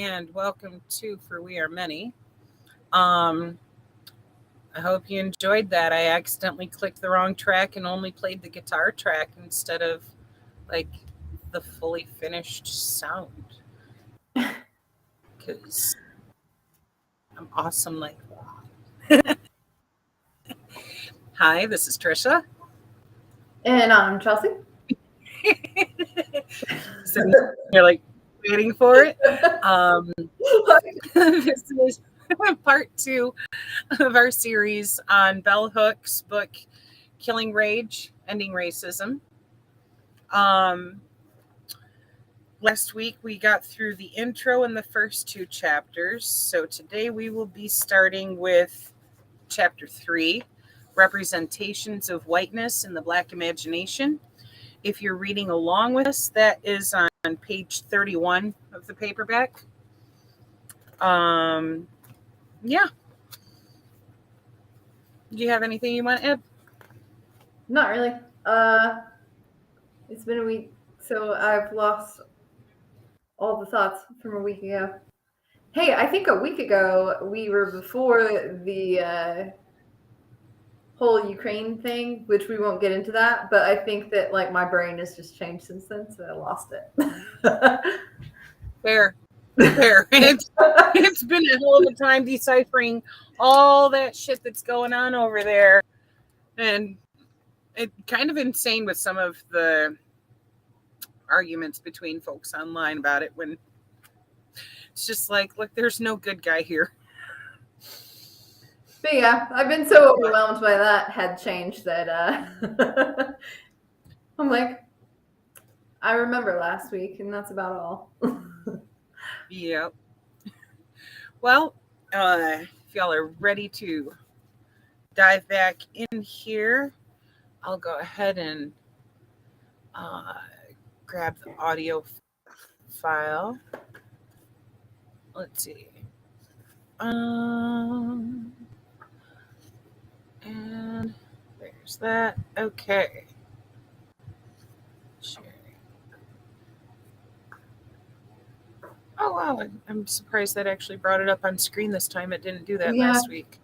and welcome to For We Are Many. I hope you enjoyed that. I accidentally clicked the wrong track and only played the guitar track instead of like the fully finished sound. Because I'm awesome like that. Hi, this is Trisha. And I'm Chelsea. So you're like waiting for it. This is part 2 of our series on Bell Hook's book, Killing Rage, Ending Racism. Last week we got through the intro and the first 2 chapters. So today we will be starting with chapter 3, Representations of Whiteness in the Black Imagination. If you're reading along with us, that is on page 31 of the paperback. Yeah. Do you have anything you want to add? Not really. It's been a week, so I've lost all the thoughts from a week ago. Hey, I think a week ago we were before the whole Ukraine thing, which we won't get into that, but I think that like my brain has just changed since then, so I lost it. Fair. It's been a hell of a time deciphering all that shit that's going on over there. And it's kind of insane with some of the arguments between folks online about it when it's just like, look, there's no good guy here. But yeah, I've been so overwhelmed by that head change that I'm like, I remember last week, and that's about all. Yep. Well, if y'all are ready to dive back in here, I'll go ahead and grab the audio file. Let's see. And there's that. Okay. Sharing. Oh, wow. I'm surprised that actually brought it up on screen this time. It didn't do that last week.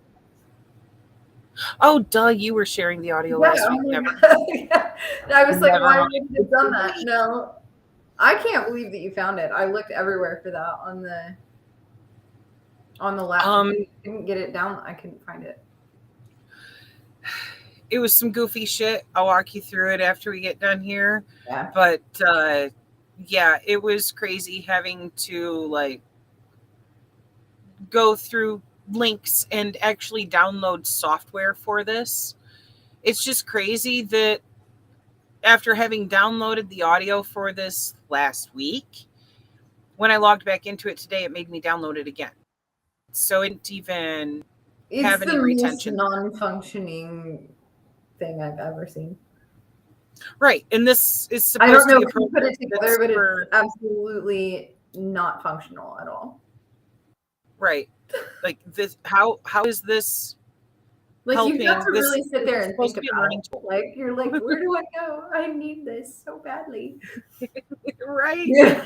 Oh, duh. You were sharing the audio last week. Never. I was like, why would you have done that? No. I can't believe that you found it. I looked everywhere for that on the laptop. I didn't get it down. I couldn't find it. It was some goofy shit. I'll walk you through it after we get done here. Yeah. But yeah, it was crazy having to like go through links and actually download software for this. It's just crazy that after having downloaded the audio for this last week, when I logged back into it today, it made me download it again. So it didn't even have any retention. It's the most non-functioning thing I've ever seen. Right. And this is supposed to be who put it together, but it's absolutely not functional at all. Right. Like this, how is this like helping? You have to really sit there and think about it. Like you're like, where do I go? I need this so badly. Right. Yeah.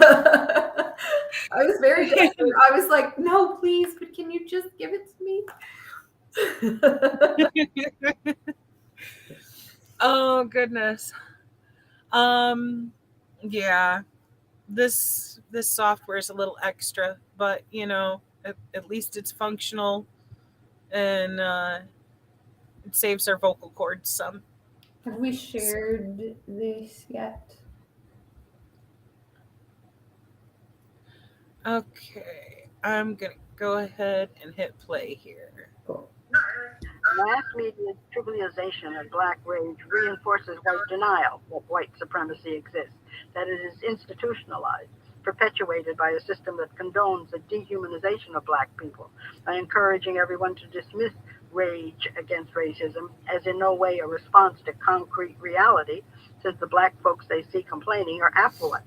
I was very desperate. I was like, no, please, but can you just give it to me? Oh goodness. Yeah. This software is a little extra, but you know, at least it's functional and it saves our vocal cords some. Have we shared this yet? Okay, I'm gonna go ahead and hit play here. Cool. Mass media trivialization of Black rage reinforces white denial that white supremacy exists, that it is institutionalized, perpetuated by a system that condones the dehumanization of Black people by encouraging everyone to dismiss rage against racism as in no way a response to concrete reality, since the Black folks they see complaining are affluent.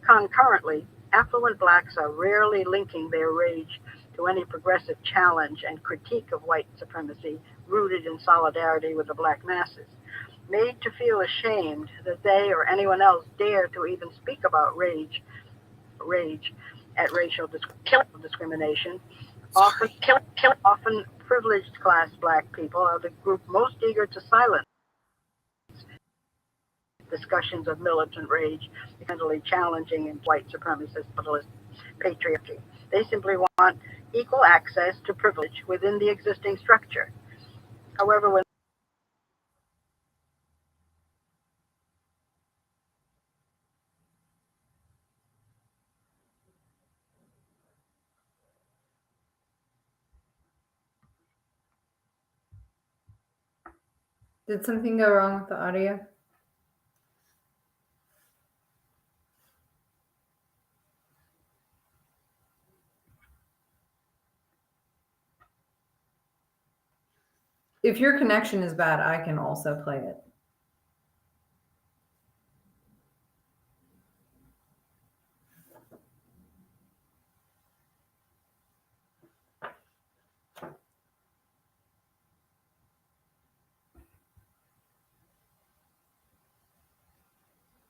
Concurrently, affluent Blacks are rarely linking their rage to any progressive challenge and critique of white supremacy rooted in solidarity with the Black masses. Made to feel ashamed that they or anyone else dare to even speak about rage at racial discrimination. Often privileged class black people are the group most eager to silence discussions of militant rage, mentally challenging and white supremacist patriarchy. They simply want equal access to privilege within the existing structure. However, when Did something go wrong with the audio? If your connection is bad, I can also play it.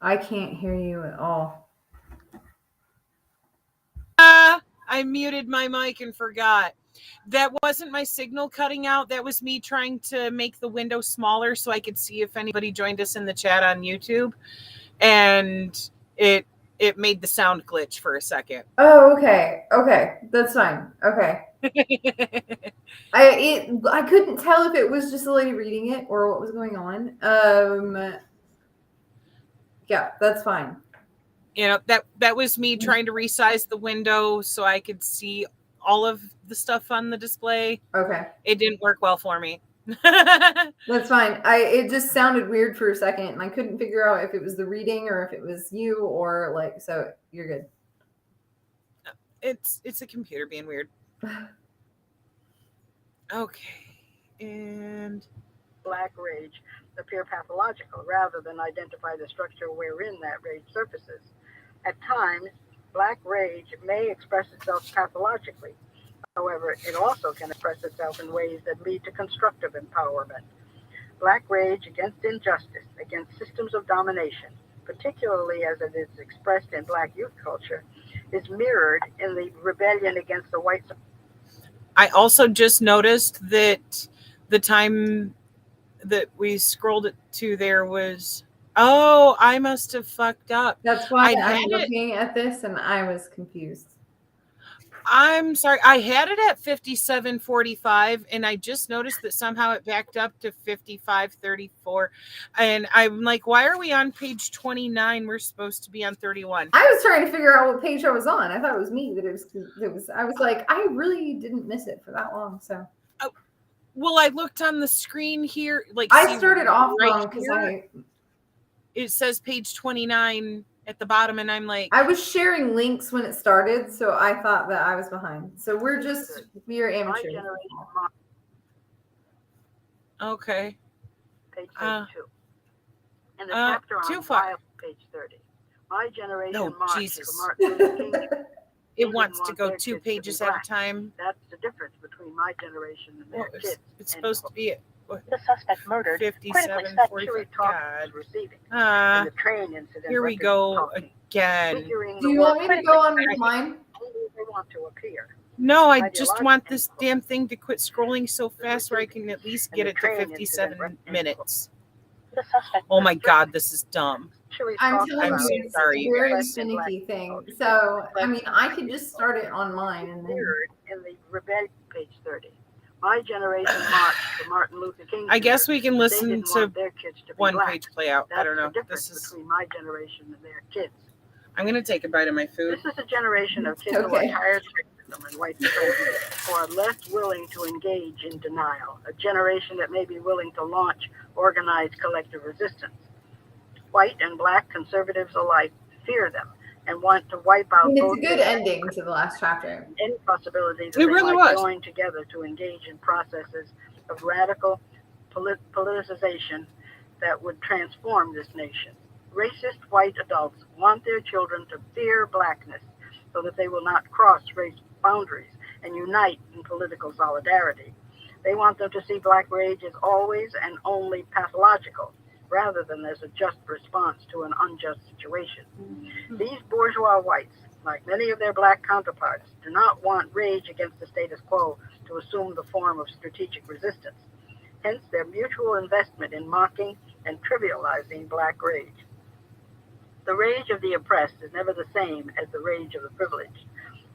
I can't hear you at all. I muted my mic and forgot. That wasn't my signal cutting out. That was me trying to make the window smaller so I could see if anybody joined us in the chat on YouTube. And it made the sound glitch for a second. Oh, okay. Okay. That's fine. Okay. I couldn't tell if it was just a lady reading it or what was going on. Yeah, that's fine. You know, that was me trying to resize the window so I could see all of the stuff on the display. Okay. It didn't work well for me. That's fine. It just sounded weird for a second and I couldn't figure out if it was the reading or if it was you or like, so you're good. It's a computer being weird. Okay. And black rage appear pathological rather than identify the structure wherein that rage surfaces. At times, black rage may express itself pathologically. However, it also can express itself in ways that lead to constructive empowerment. Black rage against injustice, against systems of domination, particularly as it is expressed in black youth culture, is mirrored in the rebellion against the white. I also just noticed that the time that we scrolled it to there was, oh, I must have fucked up. That's why I'm looking at this and I was confused. I'm sorry. I had it at 57:45 and I just noticed that somehow it backed up to 55:34. And I'm like, why are we on page 29? We're supposed to be on 31. I was trying to figure out what page I was on. I thought it was me that it was I was like, I really didn't miss it for that long. So well, I looked on the screen here. Like I started off wrong because it says page 29 at the bottom, and I'm like, I was sharing links when it started, so I thought that I was behind. So we are amateurs. Okay. Page 32. In the chapter on file, page 30. My generation marched for Martin Luther King. It wants to go 2 pages at a time. That's the difference between my generation and their kids. It's supposed to be the suspect murdered. 57:45. God. And the train incident. Here we go again. Do you want me to go on mine? They want to appear. No, I just want this damn thing to quit scrolling so fast where I can at least get it to 57 minutes. Oh my God, this is dumb. I'm telling so you, it's sorry, a very finicky thing. So, I mean, I could just start it on mine and then. In the rebellion, page 30. My generation marched for Martin Luther King. I guess we can listen to their kids to one black. page play out. That's I don't know. The difference between my generation and their kids. I'm going to take a bite of my food. This is a generation of kids who are tired of racism and white supremacy, who are less willing to engage in denial. A generation that may be willing to launch organized collective resistance. White and black conservatives alike fear them and want to wipe out. It's a good ending to the last chapter. Any possibility that it really might was. join together to engage in processes of radical politicization that would transform this nation. Racist white adults want their children to fear blackness so that they will not cross race boundaries and unite in political solidarity. They want them to see black rage as always and only pathological, rather than as a just response to an unjust situation. These bourgeois whites like many of their black counterparts, do not want rage against the status quo to assume the form of strategic resistance. Hence their mutual investment in mocking and trivializing black rage. The rage of the oppressed is never the same as the rage of the privileged.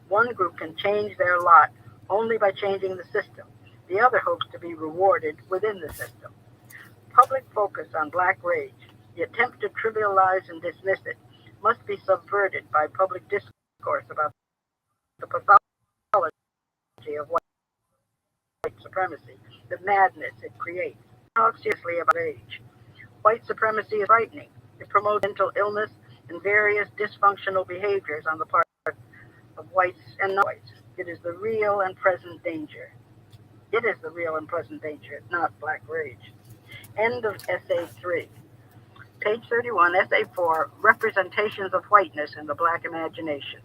One group can change their lot only by changing the system. The other hopes to be rewarded within the system. Public focus on black rage, the attempt to trivialize and dismiss it, must be subverted by public discourse about the pathology of white supremacy, the madness it creates. Talk seriously about rage. White supremacy is frightening. It promotes mental illness and various dysfunctional behaviors on the part of whites and non-whites. It is the real and present danger. It is the real and present danger, not black rage. End of Essay 3. Page 31, Essay 4, Representations of Whiteness in the Black Imagination.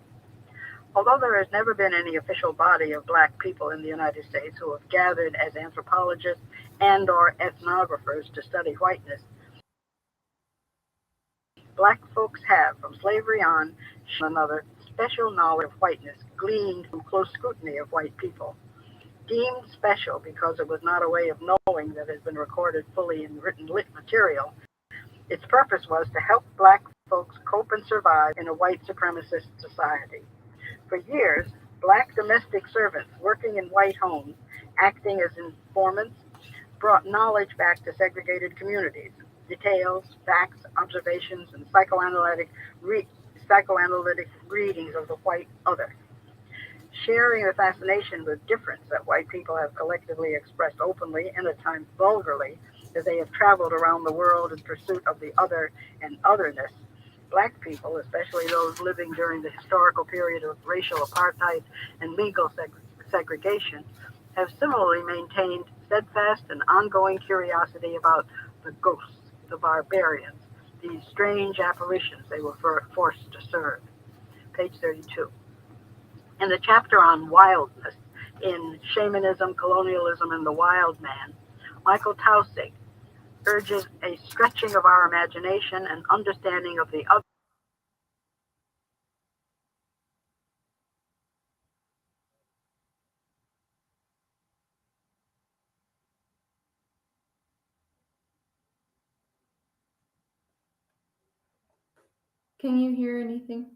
Although there has never been any official body of black people in the United States who have gathered as anthropologists and or ethnographers to study whiteness, black folks have, from slavery on, shown another special knowledge of whiteness gleaned from close scrutiny of white people. Deemed special because it was not a way of knowing that has been recorded fully in written lit material, its purpose was to help black folks cope and survive in a white supremacist society. For years, black domestic servants working in white homes, acting as informants, brought knowledge back to segregated communities. Details, facts, observations, and psychoanalytic readings of the white other. Sharing the fascination with difference that white people have collectively expressed openly and at times vulgarly as they have traveled around the world in pursuit of the other and otherness, black people, especially those living during the historical period of racial apartheid and legal segregation, have similarly maintained steadfast and ongoing curiosity about the ghosts, the barbarians, these strange apparitions they were forced to serve. Page 32. In the chapter on wildness, in Shamanism, Colonialism, and the Wild Man, Michael Taussig urges a stretching of our imagination and understanding of the other. Can you hear anything?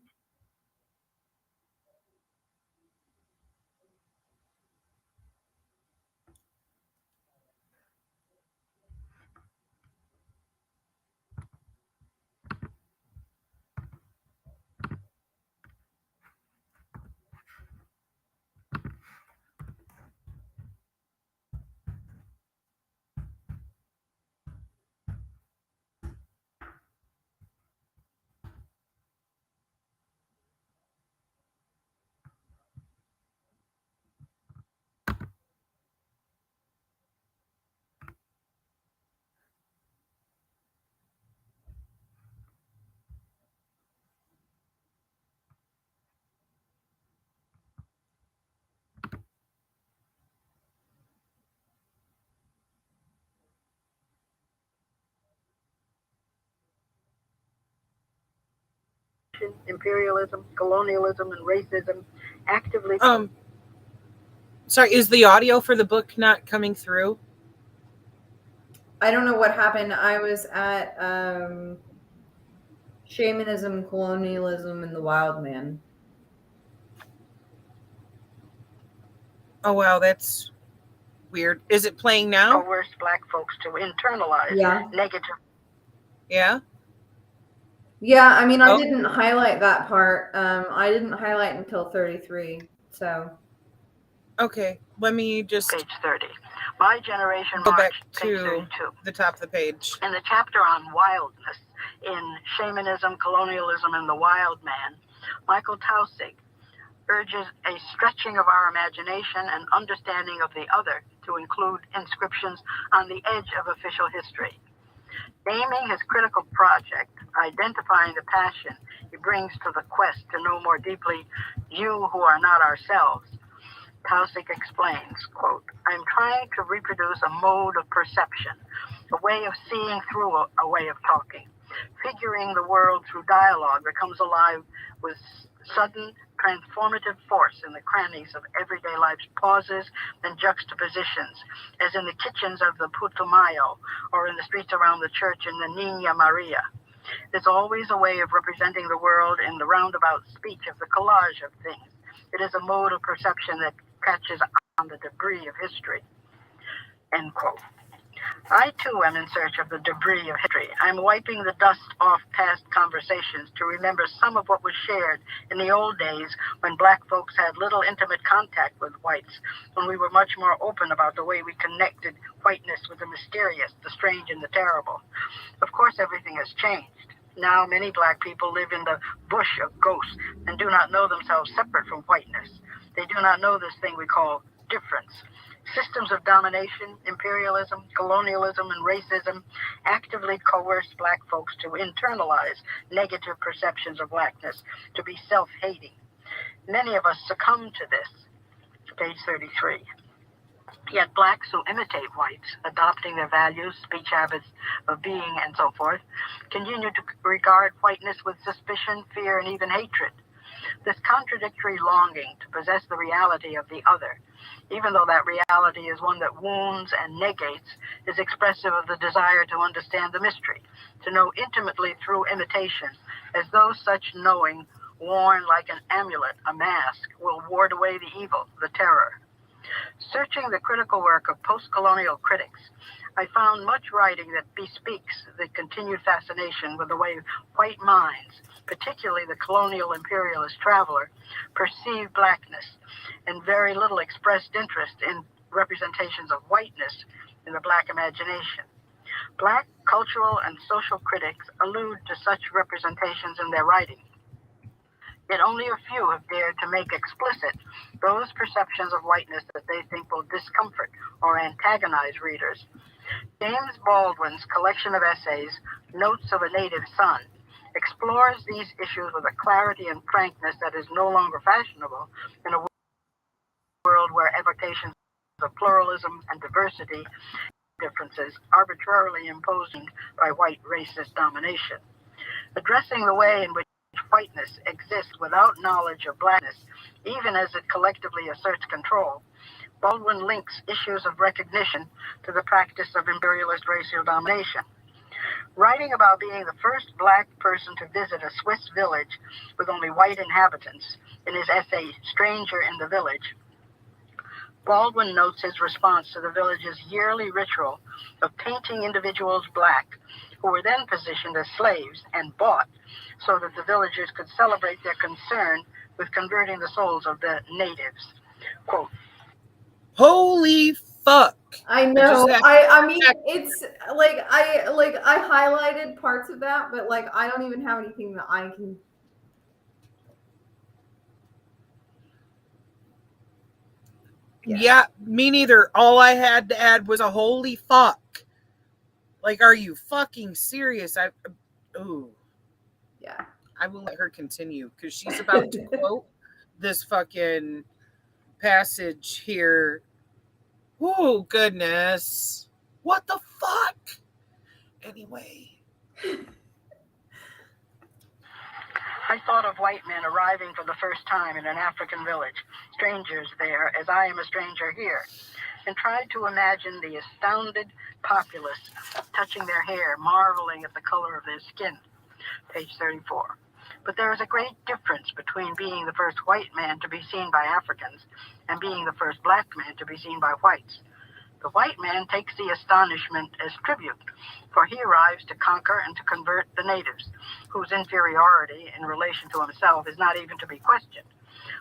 Imperialism, colonialism, and racism actively. Sorry, is the audio for the book not coming through? I don't know what happened. I was at Shamanism, Colonialism, and the Wild Man. Oh, wow, that's weird. Is it playing now? Coerce black folks to internalize negative. Yeah? Yeah, I mean, I didn't highlight that part. I didn't highlight until 33, so. Okay, let me just Page 30. My generation go back marched, page to 32. the top of the page. In the chapter on wildness, in Shamanism, Colonialism, and the Wild Man, Michael Taussig urges a stretching of our imagination and understanding of the other to include inscriptions on the edge of official history. Naming his critical project, identifying the passion he brings to the quest to know more deeply you who are not ourselves, Taussig explains, quote, I'm trying to reproduce a mode of perception, a way of seeing through a way of talking, figuring the world through dialogue that comes alive with sudden transformative force in the crannies of everyday life's pauses and juxtapositions, as in the kitchens of the Putumayo or in the streets around the church in the Niña Maria. There's always a way of representing the world in the roundabout speech of the collage of things. It is a mode of perception that catches on the debris of history. End quote. I, too, am in search of the debris of history. I'm wiping the dust off past conversations to remember some of what was shared in the old days when black folks had little intimate contact with whites, when we were much more open about the way we connected whiteness with the mysterious, the strange, and the terrible. Of course, everything has changed. Now, many black people live in the bush of ghosts and do not know themselves separate from whiteness. They do not know this thing we call difference. Systems of domination, imperialism, colonialism, and racism actively coerce black folks to internalize negative perceptions of blackness, to be self-hating. Many of us succumb to this. Page 33. Yet blacks who imitate whites, adopting their values, speech habits of being, and so forth, continue to regard whiteness with suspicion, fear, and even hatred. This contradictory longing to possess the reality of the other, even though that reality is one that wounds and negates, is expressive of the desire to understand the mystery, to know intimately through imitation, as though such knowing, worn like an amulet, a mask, will ward away the evil, the terror. Searching the critical work of post-colonial critics, I found much writing that bespeaks the continued fascination with the way white minds, particularly the colonial imperialist traveler, perceive blackness, and very little expressed interest in representations of whiteness in the black imagination. Black cultural and social critics allude to such representations in their writing. Yet only a few have dared to make explicit those perceptions of whiteness that they think will discomfort or antagonize readers. James Baldwin's collection of essays, Notes of a Native Son, explores these issues with a clarity and frankness that is no longer fashionable in a world where evocations of pluralism and diversity differences arbitrarily imposed by white racist domination. Addressing the way in which whiteness exists without knowledge of blackness, even as it collectively asserts control, Baldwin links issues of recognition to the practice of imperialist racial domination. Writing about being the first black person to visit a Swiss village with only white inhabitants in his essay Stranger in the Village, Baldwin notes his response to the village's yearly ritual of painting individuals black, who were then positioned as slaves and bought so that the villagers could celebrate their concern with converting the souls of the natives. Quote, Holy fuck. I know. I mean, it's I highlighted parts of that, but like I don't even have anything that I can. Yeah, me neither. All I had to add was a holy fuck. Like, are you fucking serious? Yeah. I will let her continue because she's about to quote this fucking passage here. Oh, goodness. What the fuck? Anyway. I thought of white men arriving for the first time in an African village, strangers there as I am a stranger here, and tried to imagine the astounded populace touching their hair, marveling at the color of their skin. Page 34. But there is a great difference between being the first white man to be seen by Africans and being the first black man to be seen by whites. The white man takes the astonishment as tribute, for he arrives to conquer and to convert the natives, whose inferiority in relation to himself is not even to be questioned.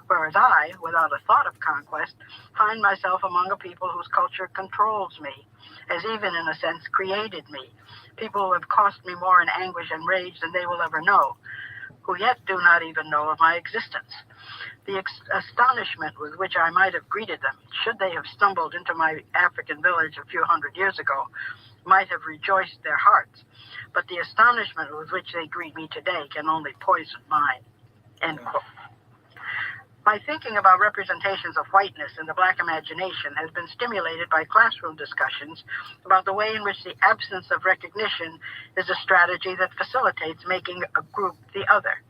Whereas I, without a thought of conquest, find myself among a people whose culture controls me, has even in a sense created me, people who have cost me more in anguish and rage than they will ever know, who yet do not even know of my existence. The astonishment with which I might have greeted them, should they have stumbled into my African village a few hundred years ago, might have rejoiced their hearts. But the astonishment with which they greet me today can only poison mine. End quote. My thinking about representations of whiteness in the black imagination has been stimulated by classroom discussions about the way in which the absence of recognition is a strategy that facilitates making a group the other.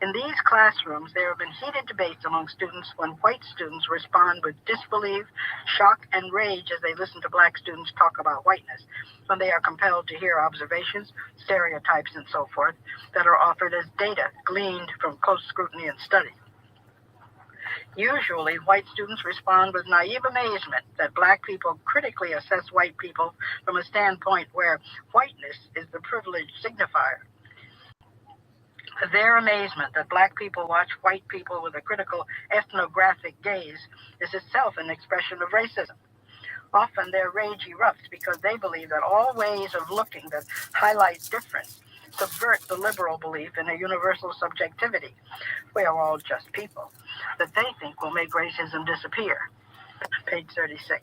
In these classrooms, there have been heated debates among students when white students respond with disbelief, shock, and rage as they listen to black students talk about whiteness, when they are compelled to hear observations, stereotypes, and so forth that are offered as data gleaned from close scrutiny and study. Usually, white students respond with naive amazement that black people critically assess white people from a standpoint where whiteness is the privileged signifier. Their amazement that black people watch white people with a critical ethnographic gaze is itself an expression of racism. Often their rage erupts because they believe that all ways of looking that highlight difference subvert the liberal belief in a universal subjectivity. We are all just people, that they think will make racism disappear. Page 36.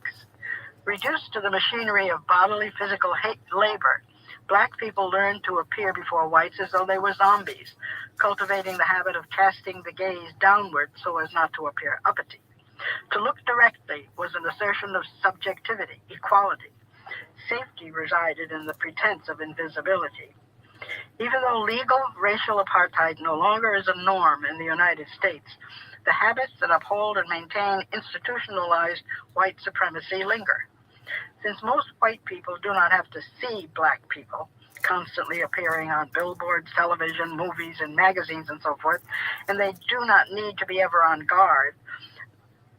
Reduced to the machinery of bodily physical labor, black people learned to appear before whites as though they were zombies, cultivating the habit of casting the gaze downward so as not to appear uppity. To look directly was an assertion of subjectivity, equality. Safety resided in the pretense of invisibility. Even though legal racial apartheid no longer is a norm in the United States, the habits that uphold and maintain institutionalized white supremacy linger. Since most white people do not have to see black people constantly appearing on billboards, television, movies, and magazines and so forth, and they do not need to be ever on guard,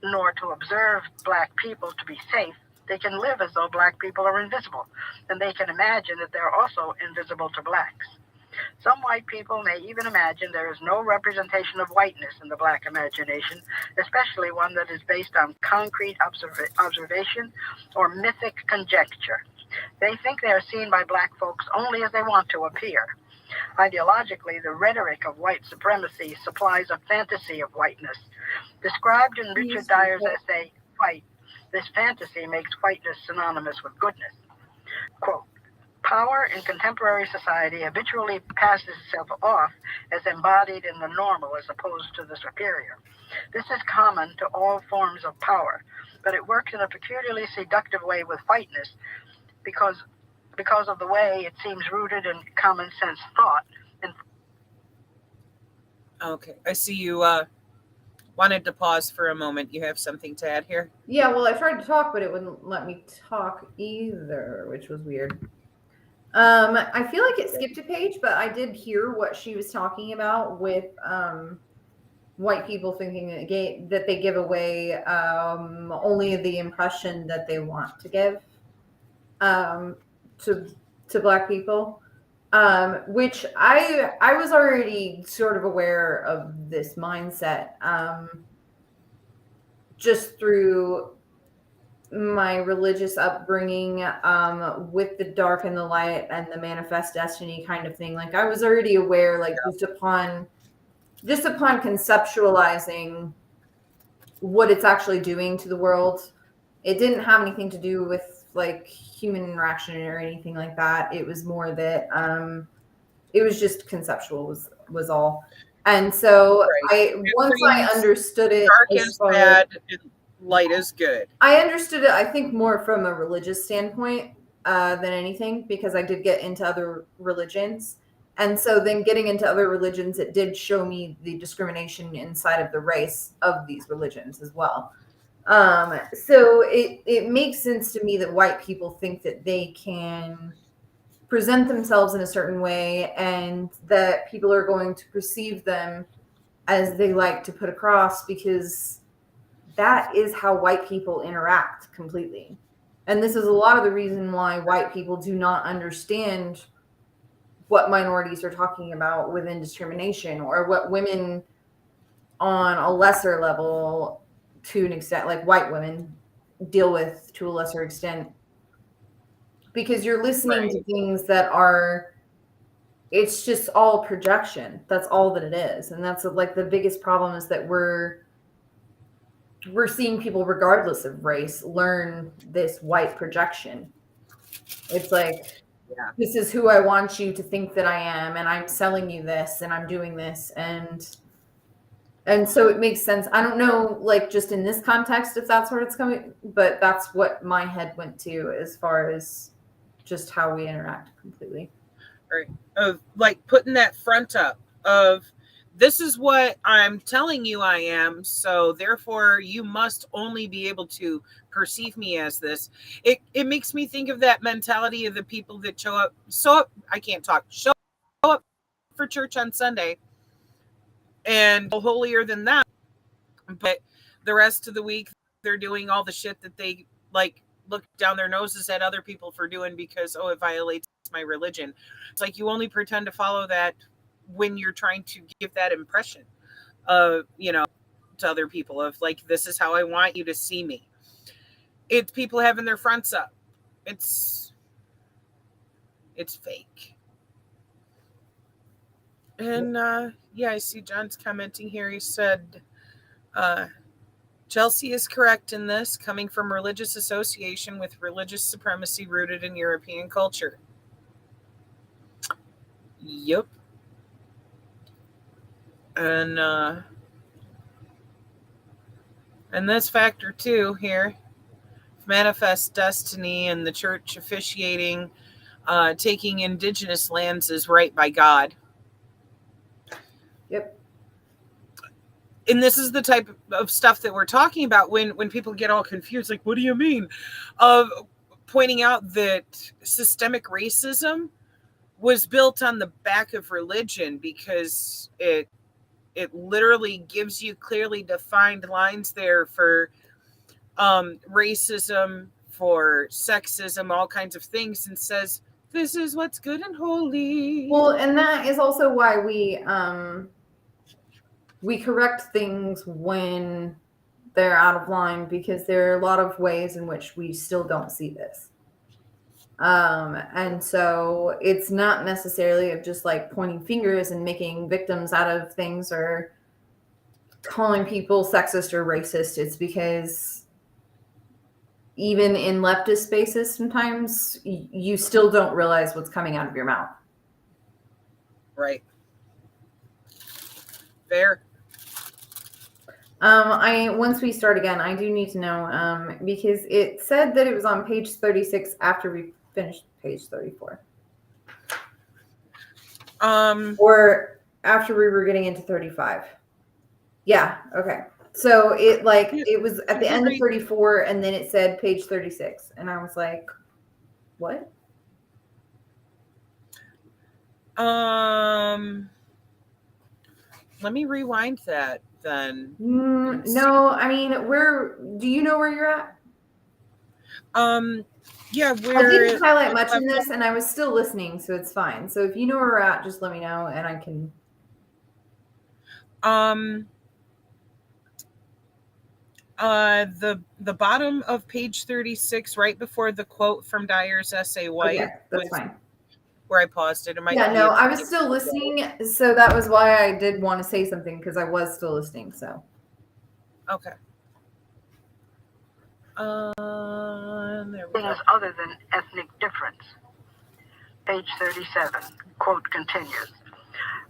nor to observe black people to be safe, they can live as though black people are invisible, and they can imagine that they're also invisible to blacks. Some white people may even imagine there is no representation of whiteness in the black imagination, especially one that is based on concrete observation or mythic conjecture. They think they are seen by black folks only as they want to appear. Ideologically, the rhetoric of white supremacy supplies a fantasy of whiteness. Described in Richard Dyer's essay, White, this fantasy makes whiteness synonymous with goodness. Quote, power in contemporary society habitually passes itself off as embodied in the normal as opposed to the superior. This is common to all forms of power, but it works in a peculiarly seductive way with whiteness because of the way it seems rooted in common sense thought. Okay, I see you wanted to pause for a moment. You have something to add here? Yeah, well, I tried to talk, but it wouldn't let me talk either, which was weird. I feel like it skipped a page, but I did hear what she was talking about with white people thinking that they give away only the impression that they want to give to black people, which I was already sort of aware of this mindset just through my religious upbringing with the dark and the light and the manifest destiny kind of thing. Like I was already aware, like just upon conceptualizing what it's actually doing to the world. It didn't have anything to do with like human interaction or anything like that. It was more that it was just conceptual was all. And so Right. once I understood it, dark is bad and light is good. I understood it, I think, more from a religious standpoint than anything, because I did get into other religions. And so then getting into other religions, it did show me the discrimination inside of the race of these religions as well. So it makes sense to me that white people think that they can present themselves in a certain way and that people are going to perceive them as they like to put across, because that is how white people interact completely. And this is a lot of the reason why white people do not understand what minorities are talking about within discrimination, or what women on a lesser level, to an extent, like white women, deal with to a lesser extent. Because you're listening to things that are, it's just all projection. That's all that it is. And that's like the biggest problem, is that we're seeing people, regardless of race, learn this white projection. It's like, this is who I want you to think that I am, and I'm selling you this, and I'm doing this, and so it makes sense. I don't know, like just in this context, if that's where it's coming, but that's what my head went to as far as just how we interact completely. Right. Of like putting that front up of this is what I'm telling you I am, so therefore you must only be able to perceive me as this. It makes me think of that mentality of the people that show up for church on Sunday and holier than that, but the rest of the week they're doing all the shit that they like look down their noses at other people for doing because it violates my religion. It's like you only pretend to follow that when you're trying to give that impression of, to other people of like, this is how I want you to see me. It's people having their fronts up. It's fake. And I see John's commenting here. He said, Chelsea is correct in this, coming from religious association with religious supremacy rooted in European culture. Yep. And this factor too here, manifest destiny and the church officiating, taking indigenous lands as right by God. Yep. And this is the type of stuff that we're talking about when people get all confused, like, what do you mean? Of pointing out that systemic racism was built on the back of religion because it literally gives you clearly defined lines there for racism, for sexism, all kinds of things, and says this is what's good and holy. Well, and that is also why we correct things when they're out of line, because there are a lot of ways in which we still don't see this. And so it's not necessarily of just like pointing fingers and making victims out of things or calling people sexist or racist. It's because even in leftist spaces, sometimes you still don't realize what's coming out of your mouth. Right. Fair. Once we start again, I do need to know, because it said that it was on page 36 after we finished page 34. Or after we were getting into 35. Yeah, okay. So it was at the end of 34 and then it said page 36. And I was like, what? Let me rewind that then. No, I mean, do you know where you're at? Yeah, I didn't highlight much in this and I was still listening, so it's fine. So if you know where we're at, just let me know and I can. The bottom of page 36, right before the quote from Dyer's essay White. Okay, that's fine. Where I paused it. I was still listening, so that was why I did want to say something, because I was still listening. So. Okay. There we go. Other than ethnic difference. Page 37, quote continues.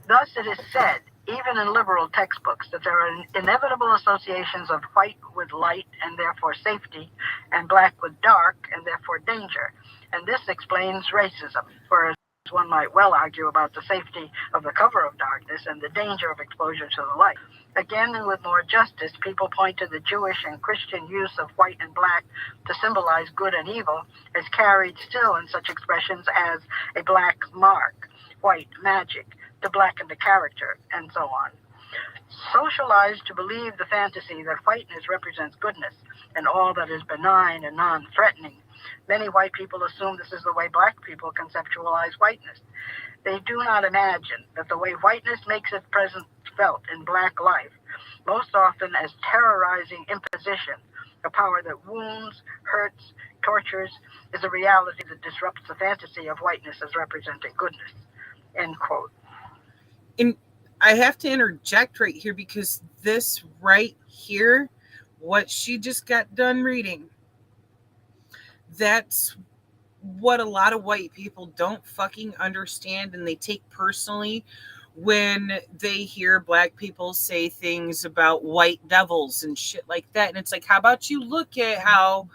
Thus it is said, even in liberal textbooks, that there are inevitable associations of white with light and therefore safety, and black with dark and therefore danger. And this explains racism, whereas one might well argue about the safety of the cover of darkness and the danger of exposure to the light. Again, and with more justice, people point to the Jewish and Christian use of white and black to symbolize good and evil, as carried still in such expressions as a black mark, white magic, to blacken the character, and so on. Socialized to believe the fantasy that whiteness represents goodness and all that is benign and non-threatening, many white people assume this is the way black people conceptualize whiteness. They do not imagine that the way whiteness makes its presence felt in black life, most often as terrorizing imposition, a power that wounds, hurts, tortures, is a reality that disrupts the fantasy of whiteness as representing goodness. End quote. And I have to interject right here, because this right here, what she just got done reading, that's what a lot of white people don't fucking understand, and they take personally when they hear black people say things about white devils and shit like that. And it's like, how about you look at how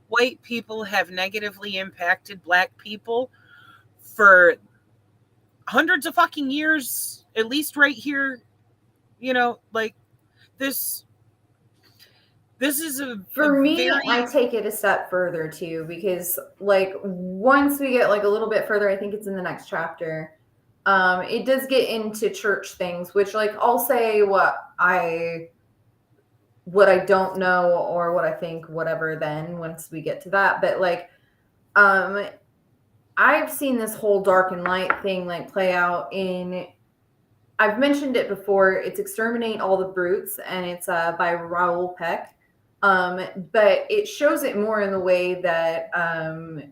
white people have negatively impacted black people for hundreds of fucking years, at least right here like this is For me, very... I take it a step further too, because like once we get like a little bit further, I think it's in the next chapter. It does get into church things, which like I'll say what I don't know or what I think, whatever, then once we get to that. But like I've seen this whole dark and light thing like play out in, I've mentioned it before, it's Exterminate All the Brutes, and it's by Raoul Peck. But it shows it more in the way that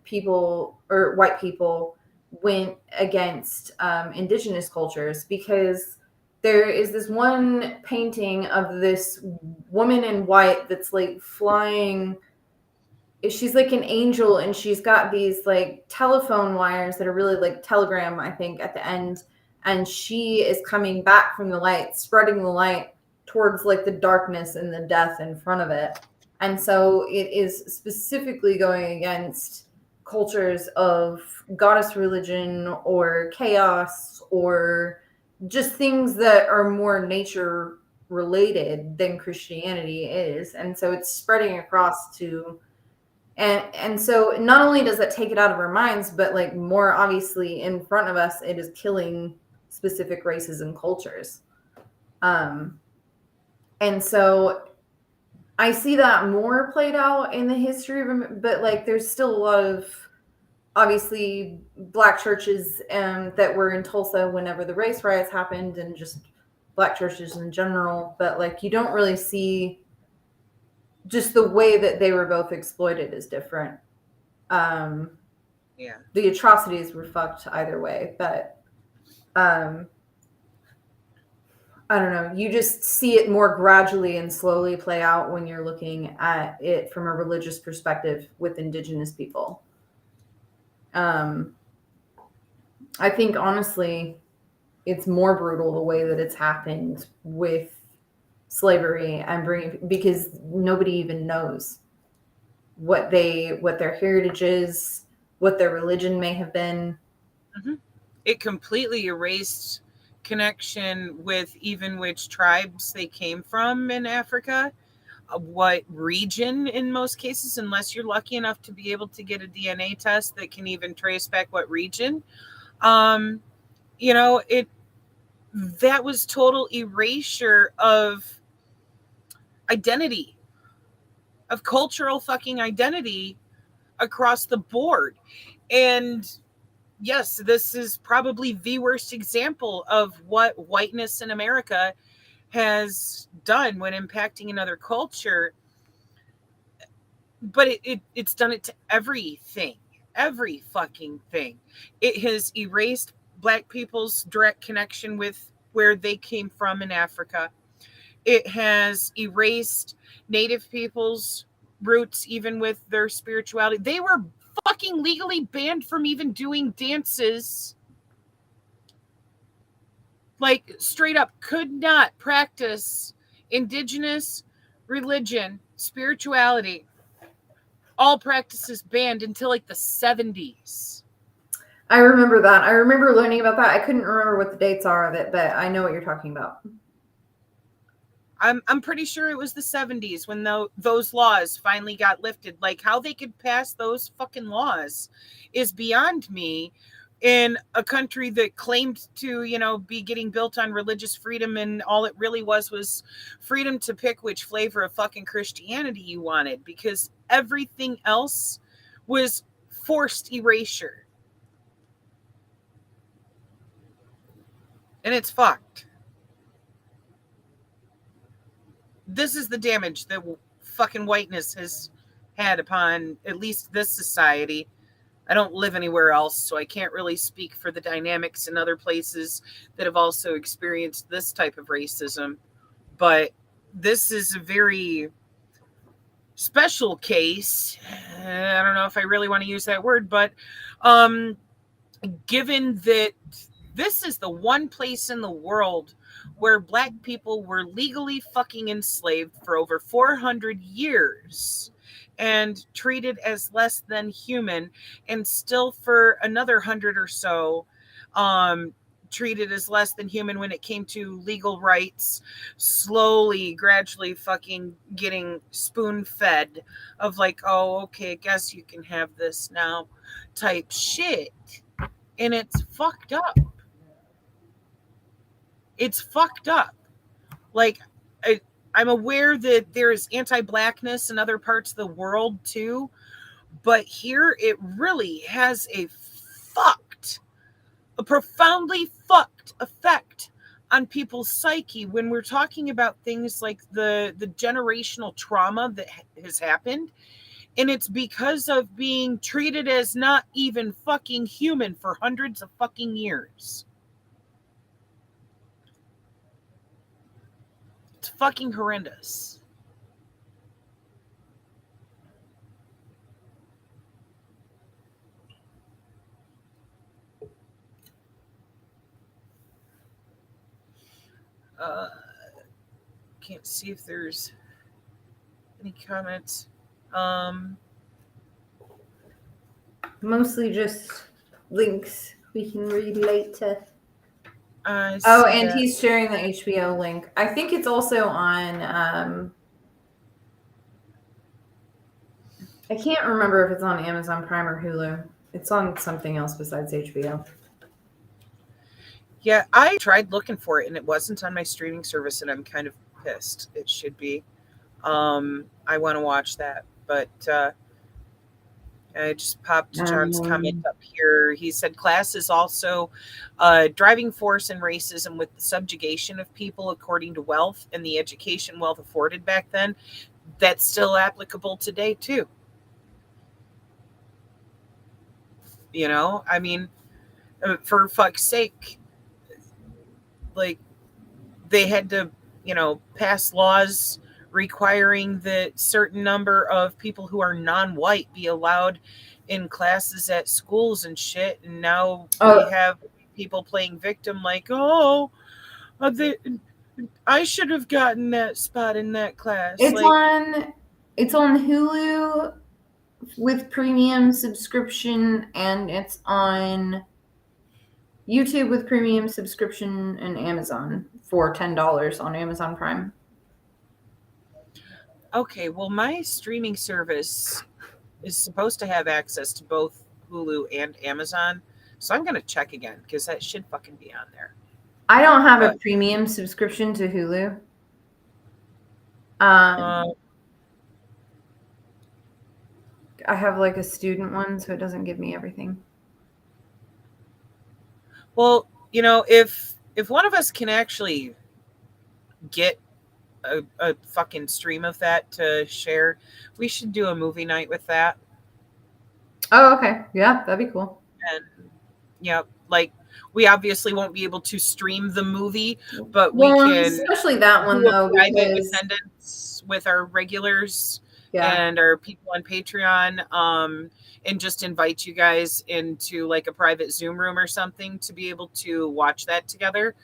people, or white people, went against indigenous cultures, because there is this one painting of this woman in white that's like flying. She's like an angel, and she's got these like telephone wires that are really like telegram, I think, at the end, and she is coming back from the light, spreading the light towards like the darkness and the death in front of it. And so it is specifically going against cultures of goddess religion or chaos, or just things that are more nature related than Christianity is. And so it's spreading across to, and so not only does that take it out of our minds, but like more obviously in front of us, it is killing specific races and cultures. And so I see that more played out in the history of, but like there's still a lot of obviously black churches that were in Tulsa whenever the race riots happened, and just black churches in general. But like you don't really see, just the way that they were both exploited is different. Yeah. The atrocities were fucked either way, but I don't know. You just see it more gradually and slowly play out when you're looking at it from a religious perspective with indigenous people. I think honestly, it's more brutal the way that it's happened with slavery and bringing, because nobody even knows what their heritage is, what their religion may have been. Mm-hmm. It completely erased connection with even which tribes they came from in Africa, what region in most cases, unless you're lucky enough to be able to get a DNA test that can even trace back what region. That was total erasure of identity, of cultural fucking identity across the board. And yes, this is probably the worst example of what whiteness in America has done when impacting another culture. But it's done it to everything, every fucking thing. It has erased Black people's direct connection with where they came from in Africa. It has erased Native people's roots, even with their spirituality. They were fucking legally banned from even doing dances. Like, straight up, could not practice indigenous religion, spirituality. All practices banned until like the 70s. I remember that. I remember learning about that. I couldn't remember what the dates are of it, but I know what you're talking about. I'm pretty sure it was the 70s when those laws finally got lifted. Like, how they could pass those fucking laws is beyond me, in a country that claimed to, be getting built on religious freedom, and all it really was freedom to pick which flavor of fucking Christianity you wanted, because everything else was forced erasure. And it's fucked. This is the damage that fucking whiteness has had upon at least this society. I don't live anywhere else, so I can't really speak for the dynamics in other places that have also experienced this type of racism. But this is a very special case. I don't know if I really want to use that word, but given that this is the one place in the world where Black people were legally fucking enslaved for over 400 years and treated as less than human, and still for another 100 or so treated as less than human when it came to legal rights, slowly, gradually fucking getting spoon-fed of like, oh, okay, I guess you can have this now type shit. And it's fucked up. It's fucked up. Like, I'm aware that there's anti-blackness in other parts of the world too, but here it really has a profoundly fucked effect on people's psyche when we're talking about things like the generational trauma that has happened. And it's because of being treated as not even fucking human for hundreds of fucking years. It's fucking horrendous. Can't see if there's any comments. Mostly just links we can read later. And he's sharing the HBO link. I think it's also on. I can't remember if it's on Amazon Prime or Hulu. It's on something else besides HBO. Yeah, I tried looking for it and it wasn't on my streaming service, and I'm kind of pissed. It should be. I want to watch that, but I just popped John's comment up here. He said class is also a driving force in racism with the subjugation of people according to wealth and the education wealth afforded back then. That's still applicable today too. You know, I mean, for fuck's sake, like they had to, pass laws requiring that certain number of people who are non-white be allowed in classes at schools and shit. And now we have people playing victim like, I should have gotten that spot in that class. It's on Hulu with premium subscription, and it's on YouTube with premium subscription, and Amazon for $10 on Amazon Prime. Okay, well, my streaming service is supposed to have access to both Hulu and Amazon, so I'm going to check again because that should fucking be on there. I don't have a premium subscription to Hulu. I have like a student one, so it doesn't give me everything. Well, if one of us can actually get a fucking stream of that to share, we should do a movie night with that. Oh, okay. Yeah, that'd be cool. And like we obviously won't be able to stream the movie, but we can, especially that one though, private attendance with our regulars and our people on Patreon, and just invite you guys into like a private Zoom room or something to be able to watch that together.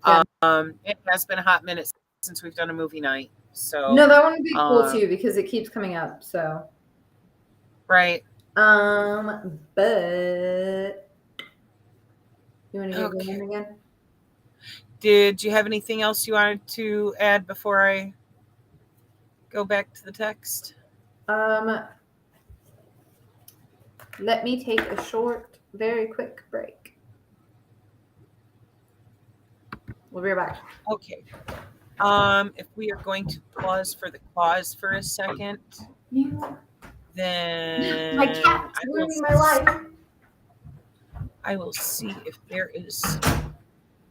Yeah. It has been a hot minute since we've done a movie night, so no, that one would be cool too because it keeps coming up. So right. But you want to get going again? Did you have anything else you wanted to add before I go back to the text? Let me take a short, very quick break. We'll be right back. Okay. If we are going to pause for the cause for a second, then my cat's ruining my life. I will see if there is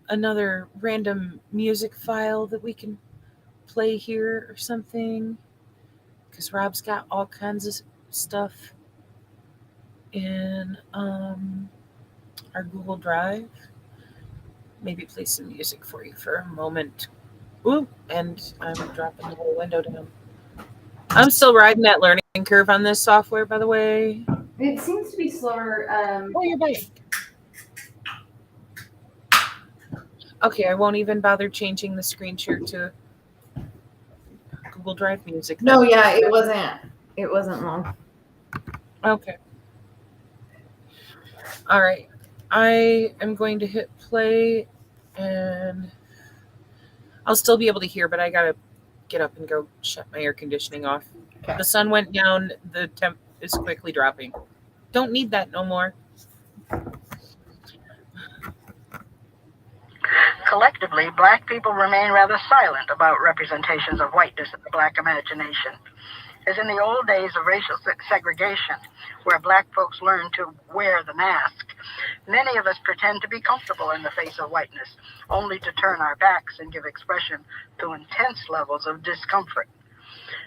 another random music file that we can play here or something, because Rob's got all kinds of stuff in our Google Drive. Maybe play some music for you for a moment. Ooh, and I'm dropping the whole window down. I'm still riding that learning curve on this software, by the way. It seems to be slower. Oh, you're back. Okay, I won't even bother changing the screen share to Google Drive music. No, yeah, it wasn't long. Okay. All right. I am going to hit play, and I'll still be able to hear, but I gotta get up and go shut my air conditioning off. Okay. The sun went down, the temp is quickly dropping. Don't need that no more. Collectively, black people remain rather silent about representations of whiteness in the black imagination. As in the old days of racial segregation, where black folks learned to wear the mask, many of us pretend to be comfortable in the face of whiteness, only to turn our backs and give expression to intense levels of discomfort.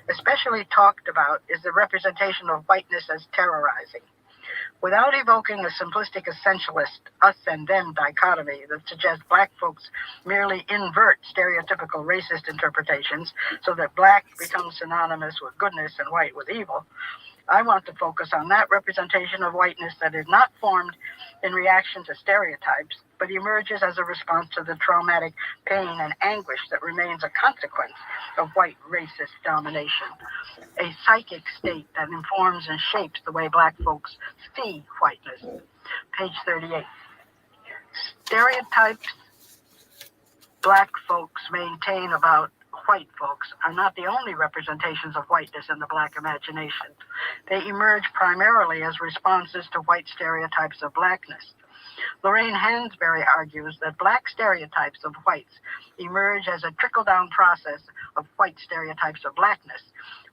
Especially talked about is the representation of whiteness as terrorizing. Without evoking a simplistic essentialist us and them dichotomy that suggests black folks merely invert stereotypical racist interpretations so that black becomes synonymous with goodness and white with evil, I want to focus on that representation of whiteness that is not formed in reaction to stereotypes, but emerges as a response to the traumatic pain and anguish that remains a consequence of white racist domination. A psychic state that informs and shapes the way black folks see whiteness. Page 38. Stereotypes black folks maintain about white folks are not the only representations of whiteness in the black imagination. They emerge primarily as responses to white stereotypes of blackness. Lorraine Hansberry argues that black stereotypes of whites emerge as a trickle-down process of white stereotypes of blackness,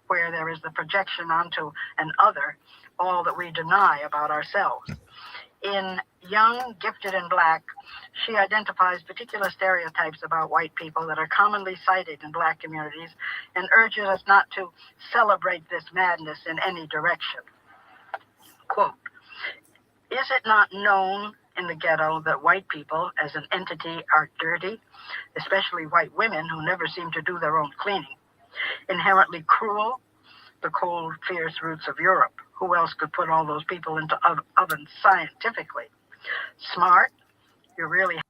where there is the projection onto an other all that we deny about ourselves. In Young, Gifted, and Black, she identifies particular stereotypes about white people that are commonly cited in black communities and urges us not to celebrate this madness in any direction. Quote, "Is it not known in the ghetto that white people as an entity are dirty, especially white women who never seem to do their own cleaning? Inherently cruel, the cold, fierce roots of Europe. Who else could put all those people into ovens scientifically? Smart, you really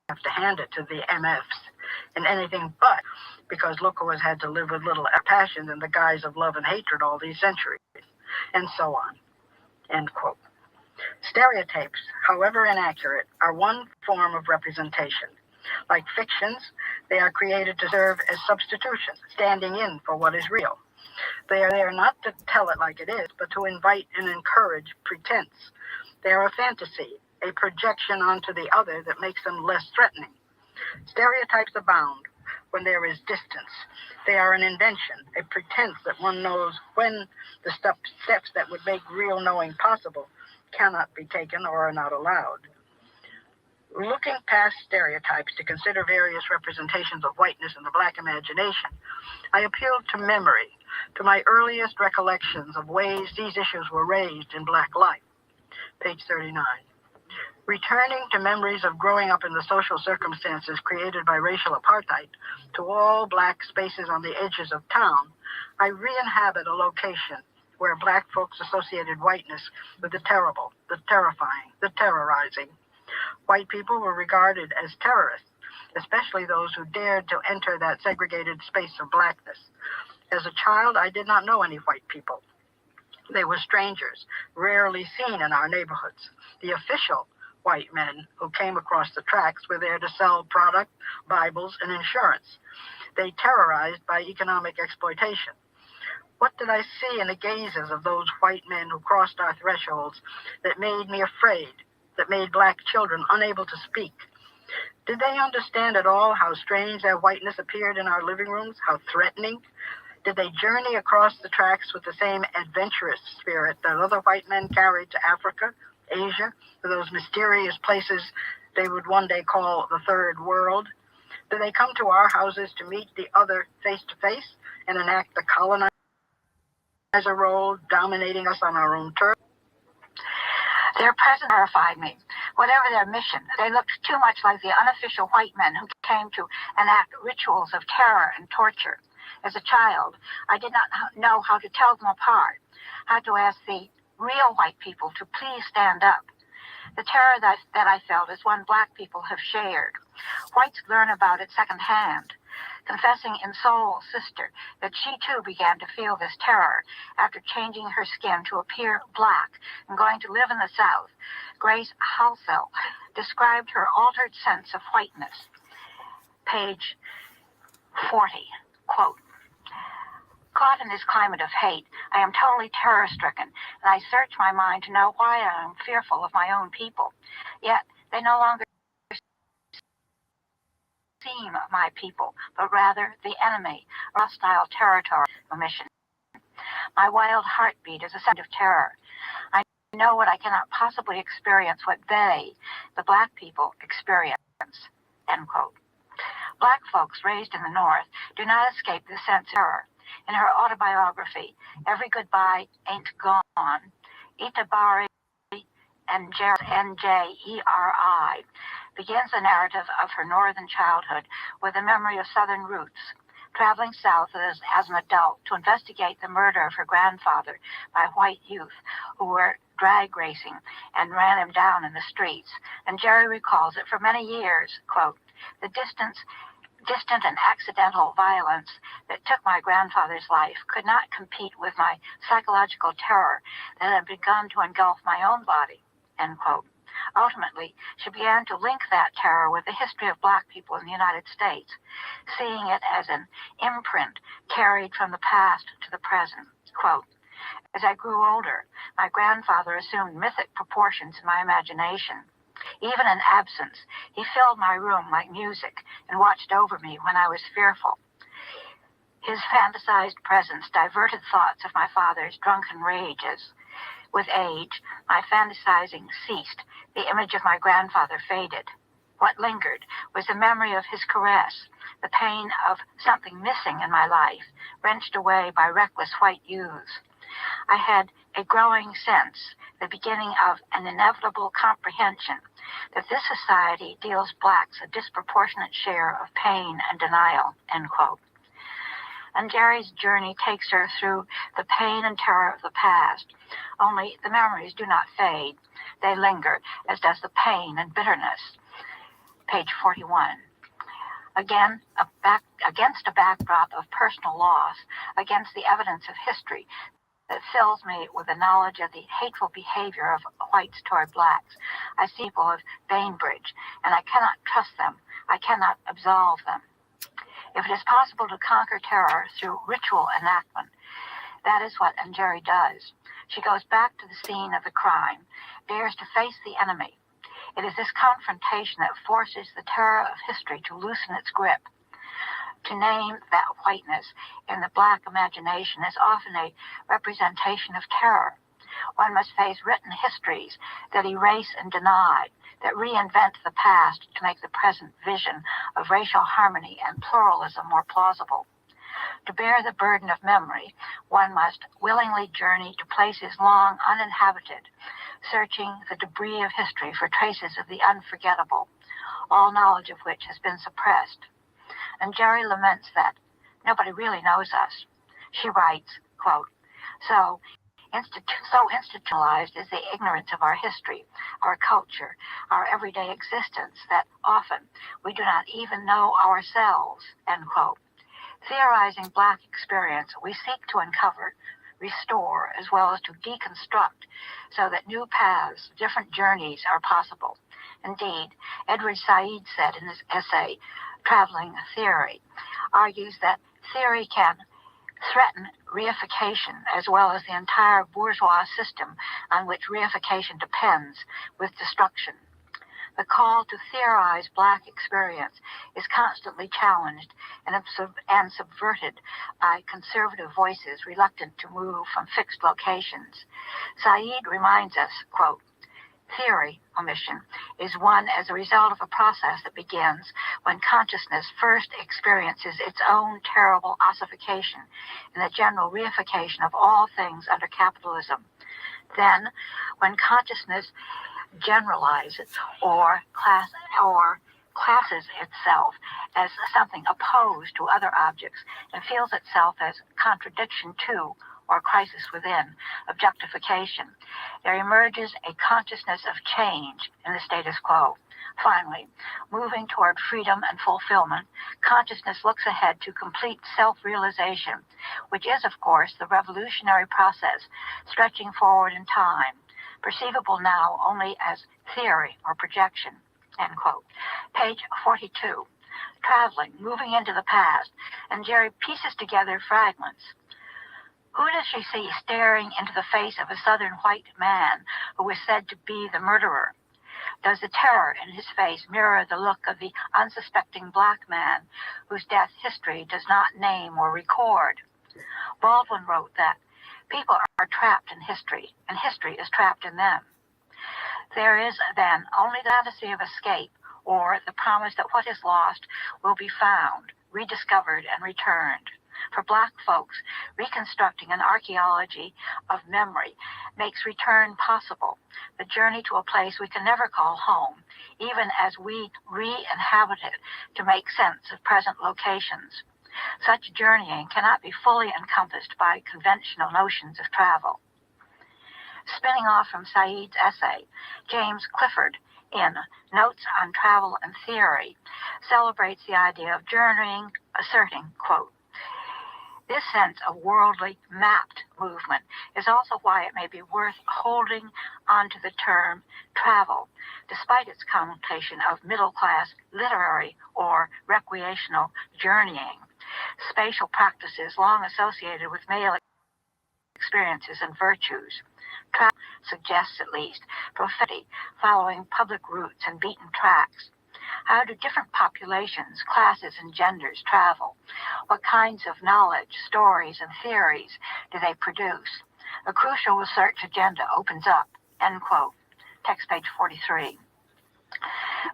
have to hand it to the MFs, and anything but, because look who has had to live with little passion in the guise of love and hatred all these centuries," and so on. End quote. Stereotypes, however inaccurate, are one form of representation. Like fictions, they are created to serve as substitutions, standing in for what is real. They are there not to tell it like it is, but to invite and encourage pretense. They are a fantasy, a projection onto the other that makes them less threatening. Stereotypes abound when there is distance. They are an invention, a pretense that one knows when the steps that would make real knowing possible cannot be taken or are not allowed. Looking past stereotypes to consider various representations of whiteness in the black imagination, I appealed to memory, to my earliest recollections of ways these issues were raised in black life. Page 39. Returning to memories of growing up in the social circumstances created by racial apartheid, to all black spaces on the edges of town, I re-inhabit a location where black folks associated whiteness with the terrible, the terrifying, the terrorizing. White people were regarded as terrorists, especially those who dared to enter that segregated space of blackness. As a child, I did not know any white people. They were strangers, rarely seen in our neighborhoods. The official white men who came across the tracks were there to sell product, Bibles, and insurance. They terrorized by economic exploitation. What did I see in the gazes of those white men who crossed our thresholds that made me afraid, that made black children unable to speak? Did they understand at all how strange their whiteness appeared in our living rooms, how threatening? Did they journey across the tracks with the same adventurous spirit that other white men carried to Africa, Asia, to those mysterious places they would one day call the third world? Did they come to our houses to meet the other face to face and enact the colonizer role, dominating us on our own turf? Their presence terrified me. Whatever their mission, they looked too much like the unofficial white men who came to enact rituals of terror and torture. As a child, I did not know how to tell them apart, how to ask the real white people to please stand up. The terror that I felt is one black people have shared. Whites learn about it secondhand. confessing in soul, sister, that she too began to feel this terror after changing her skin to appear black and going to live in the South. Grace Halsell described her altered sense of whiteness. Page 40, quote, "Caught in this climate of hate, I am totally terror-stricken, and I search my mind to know why I am fearful of my own people. Yet they no longer seem my people, but rather the enemy, hostile territory omission. My wild heartbeat is a sound of terror. I know what I cannot possibly experience what they, the black people, experience." End quote. Black folks raised in the North do not escape this sense of terror. In her autobiography, Every Goodbye Ain't Gone, Itabari Njeri begins the narrative of her northern childhood with a memory of southern roots, traveling south as an adult to investigate the murder of her grandfather by white youth who were drag racing and ran him down in the streets. And Jerry recalls that for many years, quote, "The distant and accidental violence that took my grandfather's life could not compete with my psychological terror that had begun to engulf my own body," end quote. Ultimately, she began to link that terror with the history of black people in the United States, seeing it as an imprint carried from the past to the present. Quote, "As I grew older, my grandfather assumed mythic proportions in my imagination. Even in absence, he filled my room like music and watched over me when I was fearful. His fantasized presence diverted thoughts of my father's drunken rages. With age, my fantasizing ceased. The image of my grandfather faded. What lingered was the memory of his caress, the pain of something missing in my life, wrenched away by reckless white youths. I had a growing sense, the beginning of an inevitable comprehension, that this society deals blacks a disproportionate share of pain and denial," end quote. And Jerry's journey takes her through the pain and terror of the past. Only the memories do not fade. They linger, as does the pain and bitterness. Page 41. Again, against a backdrop of personal loss, against the evidence of history that fills me with the knowledge of the hateful behavior of whites toward blacks, I see people of Bainbridge, and I cannot trust them. I cannot absolve them. If it is possible to conquer terror through ritual enactment, that is what Njeri does. She goes back to the scene of the crime, dares to face the enemy. It is this confrontation that forces the terror of history to loosen its grip. To name that whiteness in the black imagination is often a representation of terror. One must face written histories that erase and deny, that reinvent the past to make the present vision of racial harmony and pluralism more plausible. To bear the burden of memory, one must willingly journey to places long uninhabited, searching the debris of history for traces of the unforgettable, all knowledge of which has been suppressed. And Jerry laments that nobody really knows us. She writes, quote, so institutionalized is the ignorance of our history, our culture, our everyday existence that often we do not even know ourselves, end quote. Theorizing black experience, we seek to uncover, restore, as well as to deconstruct so that new paths, different journeys are possible. Indeed, Edward Said said in his essay, Traveling Theory, argues that theory can threaten reification as well as the entire bourgeois system on which reification depends with destruction. The call to theorize black experience is constantly challenged and subverted by conservative voices reluctant to move from fixed locations. Said reminds us, quote, theory omission is one as a result of a process that begins when consciousness first experiences its own terrible ossification in the general reification of all things under capitalism. Then, when consciousness generalizes or classes itself as something opposed to other objects and feels itself as contradiction to or crisis within, objectification. There emerges a consciousness of change in the status quo. Finally, moving toward freedom and fulfillment, consciousness looks ahead to complete self-realization, which is, of course, the revolutionary process stretching forward in time, perceivable now only as theory or projection. End quote. Page 42. Traveling, moving into the past, and Jerry pieces together fragments. Who does she see staring into the face of a southern white man who is said to be the murderer? Does the terror in his face mirror the look of the unsuspecting black man whose death history does not name or record? Baldwin wrote that people are trapped in history, and history is trapped in them. There is then only the fantasy of escape, or the promise that what is lost will be found, rediscovered, and returned. For black folks, reconstructing an archaeology of memory makes return possible, the journey to a place we can never call home, even as we re-inhabit it to make sense of present locations. Such journeying cannot be fully encompassed by conventional notions of travel. Spinning off from Said's essay, James Clifford, in Notes on Travel and Theory, celebrates the idea of journeying, asserting, quote, this sense of worldly, mapped movement is also why it may be worth holding onto the term travel, despite its connotation of middle-class literary or recreational journeying, spatial practices long associated with male experiences and virtues. Travel suggests, at least, prophecy following public routes and beaten tracks. How do different populations, classes, and genders travel? What kinds of knowledge, stories, and theories do they produce? A crucial research agenda opens up, end quote. Text page 43.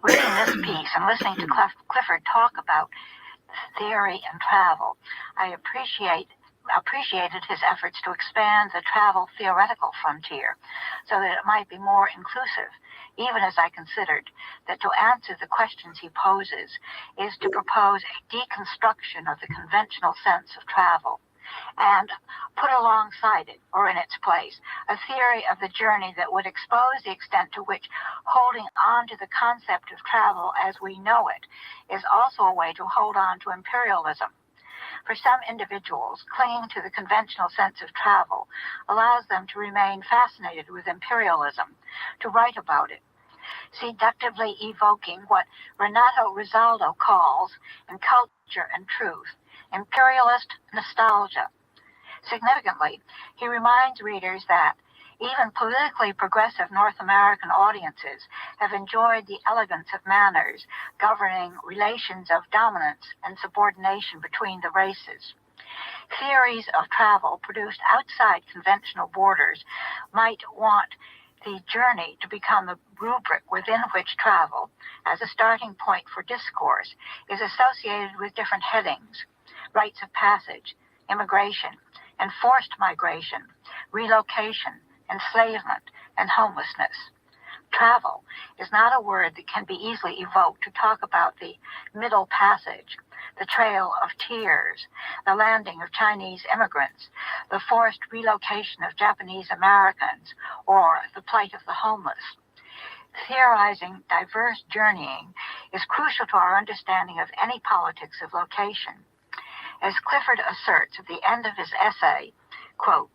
Reading this piece and listening to Clifford talk about theory and travel, I appreciated his efforts to expand the travel theoretical frontier so that it might be more inclusive, even as I considered that to answer the questions he poses is to propose a deconstruction of the conventional sense of travel, and put alongside it, or in its place, a theory of the journey that would expose the extent to which holding on to the concept of travel as we know it is also a way to hold on to imperialism. For some individuals, clinging to the conventional sense of travel allows them to remain fascinated with imperialism, to write about it, seductively evoking what Renato Rizaldo calls, in Culture and Truth, imperialist nostalgia. Significantly, he reminds readers that even politically progressive North American audiences have enjoyed the elegance of manners governing relations of dominance and subordination between the races. Theories of travel produced outside conventional borders might want the journey to become the rubric within which travel, as a starting point for discourse, is associated with different headings: rites of passage, immigration, enforced migration, relocation, enslavement, and homelessness. Travel is not a word that can be easily evoked to talk about the Middle Passage, the Trail of Tears, the landing of Chinese immigrants, the forced relocation of Japanese Americans, or the plight of the homeless. Theorizing diverse journeying is crucial to our understanding of any politics of location. As Clifford asserts at the end of his essay, quote,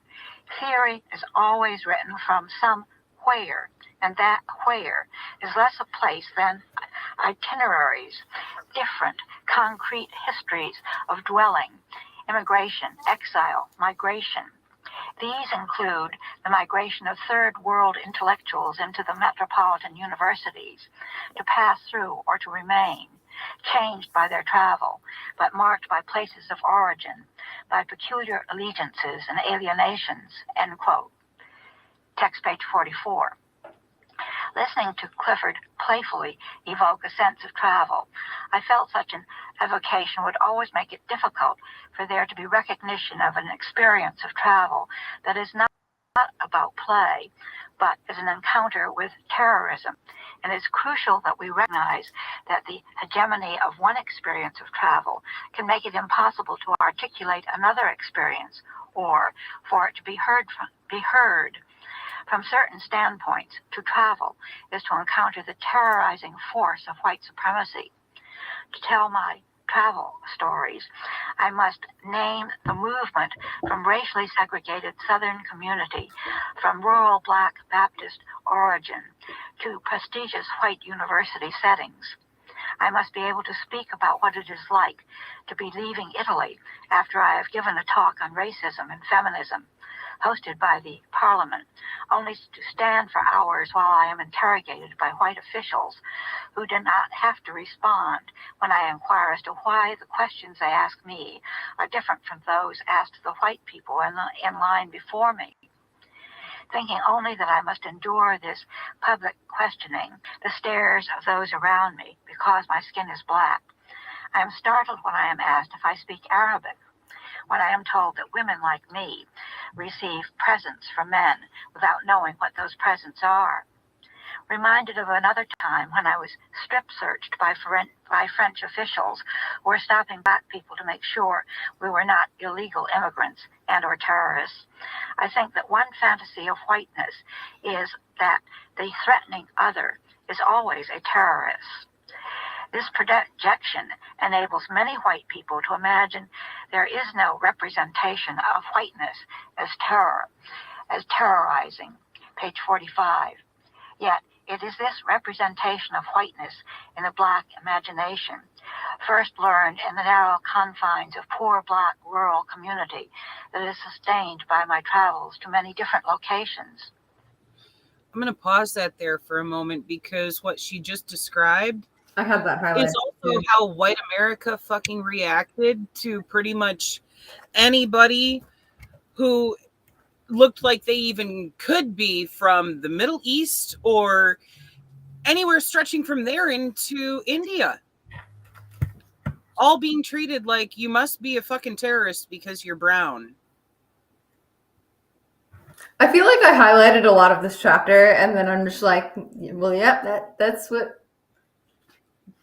theory is always written from some where, and that where is less a place than itineraries, different concrete histories of dwelling, immigration, exile, migration. These include the migration of third world intellectuals into the metropolitan universities to pass through or to remain, changed by their travel, but marked by places of origin, by peculiar allegiances and alienations, end quote. Text page 44. Listening to Clifford playfully evoke a sense of travel, I felt such an evocation would always make it difficult for there to be recognition of an experience of travel that is not about play, but as an encounter with terrorism. And it's crucial that we recognize that the hegemony of one experience of travel can make it impossible to articulate another experience, or for it to be heard. From certain standpoints, to travel is to encounter the terrorizing force of white supremacy. To tell my travel stories, I must name the movement from racially segregated Southern community, from rural Black Baptist origin, to prestigious white university settings. I must be able to speak about what it is like to be leaving Italy after I have given a talk on racism and feminism, hosted by the Parliament, only to stand for hours while I am interrogated by white officials who do not have to respond when I inquire as to why the questions they ask me are different from those asked the white people in line before me. Thinking only that I must endure this public questioning, the stares of those around me, because my skin is black. I am startled when I am asked if I speak Arabic, when I am told that women like me receive presents from men without knowing what those presents are. Reminded of another time when I was strip searched by French officials who were stopping Black people to make sure we were not illegal immigrants and or terrorists. I think that one fantasy of whiteness is that the threatening other is always a terrorist. This projection enables many white people to imagine there is no representation of whiteness as terrorizing, page 45. Yet it is this representation of whiteness in the Black imagination, first learned in the narrow confines of poor Black rural community, that is sustained by my travels to many different locations. I'm going to pause that there for a moment, because what she just described I had that highlighted. is also how white America fucking reacted to pretty much anybody who looked like they even could be from the Middle East or anywhere stretching from there into India. All being treated like you must be a fucking terrorist because you're brown. I feel like I highlighted a lot of this chapter, and then I'm just like, well, yep, that's what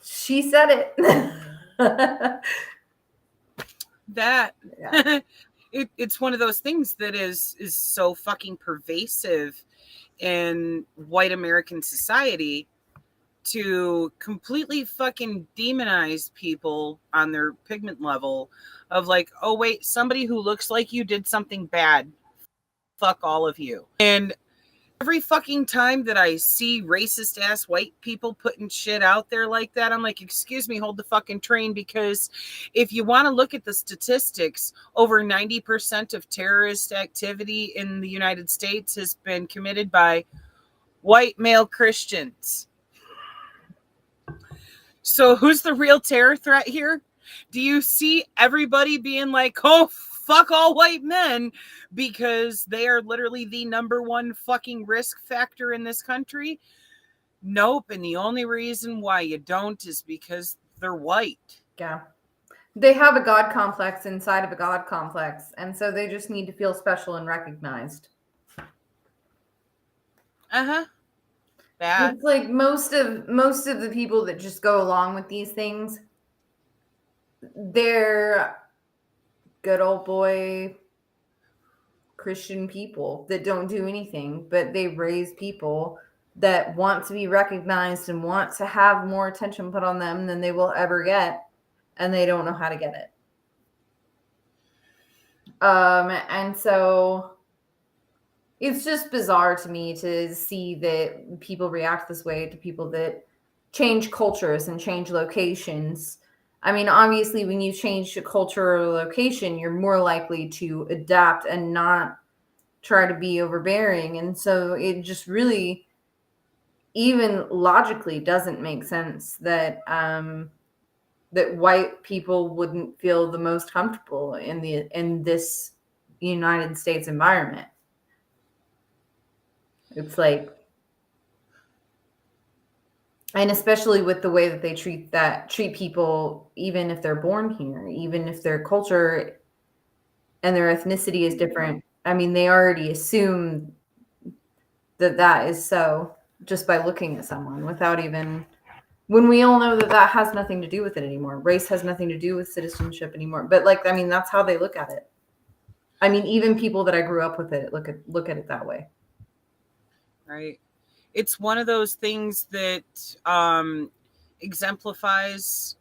she said it. That Yeah. it's one of those things that is so fucking pervasive in white American society, to completely fucking demonize people on their pigment level of like, oh wait, somebody who looks like you did something bad, fuck all of you. And every fucking time that I see racist ass white people putting shit out there like that, I'm like, excuse me, hold the fucking train, because if you want to look at the statistics, over 90% of terrorist activity in the United States has been committed by white male Christians. So who's the real terror threat here? Do you see everybody being like, oh, fuck all white men because they are literally the number one fucking risk factor in this country? Nope. And the only reason why you don't is because they're white. Yeah. They have a God complex inside of a God complex, and so they just need to feel special and recognized. Uh-huh. Bad. It's like most of the people that just go along with these things, they're good old boy Christian people that don't do anything, but they raise people that want to be recognized and want to have more attention put on them than they will ever get, and they don't know how to get it. And so it's just bizarre to me to see that people react this way to people that change cultures and change locations. I mean, obviously, when you change a culture or location, you're more likely to adapt and not try to be overbearing. And so it just really, even logically, doesn't make sense that that white people wouldn't feel the most comfortable in this United States environment. It's like, and especially with the way that they treat people, even if they're born here, even if their culture and their ethnicity is different. I mean, they already assume that is so, just by looking at someone without even, when we all know that has nothing to do with it anymore. Race has nothing to do with citizenship anymore. But like, I mean, that's how they look at it. I mean, even people that I grew up with it look at it that way. Right. It's one of those things that exemplifies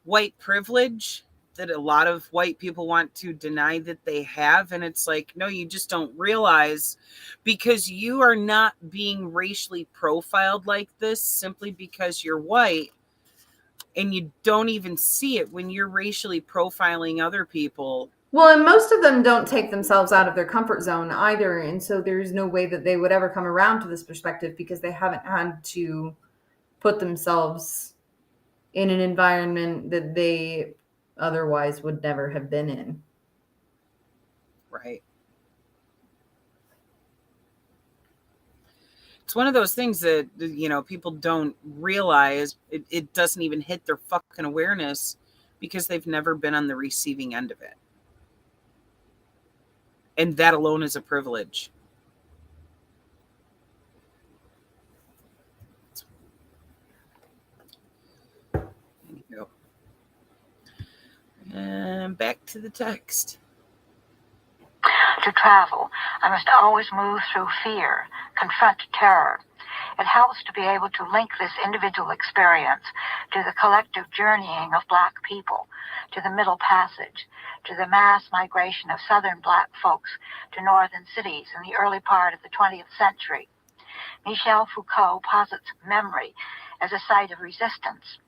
white privilege that a lot of white people want to deny that they have. And it's like, no, you just don't realize, because you are not being racially profiled like this simply because you're white. And you don't even see it when you're racially profiling other people. Well, and most of them don't take themselves out of their comfort zone either. And so there's no way that they would ever come around to this perspective because they haven't had to put themselves in an environment that they otherwise would never have been in. Right. It's one of those things that, you know, people don't realize. It doesn't even hit their fucking awareness because they've never been on the receiving end of it. And that alone is a privilege. And back to the text. To travel, I must always move through fear, confront terror. It helps to be able to link this individual experience to the collective journeying of Black people, to the Middle Passage, to the mass migration of Southern Black folks to northern cities in the early part of the 20th century. Michel Foucault posits memory as a site of resistance.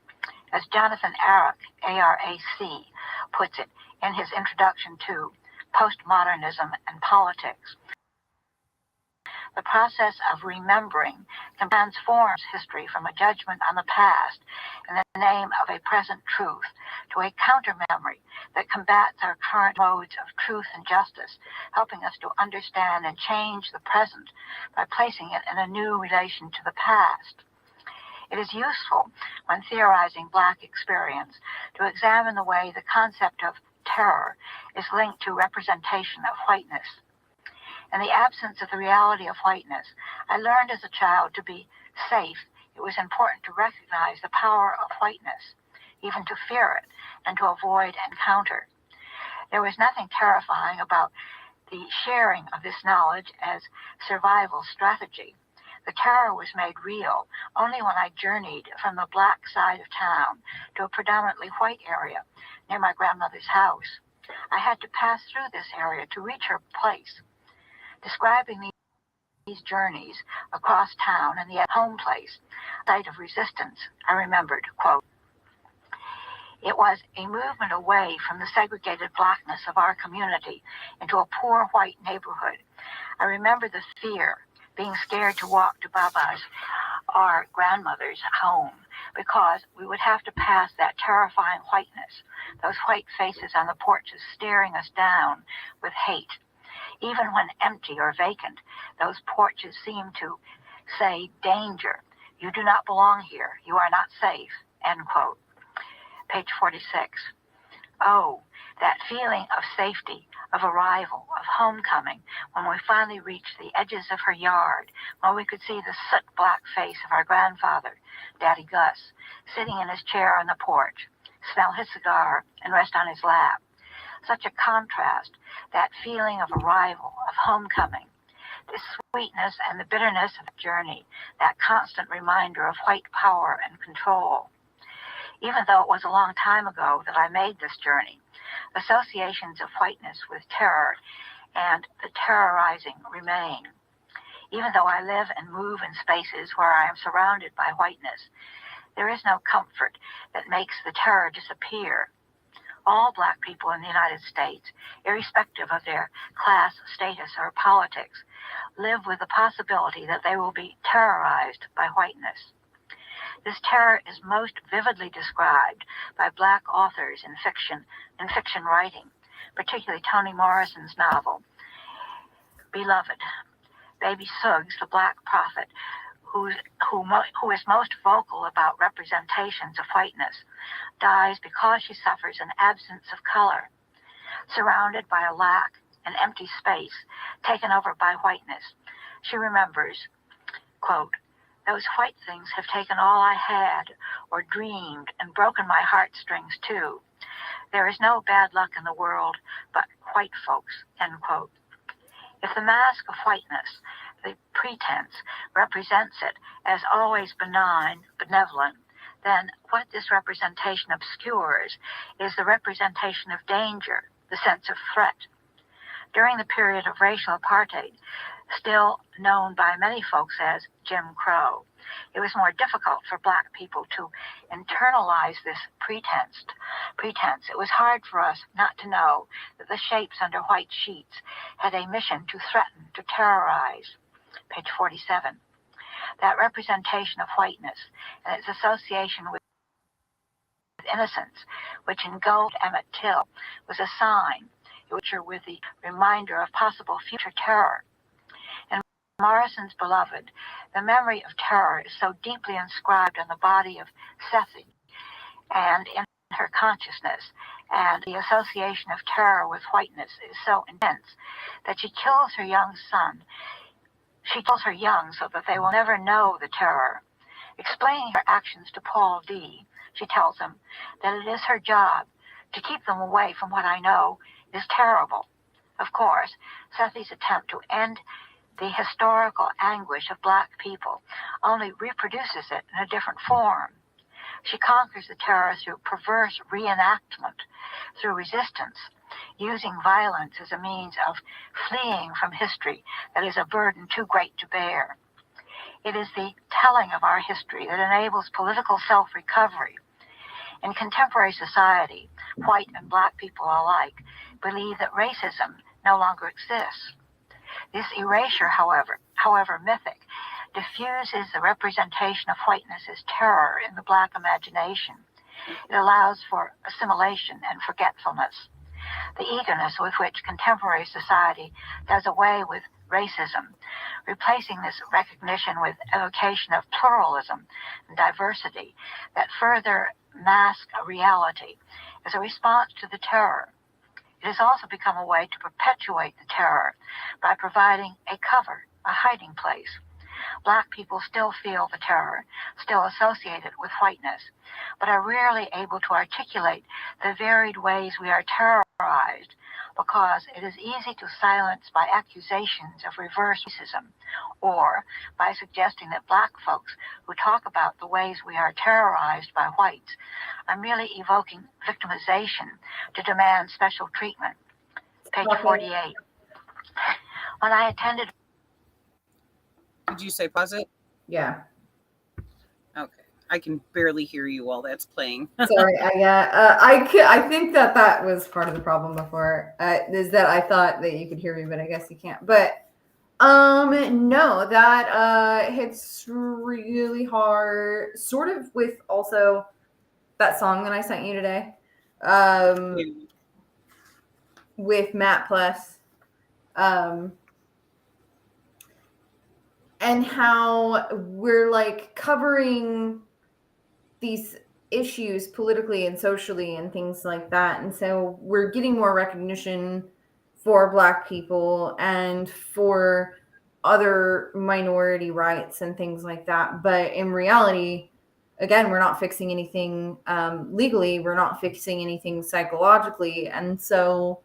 As Jonathan Arac, A-R-A-C, puts it in his introduction to Postmodernism and Politics, the process of remembering transforms history from a judgment on the past in the name of a present truth to a counter-memory that combats our current modes of truth and justice, helping us to understand and change the present by placing it in a new relation to the past. It is useful, when theorizing Black experience, to examine the way the concept of terror is linked to representation of whiteness. In the absence of the reality of whiteness, I learned as a child to be safe. It was important to recognize the power of whiteness, even to fear it, and to avoid encounter. There was nothing terrifying about the sharing of this knowledge as survival strategy. The terror was made real only when I journeyed from the Black side of town to a predominantly white area near my grandmother's house. I had to pass through this area to reach her place. Describing these journeys across town and the home place, site of resistance, I remembered, quote, "It was a movement away from the segregated Blackness of our community into a poor white neighborhood. I remember the fear, being scared to walk to Baba's, our grandmother's home, because we would have to pass that terrifying whiteness, those white faces on the porches staring us down with hate. Even when empty or vacant, those porches seem to say, 'Danger, you do not belong here, you are not safe,'" end quote. Page 46. Oh, that feeling of safety, of arrival, of homecoming, when we finally reached the edges of her yard, when we could see the soot-black face of our grandfather, Daddy Gus, sitting in his chair on the porch, smell his cigar, and rest on his lap. Such a contrast, that feeling of arrival, of homecoming, the sweetness and the bitterness of the journey, that constant reminder of white power and control. Even though it was a long time ago that I made this journey, associations of whiteness with terror and the terrorizing remain. Even though I live and move in spaces where I am surrounded by whiteness, there is no comfort that makes the terror disappear. All Black people in the United States, irrespective of their class, status, or politics, live with the possibility that they will be terrorized by whiteness. This terror is most vividly described by Black authors in fiction writing, particularly Toni Morrison's novel, Beloved. Baby Suggs, the Black prophet, who is most vocal about representations of whiteness, dies because she suffers an absence of color. Surrounded by a lack, an empty space, taken over by whiteness, She remembers, quote, "Those white things have taken all I had or dreamed and broken my heartstrings too. There is no bad luck in the world but white folks," end quote. If the mask of whiteness, the pretense, represents it as always benign, benevolent, then what this representation obscures is the representation of danger, the sense of threat. During the period of racial apartheid, still known by many folks as Jim Crow, it was more difficult for Black people to internalize this pretense. It was hard for us not to know that the shapes under white sheets had a mission to threaten, to terrorize. Page 47. That representation of whiteness and its association with innocence, which engulfed Emmett Till, was a sign, with the reminder of possible future terror. In Morrison's Beloved, the memory of terror is so deeply inscribed in the body of Sethi and in her consciousness, and the association of terror with whiteness is so intense that she kills her young son. She kills her young so that they will never know the terror. Explaining her actions to Paul D., she tells him that it is her job to keep them away from what I know is terrible. Of course, Sethi's attempt to end the historical anguish of Black people only reproduces it in a different form. She conquers the terror through perverse reenactment, through resistance, using violence as a means of fleeing from history that is a burden too great to bear. It is the telling of our history that enables political self-recovery. In contemporary society, white and Black people alike believe that racism no longer exists. This erasure, however mythic, diffuses the representation of whiteness as terror in the Black imagination. It allows for assimilation and forgetfulness. The eagerness with which contemporary society does away with racism, replacing this recognition with evocation of pluralism and diversity that further mask a reality, is a response to the terror. It has also become a way to perpetuate the terror by providing a cover, a hiding place. Black people still feel the terror, still associate it with whiteness, but are rarely able to articulate the varied ways we are terrorized, because it is easy to silence by accusations of reverse racism, or by suggesting that Black folks who talk about the ways we are terrorized by whites are merely evoking victimization to demand special treatment. Page 48. When I attended... Did you say pause it? Yeah. Okay. I can barely hear you while that's playing. Sorry, I think that was part of the problem before. Is that I thought that you could hear me, but I guess you can't. But no, that hits really hard. Sort of with also that song that I sent you today, with Matt Plus, and how we're like covering these issues politically and socially and things like that. And so we're getting more recognition for Black people and for other minority rights and things like that. But in reality, again, we're not fixing anything legally. We're not fixing anything psychologically. And so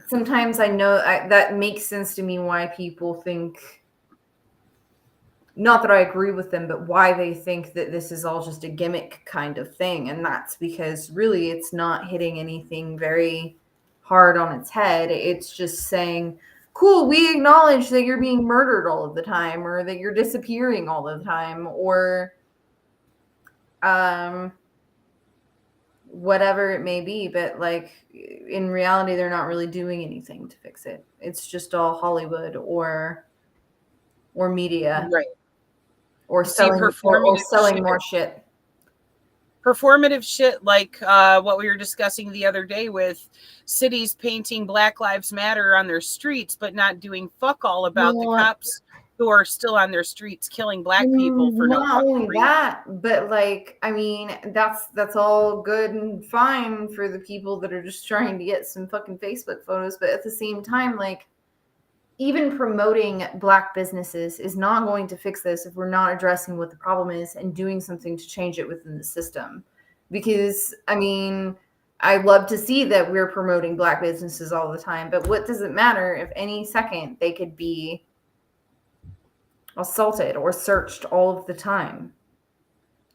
sometimes I know that makes sense to me why people think, not that I agree with them, but why they think that this is all just a gimmick kind of thing. And that's because really it's not hitting anything very hard on its head. It's just saying, cool, we acknowledge that you're being murdered all of the time, or that you're disappearing all the time, or whatever it may be. But like in reality, they're not really doing anything to fix it. It's just all Hollywood or media. Right. Or selling more shit. Performative shit like what we were discussing the other day with cities painting Black Lives Matter on their streets, but not doing fuck all about the cops who are still on their streets killing Black people for no not only reason. that, but like, I mean, that's all good and fine for the people that are just trying to get some fucking Facebook photos. But at the same time, like, even promoting Black businesses is not going to fix this if we're not addressing what the problem is and doing something to change it within the system. Because, I mean, I love to see that we're promoting Black businesses all the time, but what does it matter if any second they could be assaulted or searched all of the time?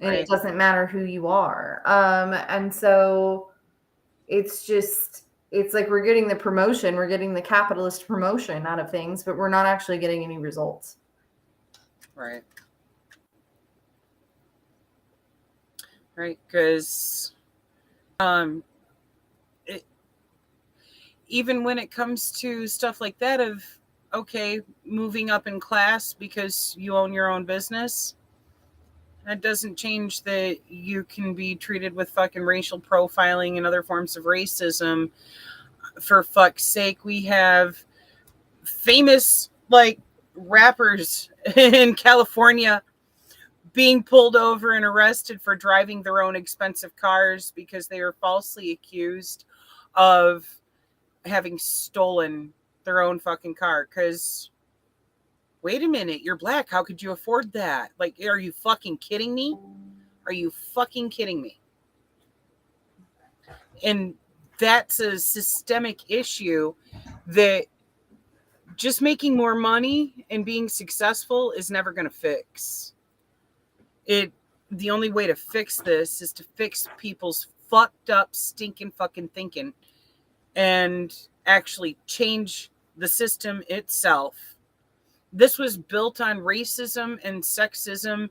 And Right. it doesn't matter who you are. And so it's just, it's like we're getting the promotion, we're getting the capitalist promotion out of things, but we're not actually getting any results. Right. Right. Because even when it comes to stuff like that of, okay, moving up in class because you own your own business, that doesn't change that you can be treated with fucking racial profiling and other forms of racism. For fuck's sake, we have famous like rappers in California being pulled over and arrested for driving their own expensive cars because they were falsely accused of having stolen their own fucking car. Because wait a minute, you're Black, how could you afford that? Like, are you fucking kidding me? Are you fucking kidding me? And that's a systemic issue that just making more money and being successful is never going to fix. The only way to fix this is to fix people's fucked up, stinking fucking thinking and actually change the system itself. This was built on racism and sexism,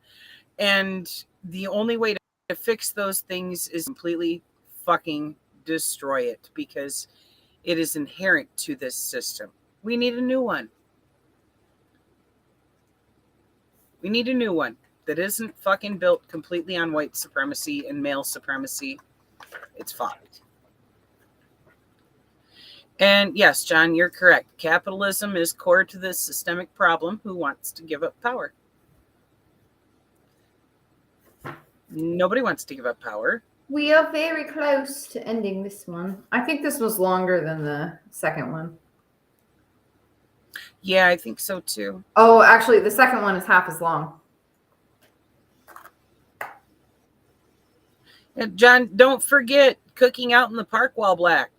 and the only way to fix those things is completely fucking destroy it, because it is inherent to this system. We need a new one. We need a new one that isn't fucking built completely on white supremacy and male supremacy. It's fucked. And yes, John, you're correct. Capitalism is core to this systemic problem. Who wants to give up power? Nobody wants to give up power. We are very close to ending this one. I think this was longer than the second one. Yeah, I think so too. Oh, actually, the second one is half as long. And John, don't forget cooking out in the park while Black.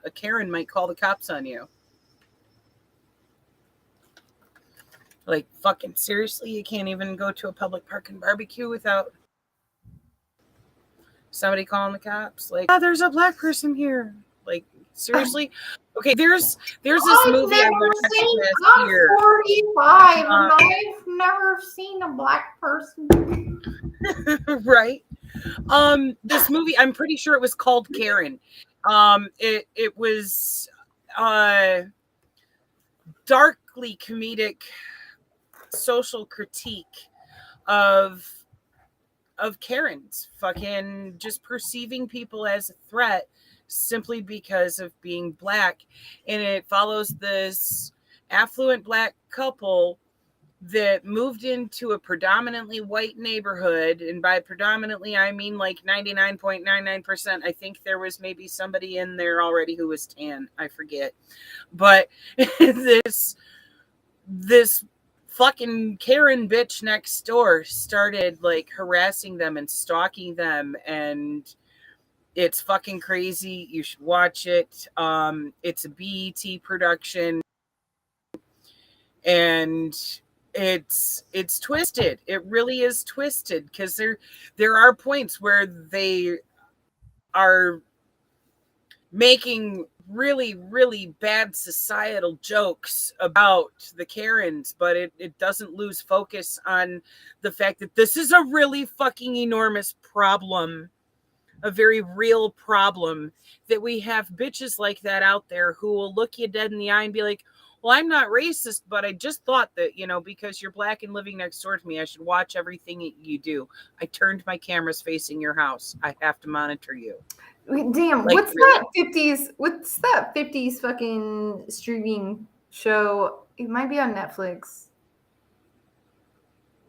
A Karen might call the cops on you. Like, fucking seriously, you can't even go to a public park and barbecue without somebody calling the cops? Like, oh, there's a Black person here. Like, seriously? Okay, there's this movie I watched last year. I'm 45 and I've never seen a Black person. Right? This movie, I'm pretty sure it was called Karen. It was darkly comedic social critique of Karens fucking just perceiving people as a threat simply because of being Black. And it follows this affluent Black couple that moved into a predominantly white neighborhood. And by predominantly, I mean like 99.99%. I think there was maybe somebody in there already who was tan. I forget. But this fucking Karen bitch next door started like harassing them and stalking them, and it's fucking crazy. You should watch it. It's a BET production, and it's twisted. It really is twisted, because there are points where they are making really, really bad societal jokes about the Karens, but it doesn't lose focus on the fact that this is a really fucking enormous problem, a very real problem, that we have bitches like that out there who will look you dead in the eye and be like, well, I'm not racist, but I just thought that, because you're Black and living next door to me, I should watch everything you do. I turned my cameras facing your house. I have to monitor you. Damn, Like, what's really? what's that 50s fucking streaming show? It might be on Netflix.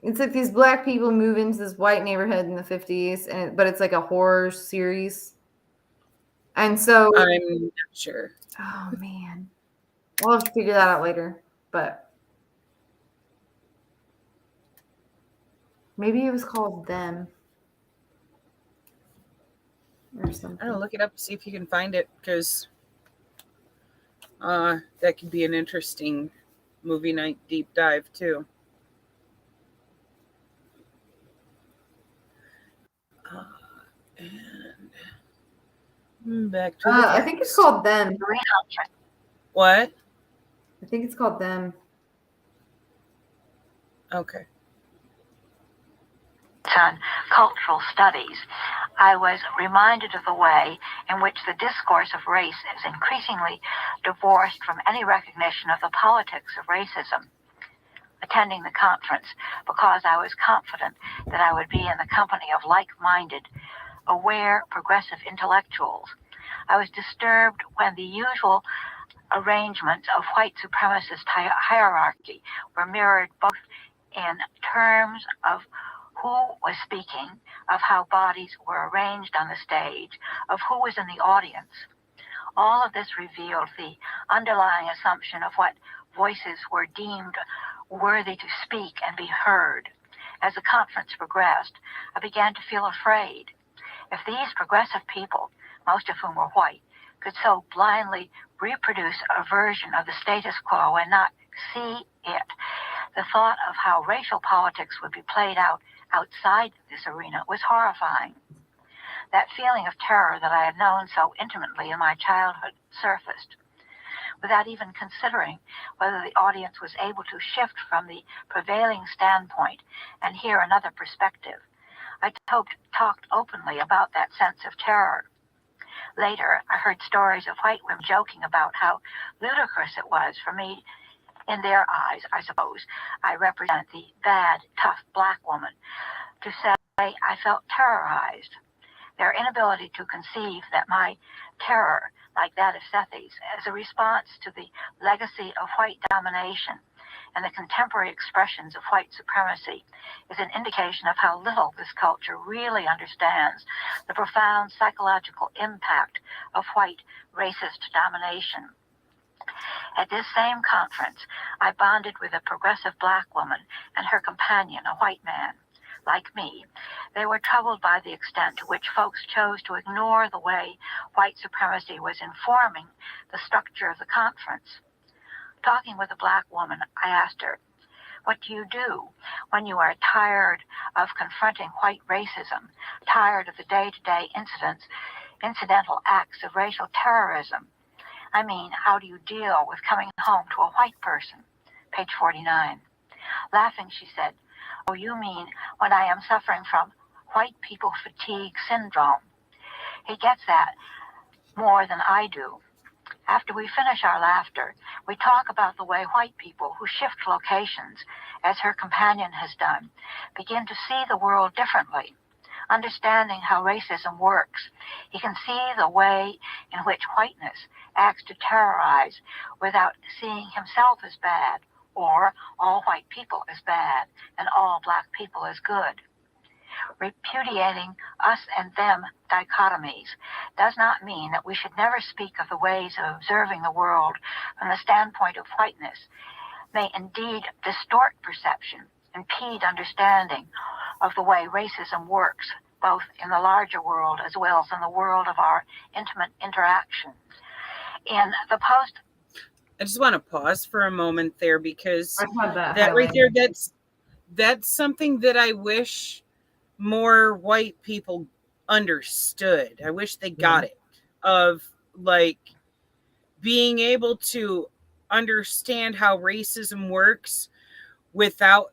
It's like these Black people move into this white neighborhood in the 50s, but it's like a horror series. And so I'm not sure. oh man. We'll have to figure that out later. but maybe it was called Them or something. I don't know, look it up, see if you can find it, because that could be an interesting movie night deep dive too. And back to the I think it's called Them. What? I think it's called Them. Okay. On cultural studies, I was reminded of the way in which the discourse of race is increasingly divorced from any recognition of the politics of racism. Attending the conference because I was confident that I would be in the company of like-minded, aware, progressive intellectuals, I was disturbed when the usual arrangements of white supremacist hierarchy were mirrored both in terms of who was speaking, of how bodies were arranged on the stage, of who was in the audience. All of this revealed the underlying assumption of what voices were deemed worthy to speak and be heard. As the conference progressed, I began to feel afraid. If these progressive people, most of whom were white, could so blindly reproduce a version of the status quo and not see it, the thought of how racial politics would be played out outside this arena was horrifying. That feeling of terror that I had known so intimately in my childhood surfaced. Without even considering whether the audience was able to shift from the prevailing standpoint and hear another perspective, I talked openly about that sense of terror. Later, I heard stories of white women joking about how ludicrous it was for me. In their eyes, I suppose, I represent the bad, tough black woman, to say I felt terrorized. Their inability to conceive that my terror, like that of Sethi's, as a response to the legacy of white domination and the contemporary expressions of white supremacy, is an indication of how little this culture really understands the profound psychological impact of white racist domination. At this same conference, I bonded with a progressive black woman and her companion, a white man. Like me, they were troubled by the extent to which folks chose to ignore the way white supremacy was informing the structure of the conference. Talking with a black woman, I asked her, "What do you do when you are tired of confronting white racism, tired of the day-to-day incidental acts of racial terrorism? I mean, how do you deal with coming home to a white person?" Page 49. Laughing, she said, "Oh, you mean when I am suffering from white people fatigue syndrome?" He gets that more than I do. After we finish our laughter, we talk about the way white people who shift locations, as her companion has done, begin to see the world differently. Understanding how racism works, he can see the way in which whiteness acts to terrorize without seeing himself as bad, or all white people as bad and all black people as good. Repudiating us and them dichotomies does not mean that we should never speak of the ways of observing the world from the standpoint of whiteness, may indeed distort perception, impede understanding of the way racism works, both in the larger world as well as in the world of our intimate interactions. In the post, I just want to pause for a moment there, because I had that right highlighted. there, that's something that I wish more white people understood. I wish they got it, of like being able to understand how racism works without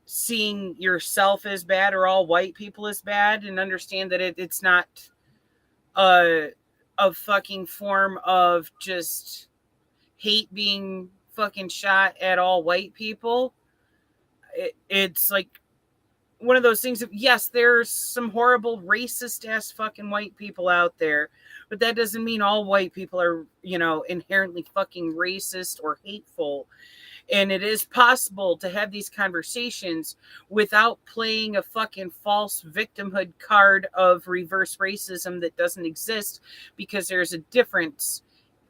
seeing yourself as bad or all white people as bad, and understand that it's not a fucking form of just hate being fucking shot at all white people. It's like one of those things of, yes, there's some horrible racist ass fucking white people out there, but that doesn't mean all white people are, inherently fucking racist or hateful. And it is possible to have these conversations without playing a fucking false victimhood card of reverse racism that doesn't exist, because there's a difference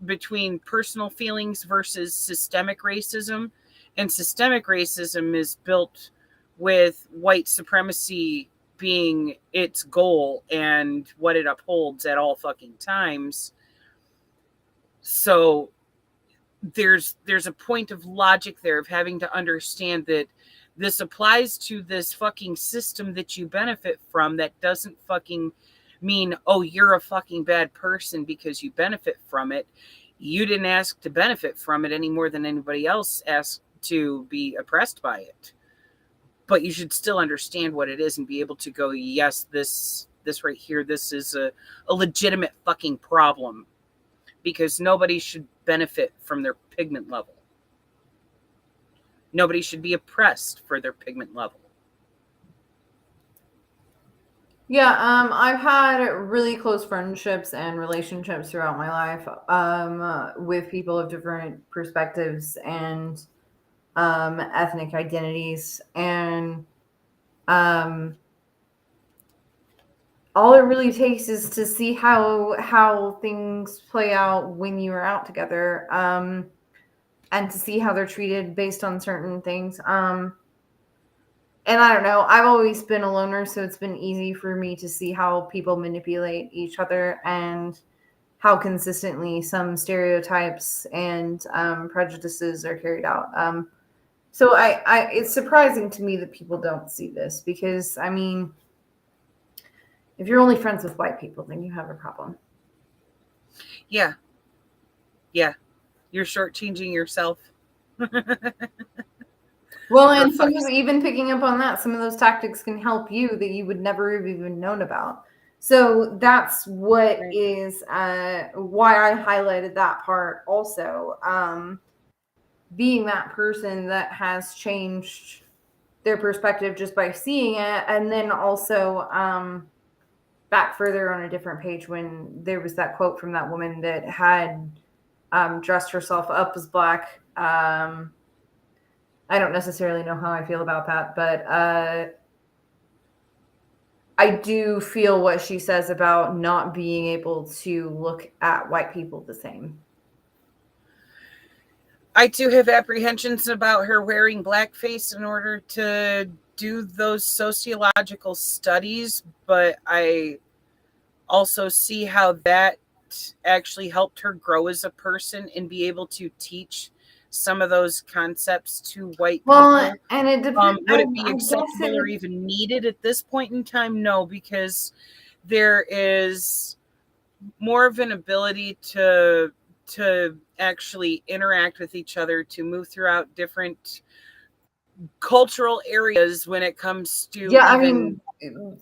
between personal feelings versus systemic racism. And systemic racism is built with white supremacy being its goal and what it upholds at all fucking times. So there's a point of logic there of having to understand that this applies to this fucking system that you benefit from. That doesn't fucking mean, oh, you're a fucking bad person because you benefit from it. You didn't ask to benefit from it any more than anybody else asked to be oppressed by it. But you should still understand what it is and be able to go, yes, this right here, this is a legitimate fucking problem, because nobody should benefit from their pigment level. Nobody should be oppressed for their pigment level. Yeah, I've had really close friendships and relationships throughout my life with people of different perspectives and ethnic identities. And all it really takes is to see how things play out when you are out together, and to see how they're treated based on certain things. And I don't know, I've always been a loner, so it's been easy for me to see how people manipulate each other and how consistently some stereotypes and prejudices are carried out. So I it's surprising to me that people don't see this, because, I mean, if you're only friends with white people, then you have a problem. Yeah. You're shortchanging yourself. Well, and even picking up on that, some of those tactics can help you that you would never have even known about. So that's what is why I highlighted that part also. Being that person that has changed their perspective just by seeing it, and then also back further on a different page when there was that quote from that woman that had dressed herself up as black. I don't necessarily know how I feel about that, but I do feel what she says about not being able to look at white people the same. I too have apprehensions about her wearing blackface in order to do those sociological studies, but I also see how that actually helped her grow as a person and be able to teach some of those concepts to white people. And it depends. Would it be acceptable or even needed at this point in time? No, because there is more of an ability to actually interact with each other, to move throughout different cultural areas when it comes to I mean,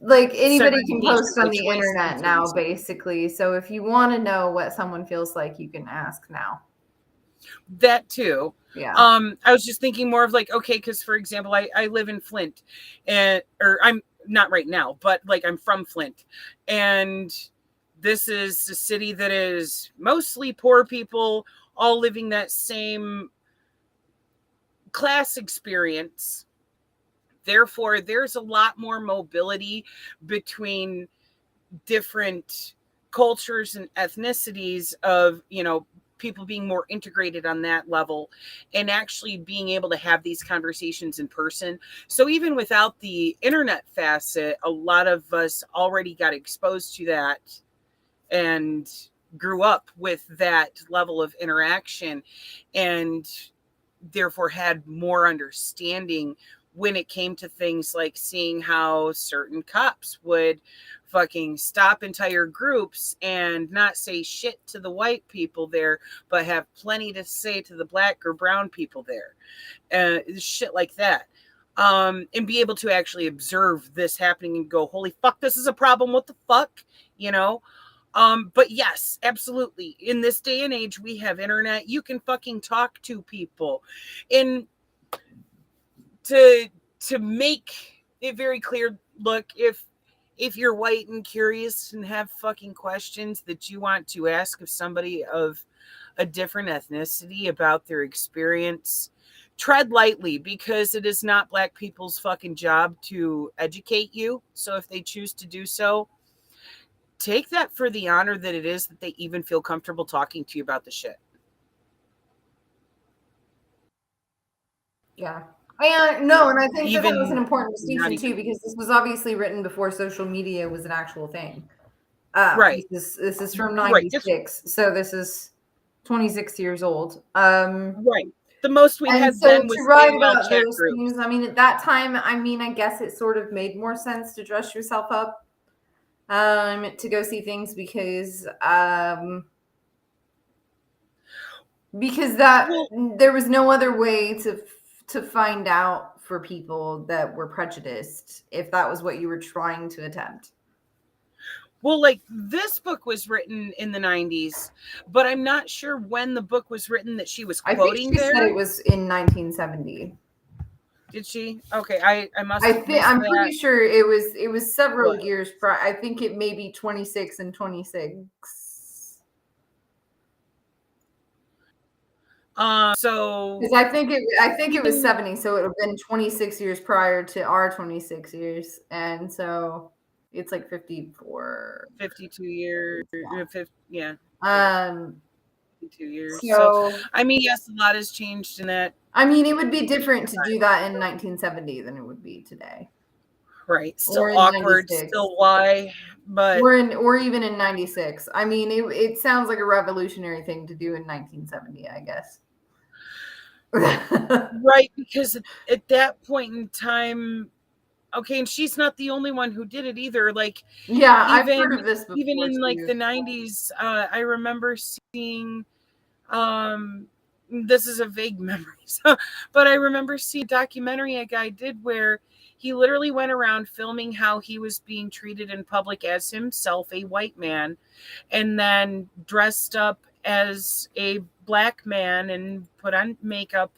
like, anybody can post on the internet now, basically. So if you want to know what someone feels like, you can ask now. That too. Yeah. I was just thinking more of like, okay, because for example, I live in Flint, or I'm not right now, but like I'm from Flint, and this is a city that is mostly poor people, all living that same class experience. Therefore, there's a lot more mobility between different cultures and ethnicities of, people being more integrated on that level and actually being able to have these conversations in person. So even without the internet facet, a lot of us already got exposed to that and grew up with that level of interaction, and therefore had more understanding when it came to things like seeing how certain cops would fucking stop entire groups and not say shit to the white people there, but have plenty to say to the black or brown people there. Shit like that. And be able to actually observe this happening and go, holy fuck, this is a problem. What the fuck? But yes, absolutely. In this day and age, we have internet. You can fucking talk to people. And to make it very clear, look, if you're white and curious and have fucking questions that you want to ask of somebody of a different ethnicity about their experience, tread lightly, because it is not black people's fucking job to educate you. So if they choose to do so, take that for the honor that it is that they even feel comfortable talking to you about the shit. Yeah. And I think that was an Even important not distinction too, even because this was obviously written before social media was an actual thing. right, This is from right, just '96, so this is 26 years old. right. The most we And had so then to was write AOL about chat those groups. things, I mean, at that time, I guess it sort of made more sense to dress yourself up to go see things because that Well, there was no other way to find out for people that were prejudiced if that was what you were trying to attempt. well, like this book was written in the 90s, but I'm not sure when the book was written that she was I think quoting she there. said it was in 1970. Did she? Okay, I must have missed I'm that. pretty sure it was several But years prior. I think it may be 26 and 26. so Because I think it was 70, so it would have been 26 years prior to our 26 years, and so it's like 54. 52 years, yeah, Um, 52 years. So so I mean, yes, a lot has changed in that. I mean, it would be different to do that in 1970 than it would be today, Right, or still in awkward, 96, still why, but or even in 96. I mean, it sounds like a revolutionary thing to do in 1970, I guess. right, because at that point in time, okay, and she's not the only one who did it either. Like, Yeah, I've even heard of this before even in like too. the 90s, I remember seeing this is a vague memory, but I remember seeing a documentary a guy did where he literally went around filming how he was being treated in public as himself, a white man, and then dressed up as a black man and put on makeup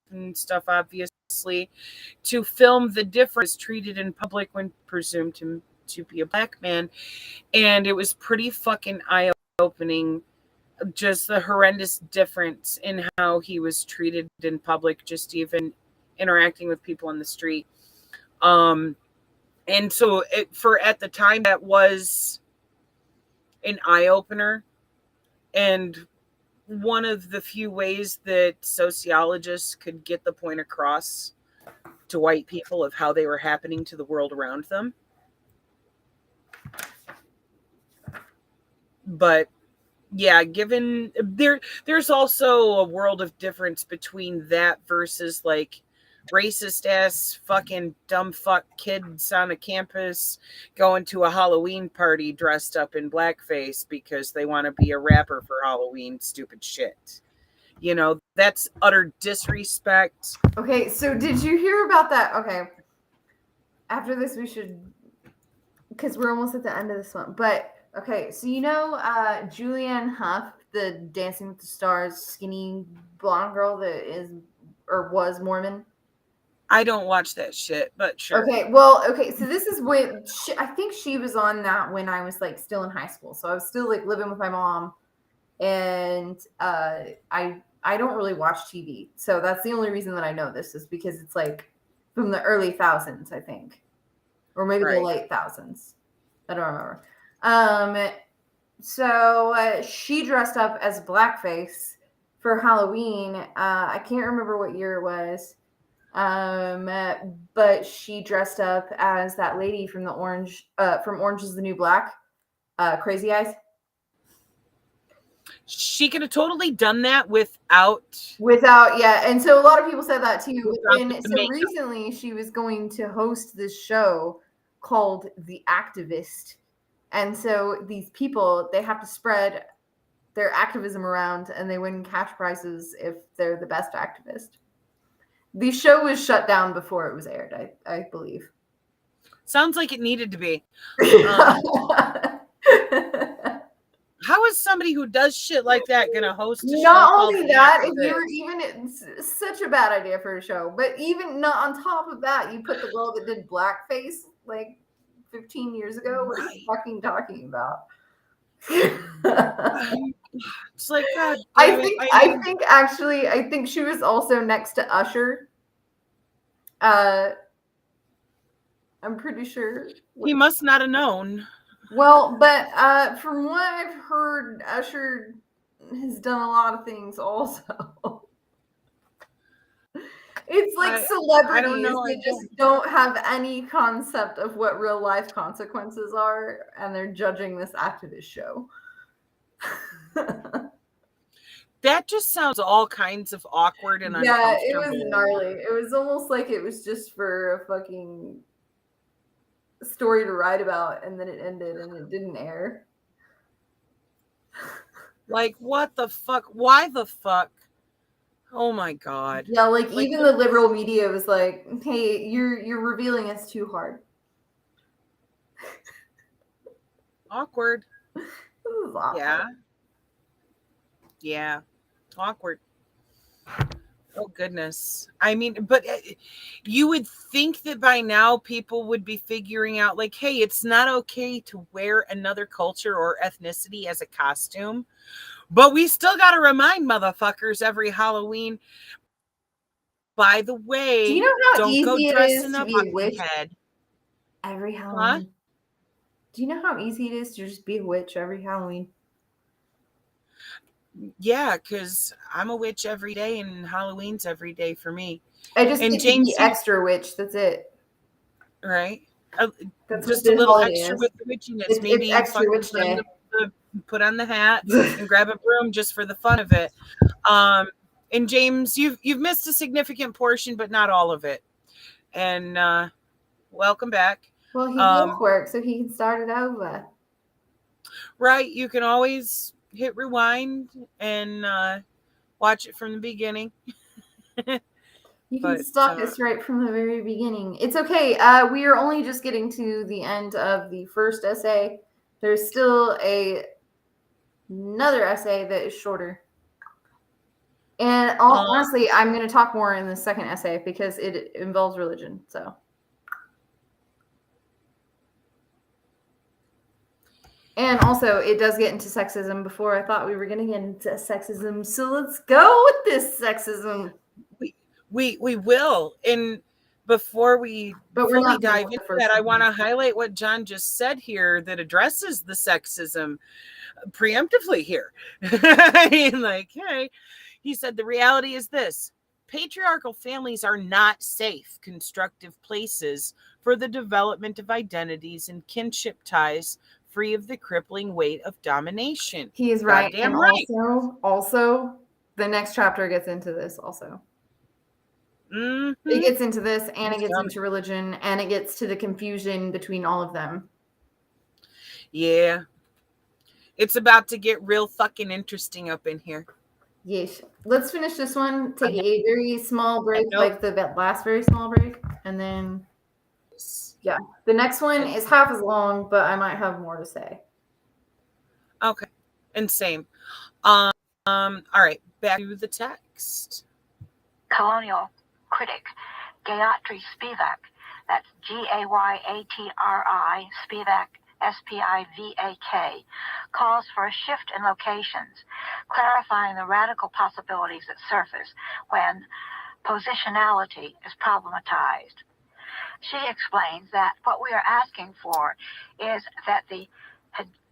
and stuff, obviously, to film the difference treated in public when presumed to be a black man. And it was pretty fucking eye-opening, just the horrendous difference in how he was treated in public, just even interacting with people on the street. And so for at the time, that was an eye-opener, and one of the few ways that sociologists could get the point across to white people of how they were happening to the world around them. But yeah, given there's also a world of difference between that versus like racist ass fucking dumb fuck kids on a campus going to a Halloween party dressed up in blackface because they want to be a rapper for Halloween. Stupid shit. You know, that's utter disrespect. Okay, so did you hear about that? Okay. After this, we should, because we're almost at the end of this one. But okay, so Julianne Hough, the Dancing with the Stars skinny blonde girl that is or was Mormon. I don't watch that shit, but sure. Okay, well, okay, so this is when I think she was on that when I was like still in high school, so I was still like living with my mom, and I don't really watch TV, so that's the only reason that I know this is because it's like from the early thousands, I think, or maybe the late thousands. I don't remember. So she dressed up as blackface for Halloween. I can't remember what year it was. But she dressed up as that lady from from Orange is the New Black, Crazy Eyes. She could have totally done that without, Yeah. And so a lot of people said that too. And the so makeup. recently she was going to host this show called The Activist. And so these people, they have to spread their activism around and they win cash prizes if they're the best activist. The show was shut down before it was aired, I believe. Sounds like it needed to be. How is somebody who does shit like that gonna host a show? Not only that, if you were it's such a bad idea for a show, but even not on top of that, you put the girl that did blackface like 15 years ago. What are you fucking talking about? It's like, God I damn think actually, I think she was also next to Usher. I'm pretty sure he must not have known. Well, but from what I've heard, Usher has done a lot of things also. It's like I celebrities don't know. that just don't have any concept of what real life consequences are, and they're judging this activist show. That just sounds all kinds of awkward and Yeah, it uncomfortable. was gnarly. It was almost like it was just for a fucking story to write about, and then it ended and it didn't air. Like, what the fuck? Why the fuck? Oh my God. Yeah, like even the liberal media was like, "Hey, you're revealing us too hard." Awkward. This is awful. Yeah. Awkward. Oh goodness. I mean, but you would think that by now people would be figuring out like, hey, it's not okay to wear another culture or ethnicity as a costume. But we still got to remind motherfuckers every Halloween. By the way, do you know how don't go easy it dressing is to up be a witch head. every Halloween? Huh? Do you know how easy it is to just be a witch every Halloween? Yeah, because I'm a witch every day, and Halloween's every day for me. I just And get James, to be extra witch. That's it. Right? That's Just what a the little holiday extra is. with the witchiness. It's Maybe you extra fucking witch day. put on the hat and grab a broom just for the fun of it. And James, you've missed a significant portion, but not all of it. And welcome back. Well, he will work, so he can start it over. Right? You can always hit rewind and watch it from the beginning. You can stalk us right from the very beginning. It's okay. We are only just getting to the end of the first essay. There's still another essay that is shorter. And honestly, I'm going to talk more in the second essay because it involves religion. So, and also it does get into sexism before I thought we were going to get into sexism. So let's go with this sexism. We will. And before we fully dive into that, I want to highlight what John just said here that addresses the sexism preemptively here. Like, hey, he said the reality is this: patriarchal families are not safe, constructive places for the development of identities and kinship ties free of the crippling weight of domination. He is right. Goddamn And right. Also, the next chapter gets into this also. Mm-hmm. It gets into this, and it gets into religion, and it gets to the confusion between all of them. Yeah. It's about to get real fucking interesting up in here. Yes. Let's finish this one. Take a very small break, like the last very small break, and then yeah. The next one is half as long, but I might have more to say. Okay. And same. All right. Back to the text. Colonial critic Gayatri Spivak, that's Gayatri Spivak, Spivak, calls for a shift in locations, clarifying the radical possibilities that surface when positionality is problematized. She explains that what we are asking for is that the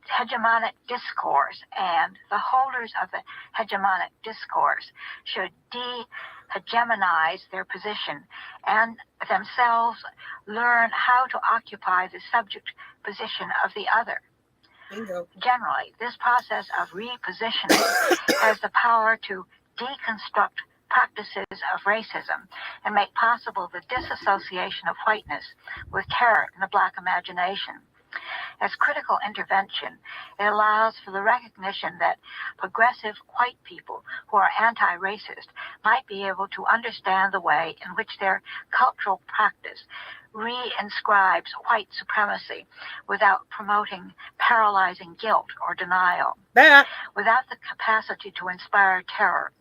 hegemonic discourse and the holders of the hegemonic discourse should de-hegemonize their position and themselves learn how to occupy the subject position of the other. Bingo. Generally, this process of repositioning has the power to deconstruct practices of racism and make possible the disassociation of whiteness with terror in the Black imagination. As critical intervention, it allows for the recognition that progressive white people who are anti-racist might be able to understand the way in which their cultural practice reinscribes white supremacy without promoting paralyzing guilt or denial. Without the capacity to inspire terror,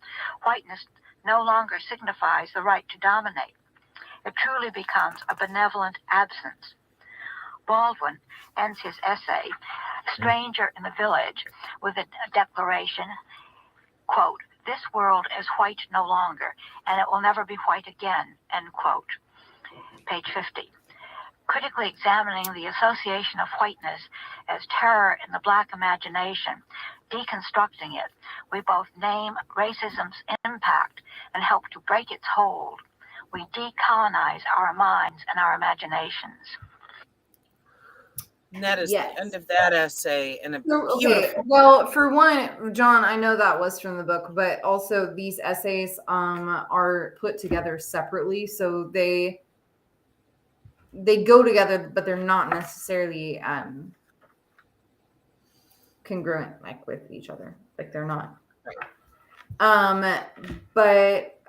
whiteness no longer signifies the right to dominate. It truly becomes a benevolent absence. Baldwin ends his essay, Stranger in the Village, with a declaration, quote, "This world is white no longer, and it will never be white again," end quote. Page 50. Critically examining the association of whiteness as terror in the Black imagination, deconstructing it, we both name racism's impact and help to break its hold. we decolonize our minds and our imaginations. And that is Yes. the end of that essay. And a So, beautiful. okay, well, for one, John, I know that was from the book, but also these essays are put together separately, so they go together, but they're not necessarily congruent, like, with each other. Like, they're not. But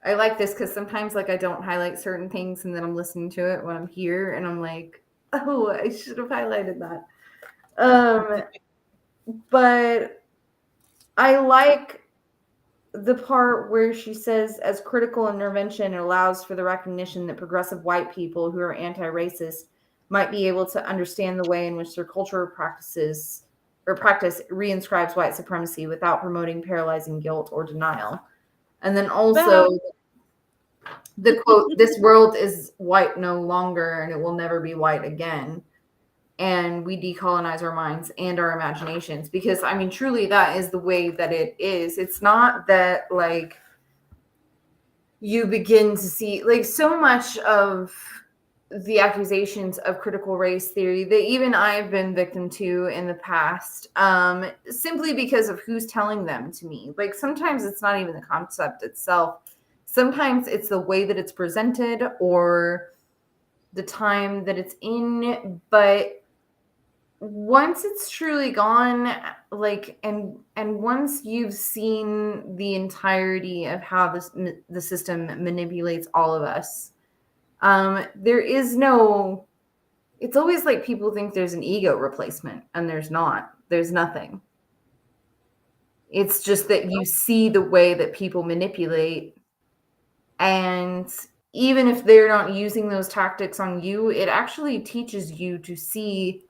I like this because sometimes, like, I don't highlight certain things, and then I'm listening to it when I'm here, and I'm like, oh, I should have highlighted that. But I like the part where she says, as critical intervention allows for the recognition that progressive white people who are anti-racist might be able to understand the way in which their culture practice reinscribes white supremacy without promoting paralyzing guilt or denial. And then also the quote, this world is white no longer and it will never be white again. And we decolonize our minds and our imaginations, because I mean, truly that is the way that it is. It's not that, like, you begin to see, like, so much of the accusations of critical race theory that even I've been victim to in the past, simply because of who's telling them to me. Like, sometimes it's not even the concept itself. Sometimes it's the way that it's presented or the time that it's in. But once it's truly gone, like, and once you've seen the entirety of how the system manipulates all of us, there is no, it's always like people think there's an ego replacement, and there's not. There's nothing. It's just that you see the way that people manipulate, and even if they're not using those tactics on you, it actually teaches you to see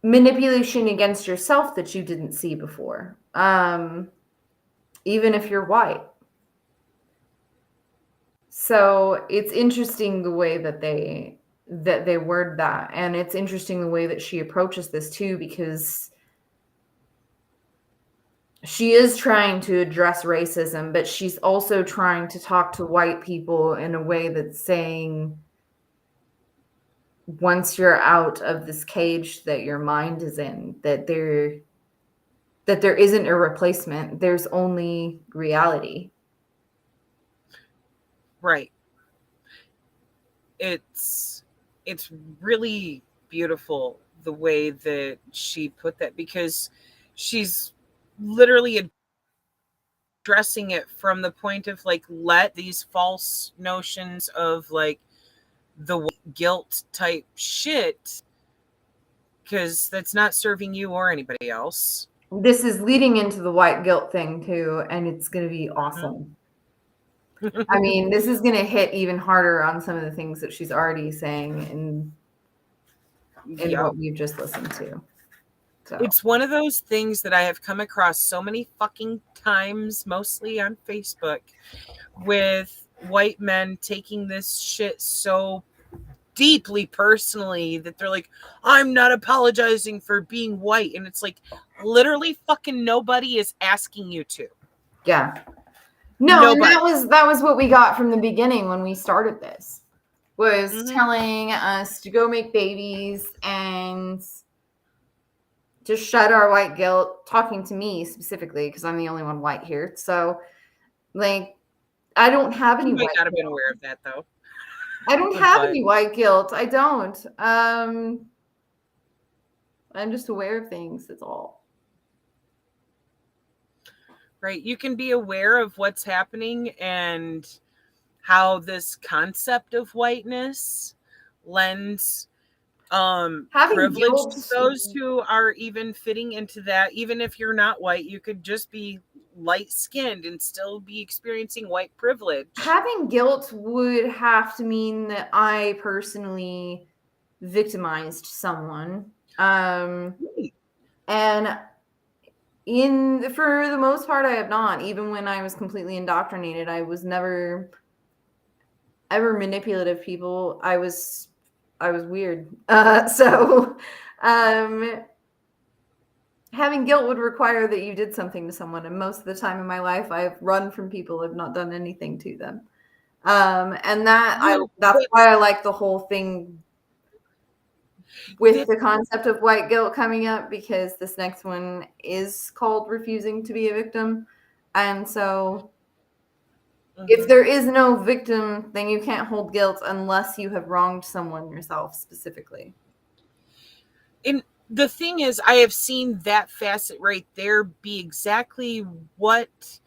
manipulation against yourself that you didn't see before, even if you're white. So it's interesting the way that they word that, and it's interesting the way that she approaches this too, because she is trying to address racism, but she's also trying to talk to white people in a way that's saying, once you're out of this cage that your mind is in, that there isn't a replacement. There's only reality. Right. It's really beautiful the way that she put that, because she's literally addressing it from the point of, like, let these false notions of, like, the guilt type shit, because that's not serving you or anybody else. This is leading into the white guilt thing too, and it's going to be awesome. I mean, this is going to hit even harder on some of the things that she's already saying in what we've just listened to. So it's one of those things that I have come across so many fucking times, mostly on Facebook, with white men taking this shit so deeply personally that they're like, I'm not apologizing for being white. And it's like, literally fucking nobody is asking you to. Yeah. No, and that was what we got from the beginning when we started this, was telling us to go make babies and to shed our white guilt, talking to me specifically because I'm the only one white here. So, like, I don't have any. You might not have been aware of that though. I don't have any white guilt. I don't. I'm just aware of things. That's all. Right. You can be aware of what's happening and how this concept of whiteness lends privilege to those who are even fitting into that. Even if you're not white, you could just be light-skinned and still be experiencing white privilege. Having guilt would have to mean that I personally victimized someone. And for the most part, I have not. Even when I was completely indoctrinated, I was never ever manipulative people. I was weird. having guilt would require that you did something to someone, and most of the time in my life, I've run from people who have not done anything to them. And that's why I like the whole thing with the concept of white guilt coming up, because this next one is called refusing to be a victim. And so if there is no victim, then you can't hold guilt unless you have wronged someone yourself specifically. And the thing is, I have seen that facet right there be exactly what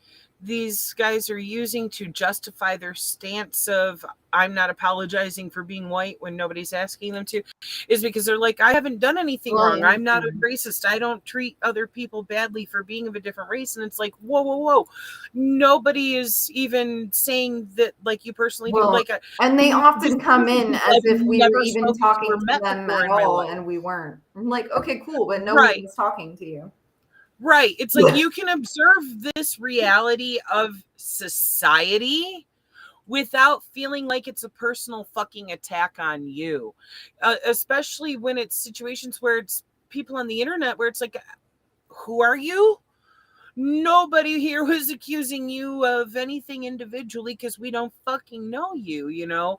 these guys are using to justify their stance of I'm not apologizing for being white when nobody's asking them to, is because they're like, I haven't done anything wrong. I'm not a racist. I don't treat other people badly for being of a different race. And it's like, whoa. Nobody is even saying that, like, you personally do. Like, and they often come in as if we were even talking to them at all, and we weren't. I'm like, okay, cool, but nobody was talking to you. Right. It's like you can observe this reality of society without feeling like it's a personal fucking attack on you. Especially when it's situations where it's people on the internet where it's like, who are you? Nobody here was accusing you of anything individually because we don't fucking know you, you know?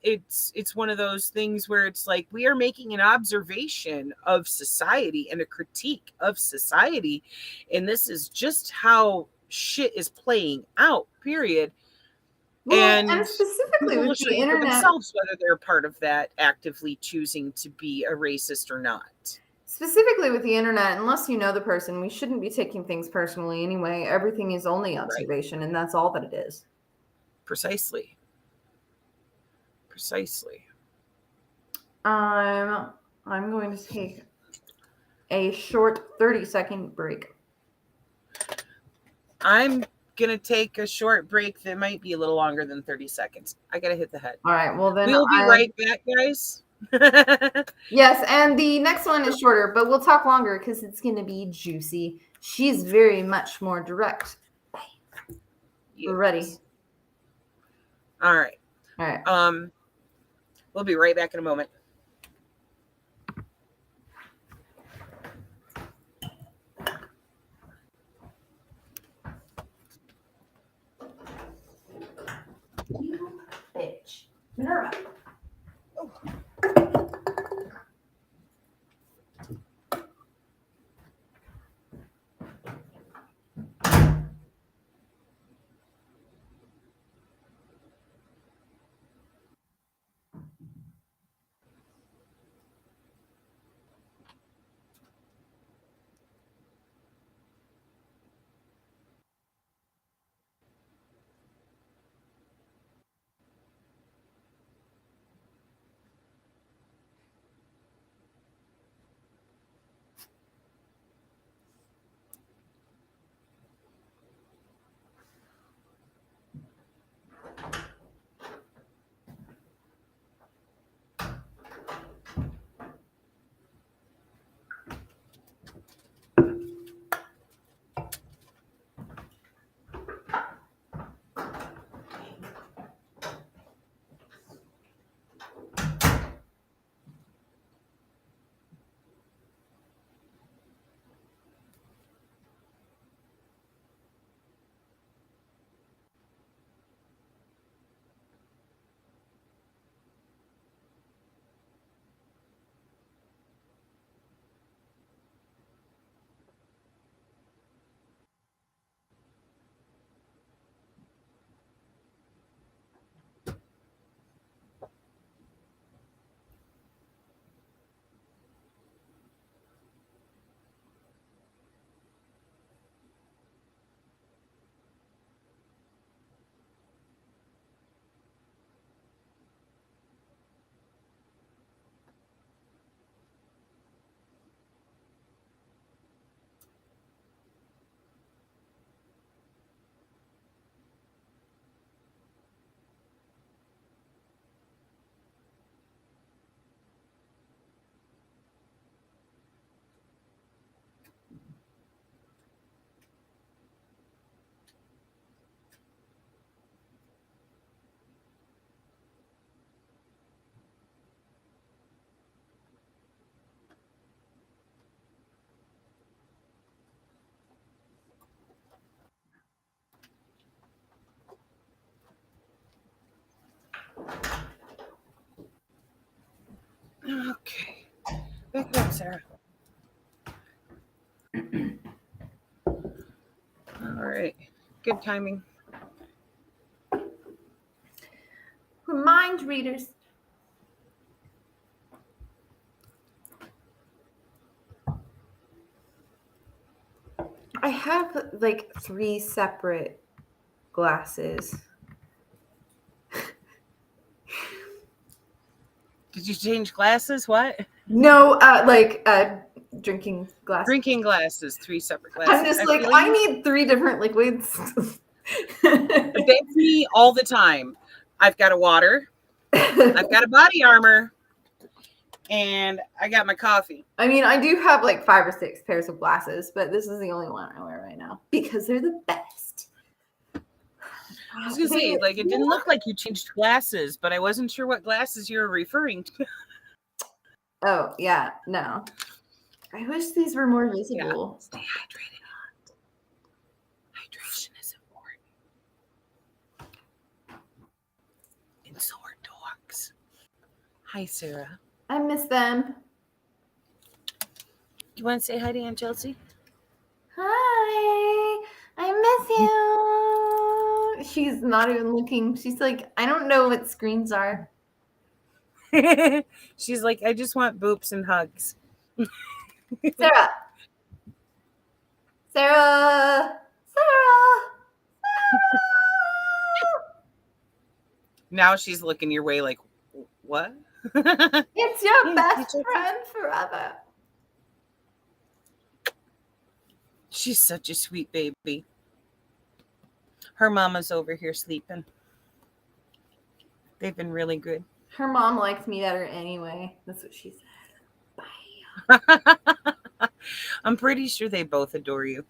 It's one of those things where it's like we are making an observation of society and a critique of society, and this is just how shit is playing out, period. Well, and specifically with the internet, themselves whether they're part of that actively choosing to be a racist or not. Specifically with the internet, unless you know the person, we shouldn't be taking things personally anyway. Everything is only observation, and that's all that it is. Precisely. I'm going to take a short 30-second break. I'm going to take a short break that might be a little longer than 30 seconds. I got to hit the head. All right, well then we'll be right back, guys. Yes, and the next one is shorter, but we'll talk longer because it's going to be juicy. She's very much more direct. Yes. We're ready. All right. We'll be right back in a moment. You bitch. Minerva. Oh. Okay. Back it up, Sarah. All right. Good timing. Mind readers. I have like 3 separate glasses. Did you change glasses? What? No, drinking glasses. Drinking glasses, 3 separate glasses. I'm just I like, feel I you. need 3 different liquids. That's me all the time. I've got a water, I've got a body armor, and I got my coffee. I mean, I do have like 5 or 6 pairs of glasses, but this is the only one I wear right now because they're the best. I was gonna say, like, it didn't look like you changed glasses, but I wasn't sure what glasses you were referring to. Oh, yeah, no. I wish these were more visible. Stay hydrated. Hydration is important. And so are dogs. Hi, Sarah. I miss them. You want to say hi to Aunt Chelsea? Hi, I miss you. She's not even looking. She's like, I don't know what screens are. She's like, I just want boops and hugs. Sarah. Sarah. Sarah. Now she's looking your way like, what? It's your Yeah, best teacher. friend forever. She's such a sweet baby. Her mama's over here sleeping. They've been really good. Her mom likes me better anyway. That's what she said. Bye. I'm pretty sure they both adore you.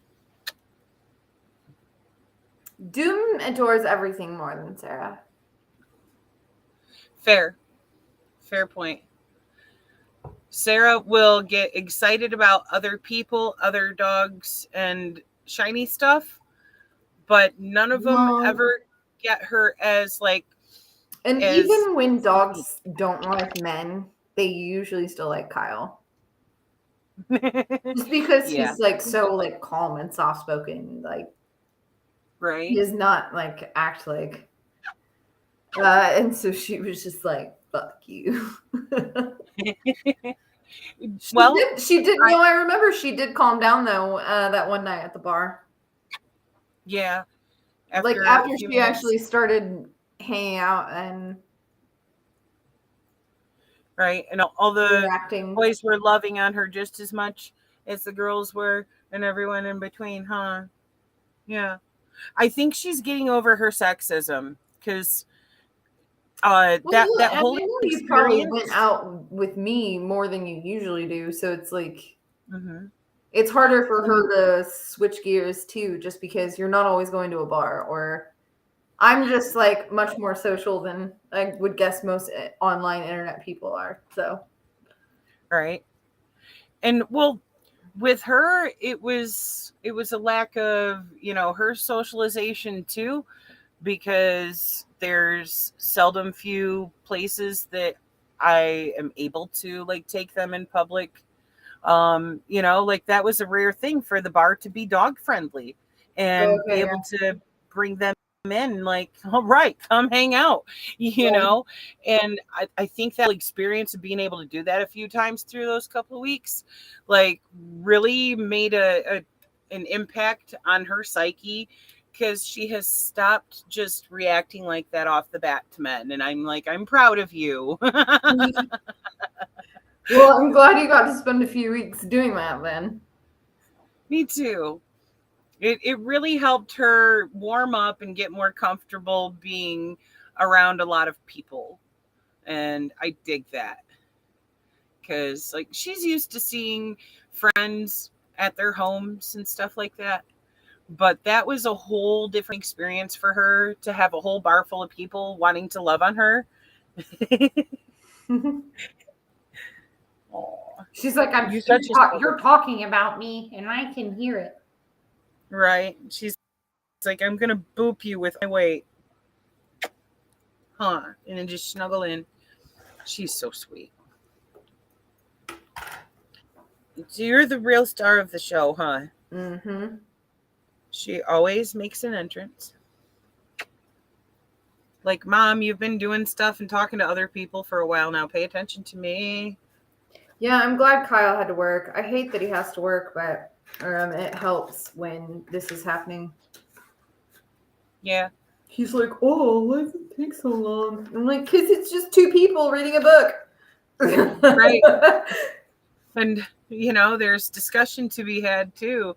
Doom adores everything more than Sarah. Fair point. Sarah will get excited about other people, other dogs, and shiny stuff, but none of them ever get her as like. And even when dogs don't like men, they usually still like Kyle. Just because he's like so like calm and soft spoken, like right. He does not like act like and so she was just like, fuck you. She did no, I remember she did calm down though, that one night at the bar. Yeah. After she actually started hanging out and right, and all the boys were loving on her just as much as the girls were, and everyone in between, huh? Yeah, I think she's getting over her sexism because that whole experience. You probably went out with me more than you usually do, so it's like it's harder for her to switch gears too, just because you're not always going to a bar, or I'm just like much more social than I would guess most online internet people are. So, right, and well, with her, it was a lack of her socialization too, because there's seldom few places that I am able to like take them in public. Like that was a rare thing for the bar to be dog friendly and be able to bring them in, like, all right, come hang out, and I think that experience of being able to do that a few times through those couple of weeks like really made an impact on her psyche, because she has stopped just reacting like that off the bat to men, and I'm proud of you. Well, I'm glad you got to spend a few weeks doing that then. Me too. It really helped her warm up and get more comfortable being around a lot of people. And I dig that. Because like she's used to seeing friends at their homes and stuff like that. But that was a whole different experience for her to have a whole bar full of people wanting to love on her. She's like, you're talking about me and I can hear it. Right. She's like, I'm going to boop you with my weight. Huh. And then just snuggle in. She's so sweet. So you're the real star of the show, huh? Mm-hmm. She always makes an entrance. Like, Mom, you've been doing stuff and talking to other people for a while now. Pay attention to me. Yeah, I'm glad Kyle had to work. I hate that he has to work, but it helps when this is happening. Yeah. He's like, oh, why does it take so long? I'm like, because it's just two people reading a book. Right. And, there's discussion to be had too.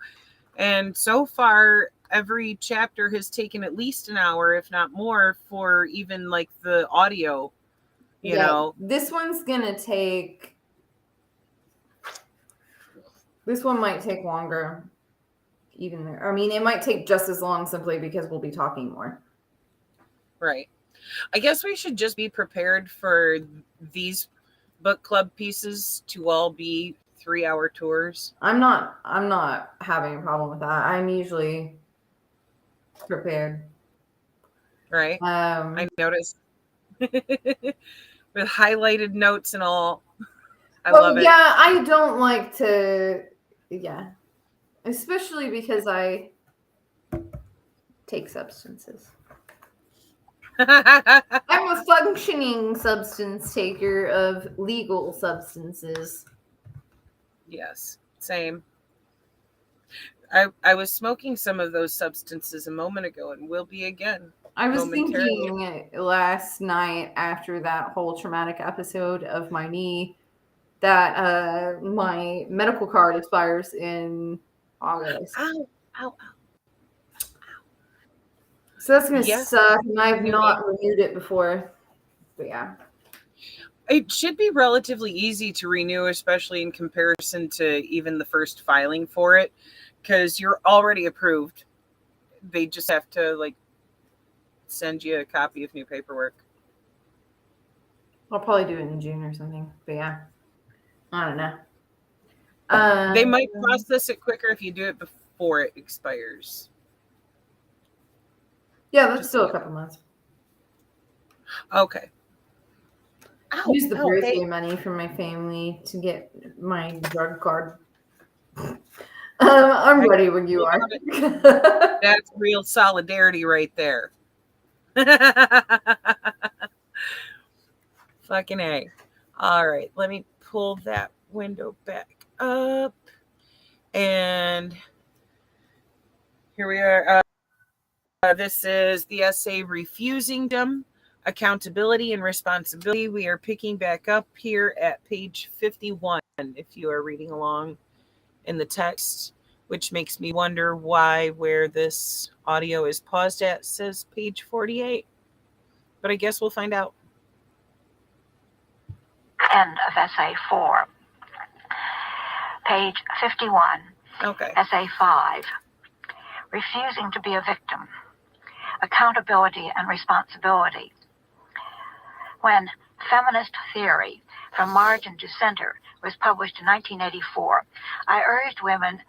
And so far, every chapter has taken at least an hour, if not more, for even like the audio, you know. This one's going to take, this one might take longer. Even, I mean, it might take just as long simply because we'll be talking more. Right. I guess we should just be prepared for these book club pieces to all be 3-hour tours. I'm not having a problem with that. I'm usually prepared. Right. I noticed with highlighted notes and all. I love it. Yeah, I don't like to, especially because I take substances. I'm a functioning substance taker of legal substances. Yes, same. I was smoking some of those substances a moment ago and will be again. I was thinking last night after that whole traumatic episode of my knee that my medical card expires in August. Ow, ow, ow. So that's going to suck, and I've not renewed it before. But yeah. It should be relatively easy to renew, especially in comparison to even the first filing for it, because you're already approved. They just have to send you a copy of new paperwork. I'll probably do it in June or something. But yeah, I don't know. They might process it quicker if you do it before it expires. Yeah, that's still a couple months. Okay. Use the birthday money from my family to get my drug card. I'm ready when you are. That's real solidarity right there. Fucking A. All right, let me pull that window back up. And here we are. This is the essay Refusing Them, Accountability and Responsibility. We are picking back up here at page 51, if you are reading along in the text, which makes me wonder where this audio is paused at says page 48. But I guess we'll find out. End of essay 4. Page 51. Okay. Essay 5. Refusing to be a victim. Accountability and responsibility. When Feminist Theory, From Margin to Center, was published in 1984, I urged women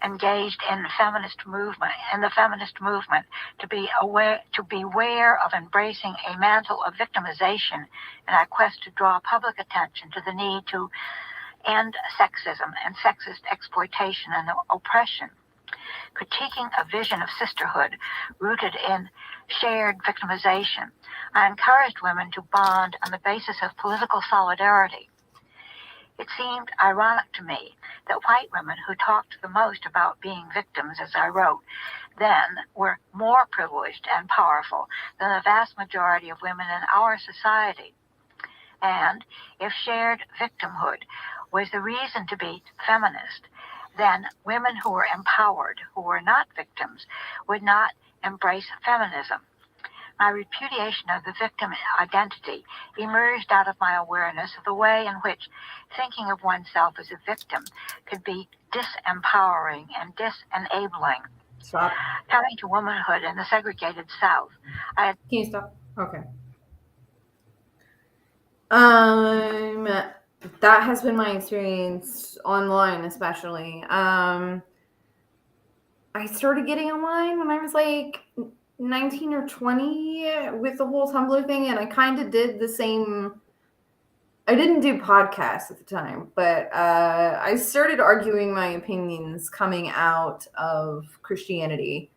engaged in the feminist movement to beware of embracing a mantle of victimization in our quest to draw public attention to the need to end sexism and sexist exploitation and oppression. Critiquing a vision of sisterhood rooted in shared victimization, I encouraged women to bond on the basis of political solidarity. It seemed ironic to me that white women who talked the most about being victims, as I wrote, then were more privileged and powerful than the vast majority of women in our society. And if shared victimhood was the reason to be feminist, then women who were empowered, who were not victims, would not embrace feminism. My repudiation of the victim identity emerged out of my awareness of the way in which thinking of oneself as a victim could be disempowering and disenabling. Stop. Coming to womanhood in the segregated South, Can you stop? Okay. That has been my experience online, especially. I started getting online when I was like 19 or 20 with the whole Tumblr thing, and I kind of did the same I didn't do podcasts at the time, but I started arguing my opinions coming out of Christianity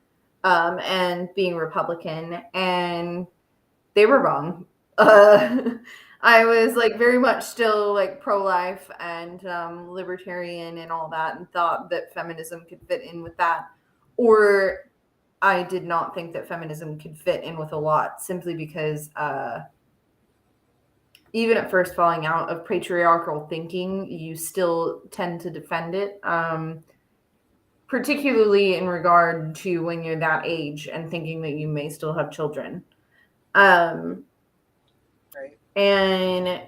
and being Republican, and they were wrong. I was like very much still like pro-life and libertarian and all that, and thought that feminism could fit in with that, or I did not think that feminism could fit in with a lot, simply because even at first falling out of patriarchal thinking, you still tend to defend it, particularly in regard to when you're that age and thinking that you may still have children. Right. And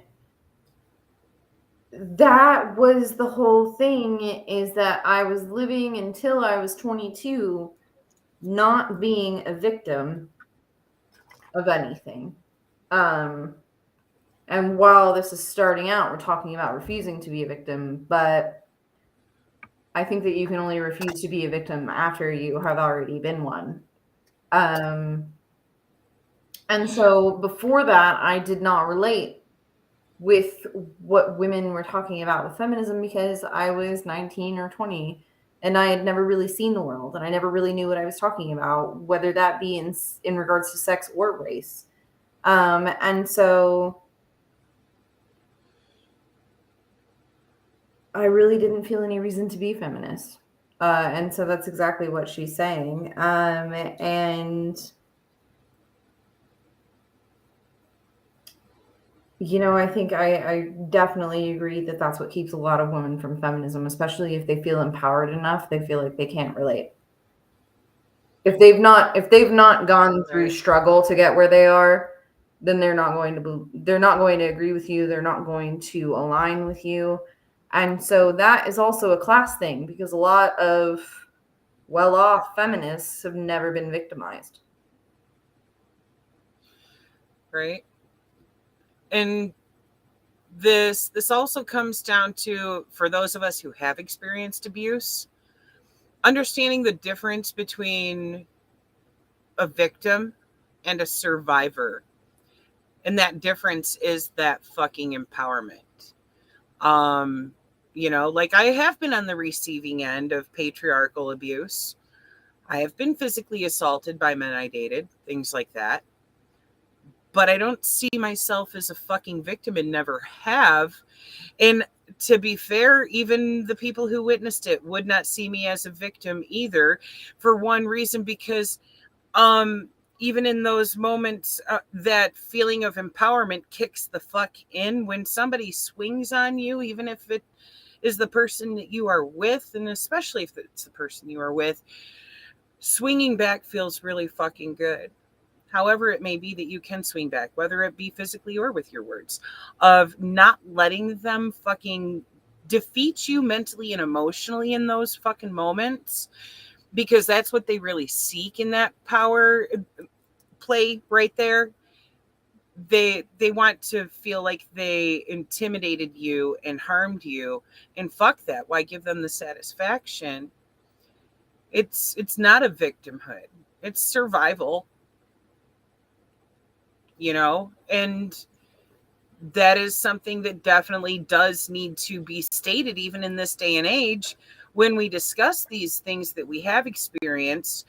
that was the whole thing, is that I was living until I was 22, not being a victim of anything. And while this is starting out, we're talking about refusing to be a victim, but I think that you can only refuse to be a victim after you have already been one. And so before that, I did not relate with what women were talking about with feminism, because I was 19 or 20 and I had never really seen the world, and I never really knew what I was talking about, whether that be in regards to sex or race. And so I really didn't feel any reason to be feminist. And so that's exactly what she's saying. And, you know, I think I definitely agree that that's what keeps a lot of women from feminism, especially if they feel empowered enough, they feel like they can't relate. If they've not gone through struggle to get where they are, then they're not going to agree with you. They're not going to align with you. And so that is also a class thing, because a lot of well-off feminists have never been victimized. Right. And this also comes down to, for those of us who have experienced abuse, understanding the difference between a victim and a survivor. And that difference is that fucking empowerment. You know, like, I have been on the receiving end of patriarchal abuse. I have been physically assaulted by men I dated, things like that. But I don't see myself as a fucking victim, and never have. And to be fair, even the people who witnessed it would not see me as a victim either, for one reason, because even in those moments, that feeling of empowerment kicks the fuck in when somebody swings on you, even if it is the person that you are with, and especially if it's the person you are with. Swinging back feels really fucking good. However it may be that you can swing back, whether it be physically or with your words, of not letting them fucking defeat you mentally and emotionally in those fucking moments, because that's what they really seek in that power play right there. They want to feel like they intimidated you and harmed you, and fuck that. Why give them the satisfaction? It's not a victimhood. It's survival. You know, and that is something that definitely does need to be stated, even in this day and age, when we discuss these things that we have experienced.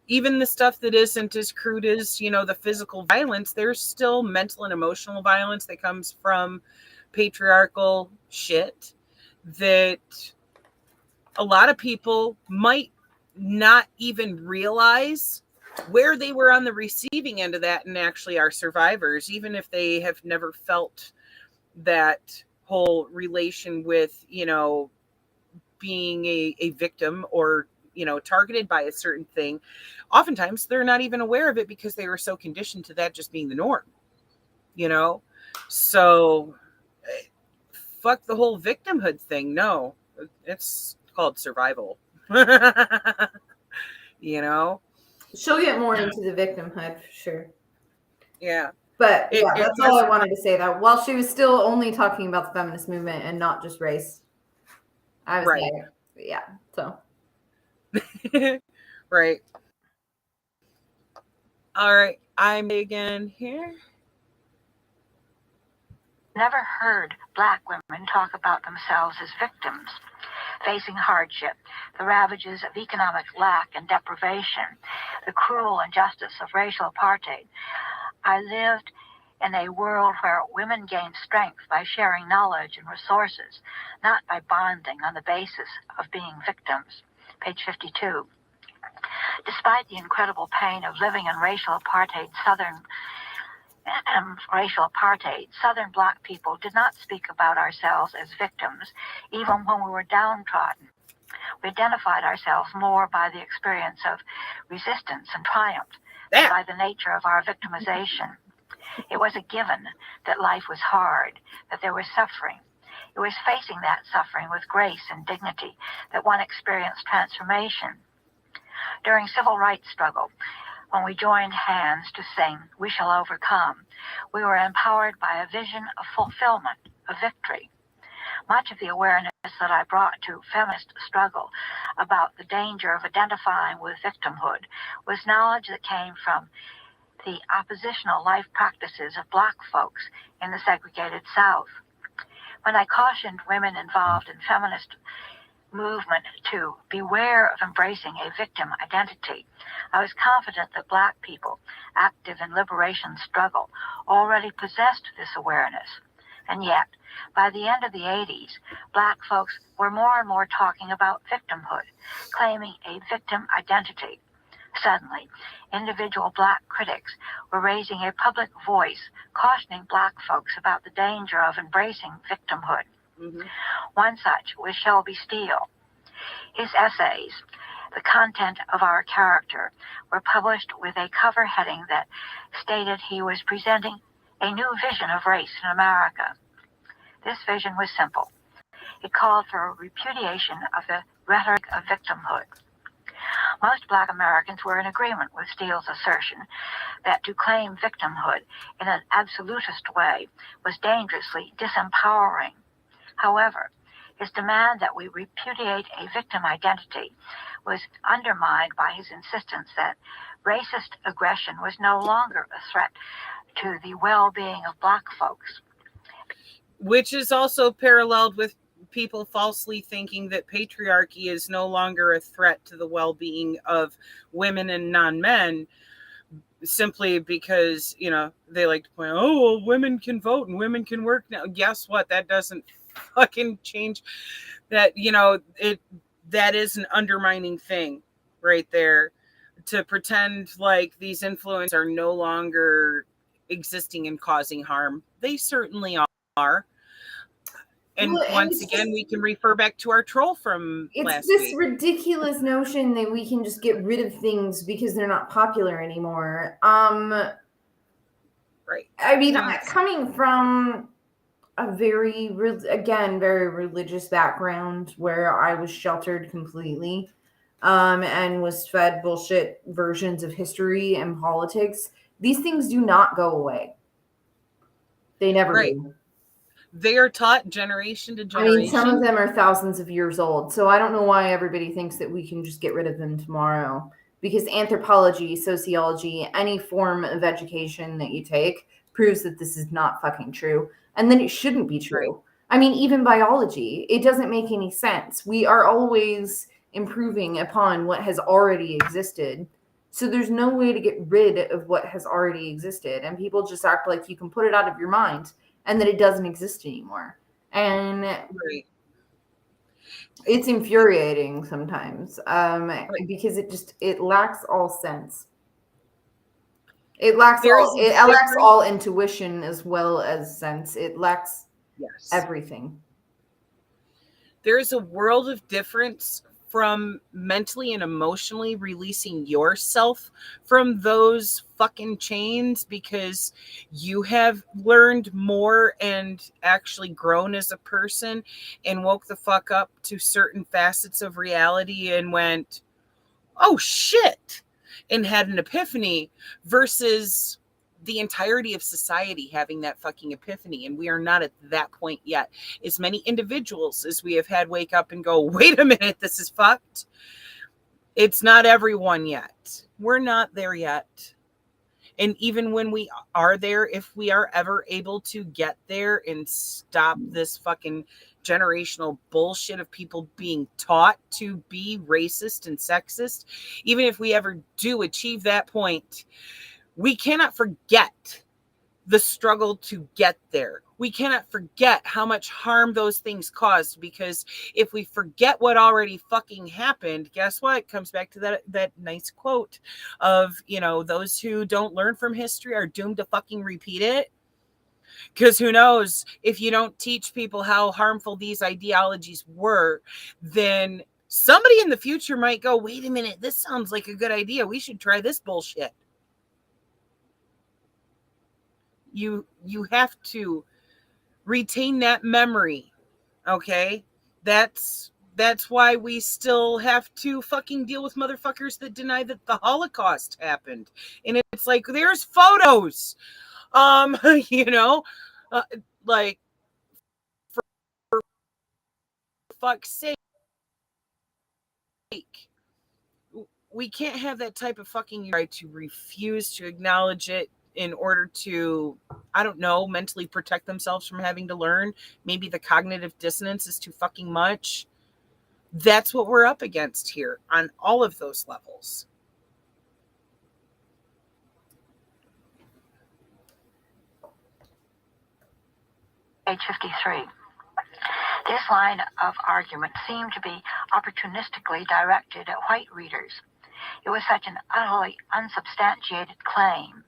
Even the stuff that isn't as crude as, you know, the physical violence, there's still mental and emotional violence that comes from patriarchal shit that a lot of people might not even realize where they were on the receiving end of that, and actually are survivors, even if they have never felt that whole relation with, you know, being a victim, or, you know, targeted by a certain thing. Oftentimes they're not even aware of it, because they were so conditioned to that just being the norm, you know? So fuck the whole victimhood thing. No, it's called survival. You know? She'll get more into the victimhood for sure. Yeah. But yeah, that's all I wanted to say, that while she was still only talking about the feminist movement and not just race, I was right. there. Yeah, so. Right. All right. I'm again here. never heard Black women talk about themselves as victims, facing hardship, the ravages of economic lack and deprivation, the cruel injustice of racial apartheid. I lived in a world where women gained strength by sharing knowledge and resources, not by bonding on the basis of being victims. Page 52. Despite the incredible pain of living in racial apartheid, Southern Black people did not speak about ourselves as victims, even when we were downtrodden. We identified ourselves more by the experience of resistance and triumph than by the nature of our victimization. It was a given that life was hard, that there was suffering. It was facing that suffering with grace and dignity that one experienced transformation. During civil rights struggle, when we joined hands to sing, "We Shall Overcome," we were empowered by a vision of fulfillment, of victory. Much of the awareness that I brought to feminist struggle about the danger of identifying with victimhood was knowledge that came from the oppositional life practices of Black folks in the segregated South. When I cautioned women involved in feminist movement to beware of embracing a victim identity, I was confident that Black people active in liberation struggle already possessed this awareness. And yet, by the end of the 80s, Black folks were more and more talking about victimhood, claiming a victim identity. Suddenly, individual Black critics were raising a public voice, cautioning Black folks about the danger of embracing victimhood. Mm-hmm. One such was Shelby Steele. His essays, "The Content of Our Character," were published with a cover heading that stated he was presenting a new vision of race in America. This vision was simple. It called for a repudiation of the rhetoric of victimhood. Most Black Americans were in agreement with Steele's assertion that to claim victimhood in an absolutist way was dangerously disempowering. However, his demand that we repudiate a victim identity was undermined by his insistence that racist aggression was no longer a threat to the well-being of Black folks. Which is also paralleled with people falsely thinking that patriarchy is no longer a threat to the well-being of women and non-men, simply because, they like to point, oh, well, women can vote and women can work now. Guess what? That doesn't fucking change that. That is an undermining thing right there, to pretend like these influences are no longer existing and causing harm. They certainly are. And once again, we can refer back to our troll from last week. It's this ridiculous notion that we can just get rid of things because they're not popular anymore. Right. I mean, coming from a very religious background where I was sheltered completely, and was fed bullshit versions of history and politics, these things do not go away. They never do. They are taught generation to generation. I mean, some of them are thousands of years old, so I don't know why everybody thinks that we can just get rid of them tomorrow. Because anthropology, sociology, any form of education that you take proves that this is not fucking true. And then it shouldn't be true. Right. I mean, even biology, it doesn't make any sense. We are always improving upon what has already existed. So there's no way to get rid of what has already existed. And people just act like you can put it out of your mind and that it doesn't exist anymore. And it's infuriating sometimes, because it lacks all sense. It lacks all intuition as well as sense. It lacks everything. There's a world of difference from mentally and emotionally releasing yourself from those fucking chains, because you have learned more and actually grown as a person and woke the fuck up to certain facets of reality and went, oh shit, and had an epiphany, versus the entirety of society having that fucking epiphany. And we are not at that point yet. As many individuals as we have had wake up and go, wait a minute, this is fucked. It's not everyone yet. We're not there yet. And even when we are there, if we are ever able to get there and stop this fucking generational bullshit of people being taught to be racist and sexist, even if we ever do achieve that point, we cannot forget the struggle to get there. We cannot forget how much harm those things caused, because if we forget what already fucking happened, guess what? It comes back to that nice quote of, those who don't learn from history are doomed to fucking repeat it. Because who knows, if you don't teach people how harmful these ideologies were, then somebody in the future might go, wait a minute, this sounds like a good idea. We should try this bullshit. You have to retain that memory. Okay? That's why we still have to fucking deal with motherfuckers that deny that the Holocaust happened. And it's like, there's photos. Like, for fuck's sake, we can't have that type of fucking right to refuse to acknowledge it in order to, I don't know, mentally protect themselves from having to learn. Maybe the cognitive dissonance is too fucking much. That's what we're up against here on all of those levels. Page 53. This line of argument seemed to be opportunistically directed at white readers. It was such an utterly unsubstantiated claim.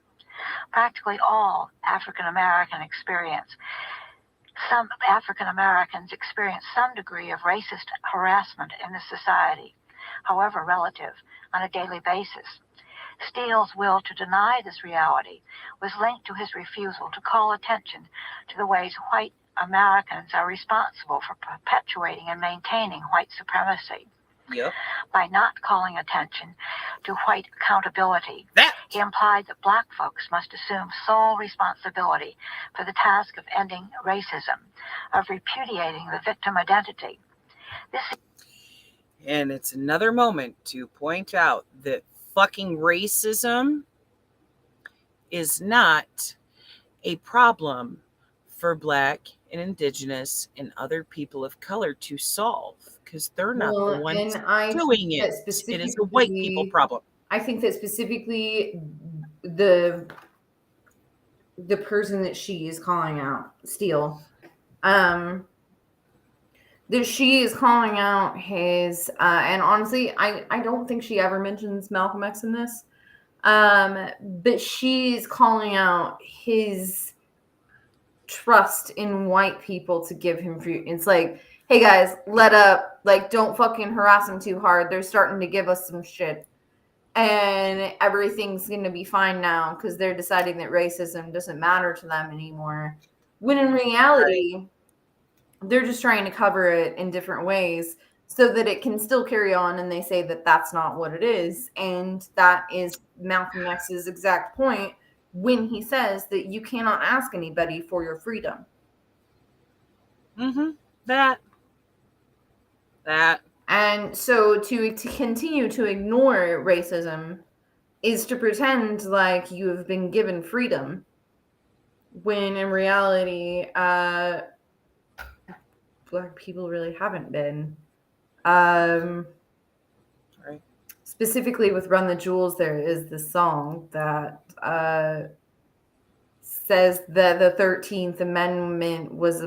Practically all African Americans experience some degree of racist harassment in the society, however relative, on a daily basis. Steele's will to deny this reality was linked to his refusal to call attention to the ways white Americans are responsible for perpetuating and maintaining white supremacy. Yep. By not calling attention to white accountability, he implied that black folks must assume sole responsibility for the task of ending racism, of repudiating the victim identity. And it's another moment to point out that fucking racism is not a problem for Black and Indigenous and other people of color to solve, because they're not the ones doing it. It is a white people problem. I think that specifically the person that she is calling out, Steele, that she is calling out his, and honestly, I don't think she ever mentions Malcolm X in this, but she's calling out his trust in white people to give him free. It's like, hey guys, let up, like, don't fucking harass them too hard. They're starting to give us some shit. And everything's going to be fine now because they're deciding that racism doesn't matter to them anymore. When in reality, they're just trying to cover it in different ways so that it can still carry on. And they say that that's not what it is. And that is Malcolm X's exact point when he says that you cannot ask anybody for your freedom. Mm-hmm. That. And so to continue to ignore racism is to pretend like you have been given freedom, when in reality, Black people really haven't been. Right. Specifically with Run the Jewels, there is this song that says that the 13th Amendment was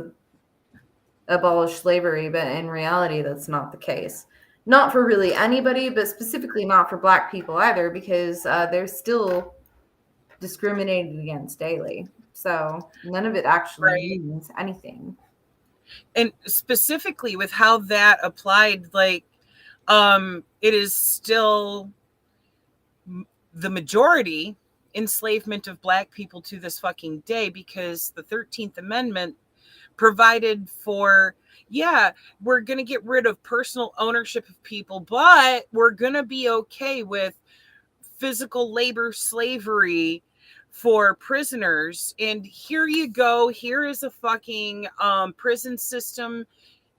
abolish slavery, but in reality, that's not the case. Not for really anybody, but specifically not for Black people either, because they're still discriminated against daily. So none of it actually means anything. And specifically with how that applied, like, it is still the majority enslavement of Black people to this fucking day, because the 13th Amendment provided for, we're going to get rid of personal ownership of people, but we're going to be okay with physical labor slavery for prisoners. And here you go. Here is a fucking prison system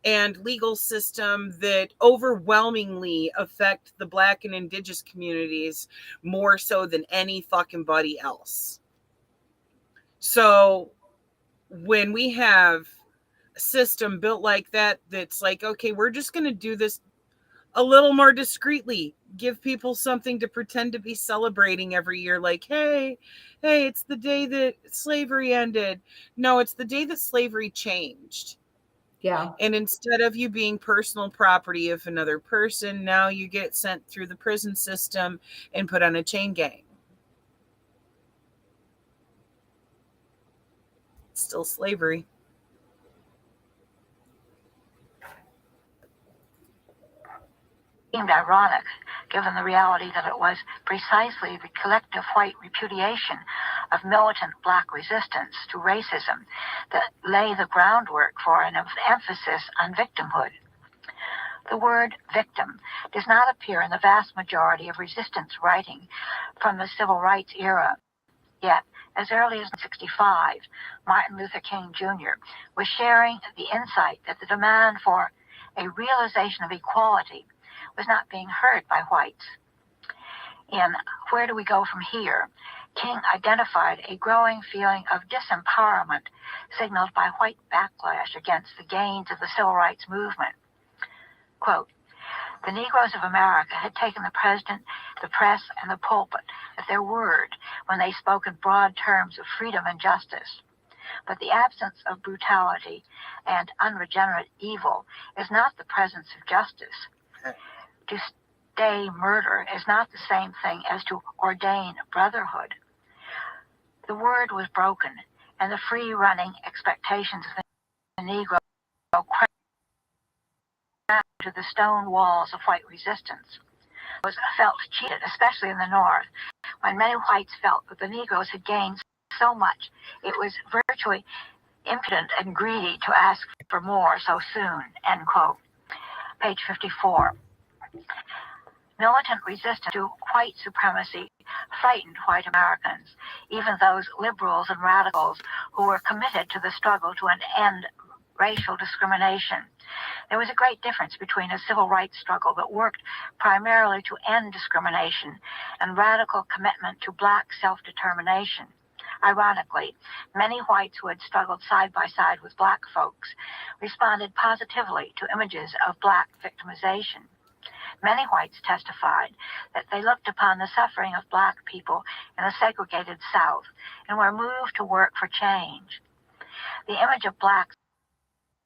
and legal system that overwhelmingly affect the Black and Indigenous communities more so than any fucking body else. So when we have a system built like that, that's like, okay, we're just going to do this a little more discreetly, give people something to pretend to be celebrating every year, like, hey, it's the day that slavery ended. No, it's the day that slavery changed. Yeah. And instead of you being personal property of another person, now you get sent through the prison system and put on a chain gang. It's still slavery. Seemed ironic, given the reality that it was precisely the collective white repudiation of militant Black resistance to racism that lay the groundwork for an emphasis on victimhood. The word victim does not appear in the vast majority of resistance writing from the civil rights era. Yet, as early as 1965, Martin Luther King Jr. was sharing the insight that the demand for a realization of equality was not being heard by whites. In Where Do We Go From Here?, King identified a growing feeling of disempowerment signaled by white backlash against the gains of the civil rights movement. Quote, "The Negroes of America had taken the president, the press, and the pulpit at their word when they spoke in broad terms of freedom and justice. But the absence of brutality and unregenerate evil is not the presence of justice. To stay murder is not the same thing as to ordain brotherhood. The word was broken, and the free-running expectations of the Negro crashed to the stone walls of white resistance. Was felt cheated, especially in the North, when many whites felt that the Negroes had gained so much it was virtually impudent and greedy to ask for more so soon," end quote. Page 54. Militant resistance to white supremacy frightened white Americans, even those liberals and radicals who were committed to the struggle to end racial discrimination. There was a great difference between a civil rights struggle that worked primarily to end discrimination and radical commitment to Black self-determination. Ironically, many whites who had struggled side by side with Black folks responded positively to images of Black victimization. Many whites testified that they looked upon the suffering of Black people in the segregated South and were moved to work for change. The image of Blacks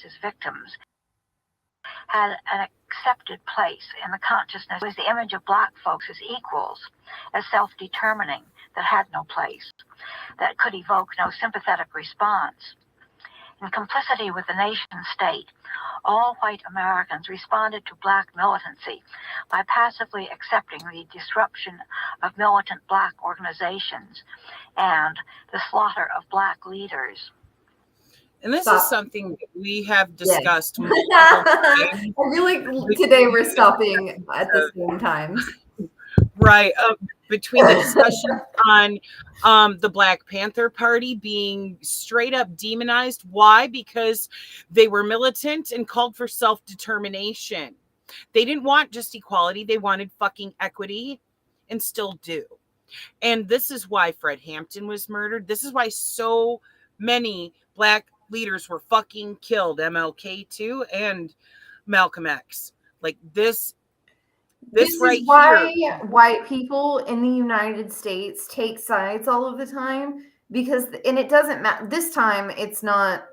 as victims had an accepted place in the consciousness. It was the image of Black folks as equals, as self-determining, that had no place, that could evoke no sympathetic response. In complicity with the nation state, all white Americans responded to Black militancy by passively accepting the disruption of militant Black organizations and the slaughter of Black leaders. And this Stop. is something that we have Yes. discussed. I feel like today we're stopping at the same time. Right. Between the discussion on the Black Panther Party being straight up demonized. Why? Because they were militant and called for self-determination. They didn't want just equality. They wanted fucking equity, and still do. And this is why Fred Hampton was murdered. This is why so many Black leaders were fucking killed. MLK too, and Malcolm X. Like this right is why here. white people in the United States take sides all of the time, because, and it doesn't matter. This time it's not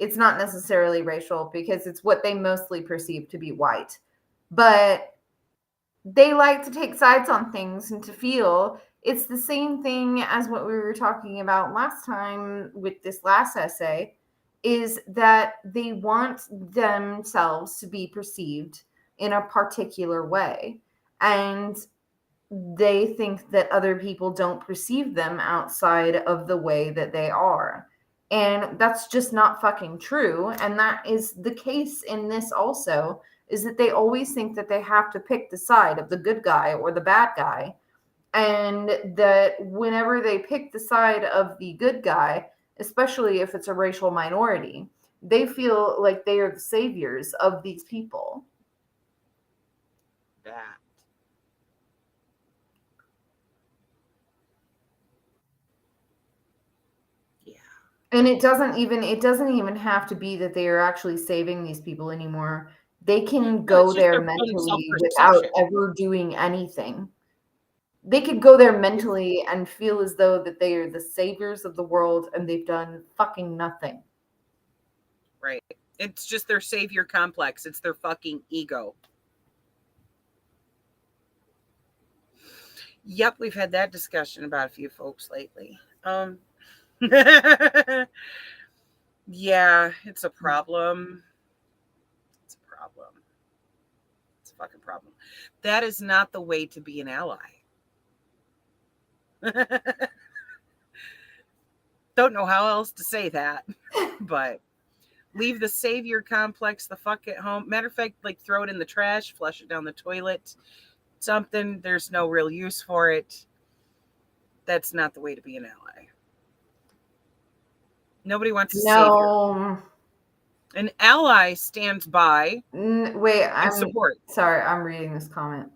necessarily racial, because it's what they mostly perceive to be white. But they like to take sides on things and to feel it's the same thing as what we were talking about last time with this last essay, is that they want themselves to be perceived in a particular way. And they think that other people don't perceive them outside of the way that they are. And that's just not fucking true. And that is the case in this also, is that they always think that they have to pick the side of the good guy or the bad guy. And that whenever they pick the side of the good guy, especially if it's a racial minority, They feel like they are the saviors of these people. That. Yeah. And it doesn't even have to be that they are actually saving these people anymore. They can go it's just there their own mentally without self-perception. ever doing anything. They could go there mentally and feel as though that they are the saviors of the world and they've done fucking nothing. Right. It's just their savior complex. It's their fucking ego. Yep, we've had that discussion about a few folks lately. Yeah, it's a problem. It's a problem. It's a fucking problem. That is not the way to be an ally. Don't know how else to say that, but leave the savior complex the fuck at home. Matter of fact, like throw it in the trash, flush it down the toilet, something. There's no real use for it. That's not the way to be an ally. Nobody wants a savior. An ally stands by Wait, and support. Sorry, I'm reading this comment.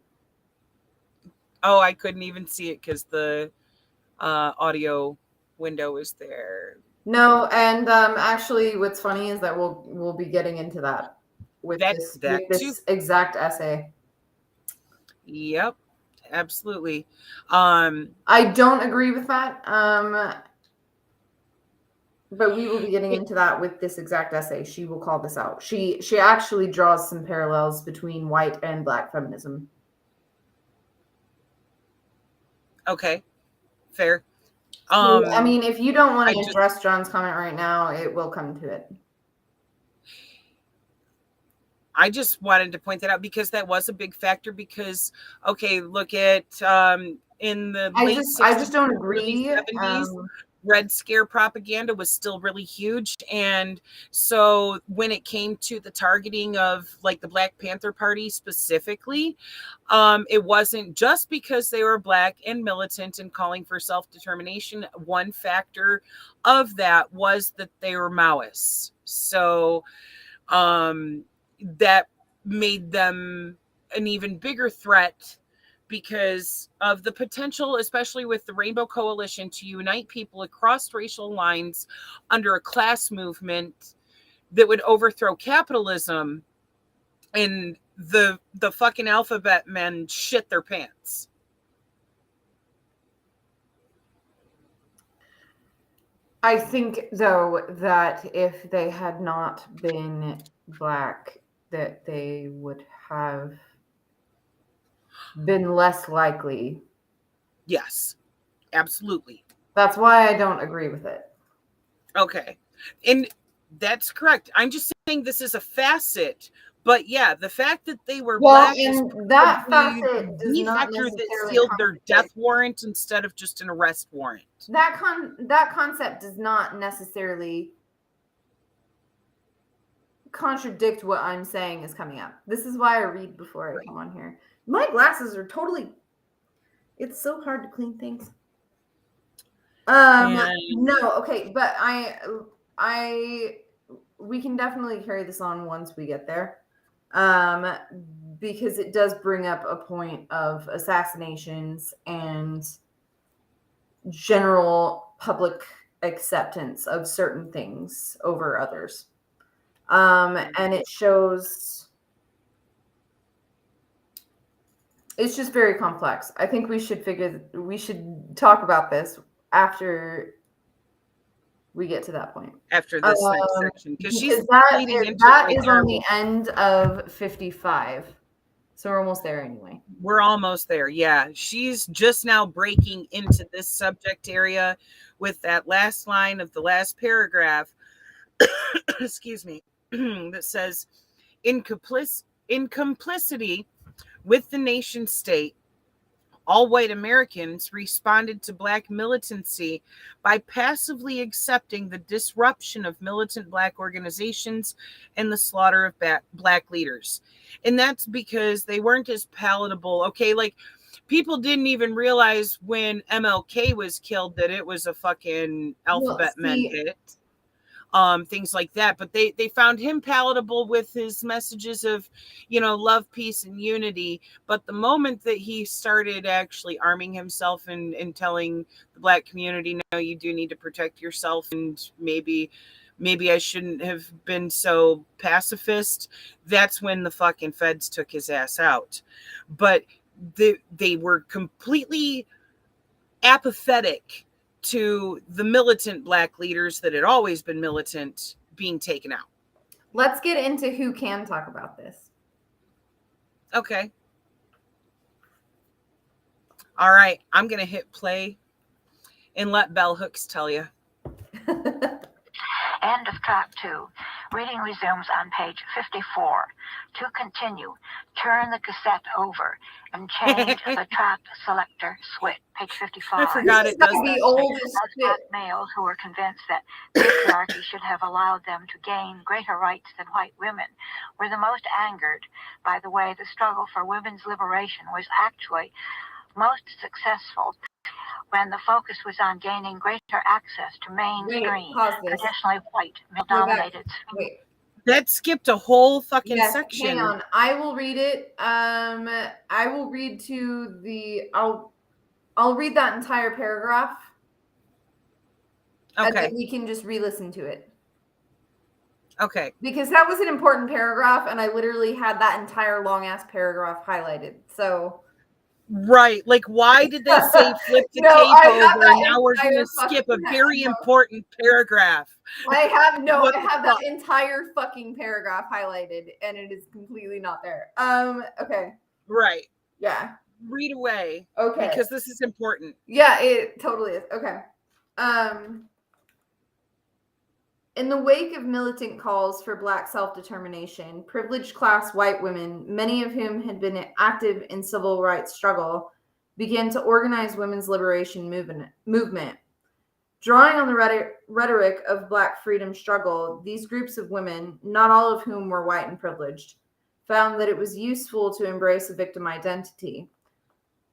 Oh, I couldn't even see it because the audio window is there. No, and actually, what's funny is that we'll be getting into that with this exact essay. Yep, absolutely. I don't agree with that. But we will be getting into that with this exact essay. She will call this out. She actually draws some parallels between white and black feminism. Okay, fair. I mean, if you don't want to address John's comment right now, it will come to it. I just wanted to point that out because that was a big factor because, okay, look at in the late 60s, I just don't agree. 70s, Red Scare propaganda was still really huge. And so when it came to the targeting of like the Black Panther Party specifically, it wasn't just because they were Black and militant and calling for self-determination. One factor of that was that they were Maoists. So that made them an even bigger threat because of the potential, especially with the Rainbow Coalition, to unite people across racial lines under a class movement that would overthrow capitalism. And the fucking alphabet men shit their pants. I think, though, that if they had not been Black, that they would have been less likely. Yes, absolutely. That's why I don't agree with it. Okay. And that's correct. I'm just saying this is a facet. But yeah, the fact that they were Black is that facet does the not factor that necessarily sealed their death warrant instead of just an arrest warrant. That concept does not necessarily contradict what I'm saying is coming up. This is why I read before I come on here. My glasses are totally. It's so hard to clean things. No, okay, but we can definitely carry this on once we get there. Because it does bring up a point of assassinations and general public acceptance of certain things over others. And it shows it's just very complex. I think we should talk about this after we get to that point. After this next section. Because that is on the end of 55. So we're almost there anyway. We're almost there. Yeah. She's just now breaking into this subject area with that last line of the last paragraph. Excuse me. That says, in complicity with the nation state, all white Americans responded to Black militancy by passively accepting the disruption of militant Black organizations and the slaughter of Black leaders. And that's because they weren't as palatable. Okay, like people didn't even realize when MLK was killed that it was a fucking alphabet men hit. things like that. But they found him palatable with his messages of, love, peace, and unity. But the moment that he started actually arming himself and telling the Black community, no, you do need to protect yourself, and maybe I shouldn't have been so pacifist, that's when the fucking feds took his ass out. But they were completely apathetic to the militant Black leaders that had always been militant being taken out. Let's get into who can talk about this. Okay. All right. I'm going to hit play and let Bell Hooks tell you. End of track 2. Reading resumes on page 54. To continue, turn the cassette over and change the track selector switch. Page 55. I forgot it does the that. oldest Black males who were convinced that patriarchy should have allowed them to gain greater rights than white women were the most angered by the way the struggle for women's liberation was actually most successful when the focus was on gaining greater access to mainstream, traditionally white, male-dominated. Wait. That skipped a whole fucking section. Hang on. I will read it. I will read to the. I'll read that entire paragraph. Okay. And then we can just re-listen to it. Okay. Because that was an important paragraph, and I literally had that entire long-ass paragraph highlighted. So. Right. Like, why did they say flip the tape over and now we're going to skip a very important paragraph? I have that entire fucking paragraph highlighted, and it is completely not there. Okay. Right. Yeah. Read away. Okay. Because this is important. Yeah, it totally is. Okay. In the wake of militant calls for Black self-determination, privileged class white women, many of whom had been active in civil rights struggle, began to organize women's liberation movement. Drawing on the rhetoric of Black freedom struggle, these groups of women, not all of whom were white and privileged, found that it was useful to embrace a victim identity.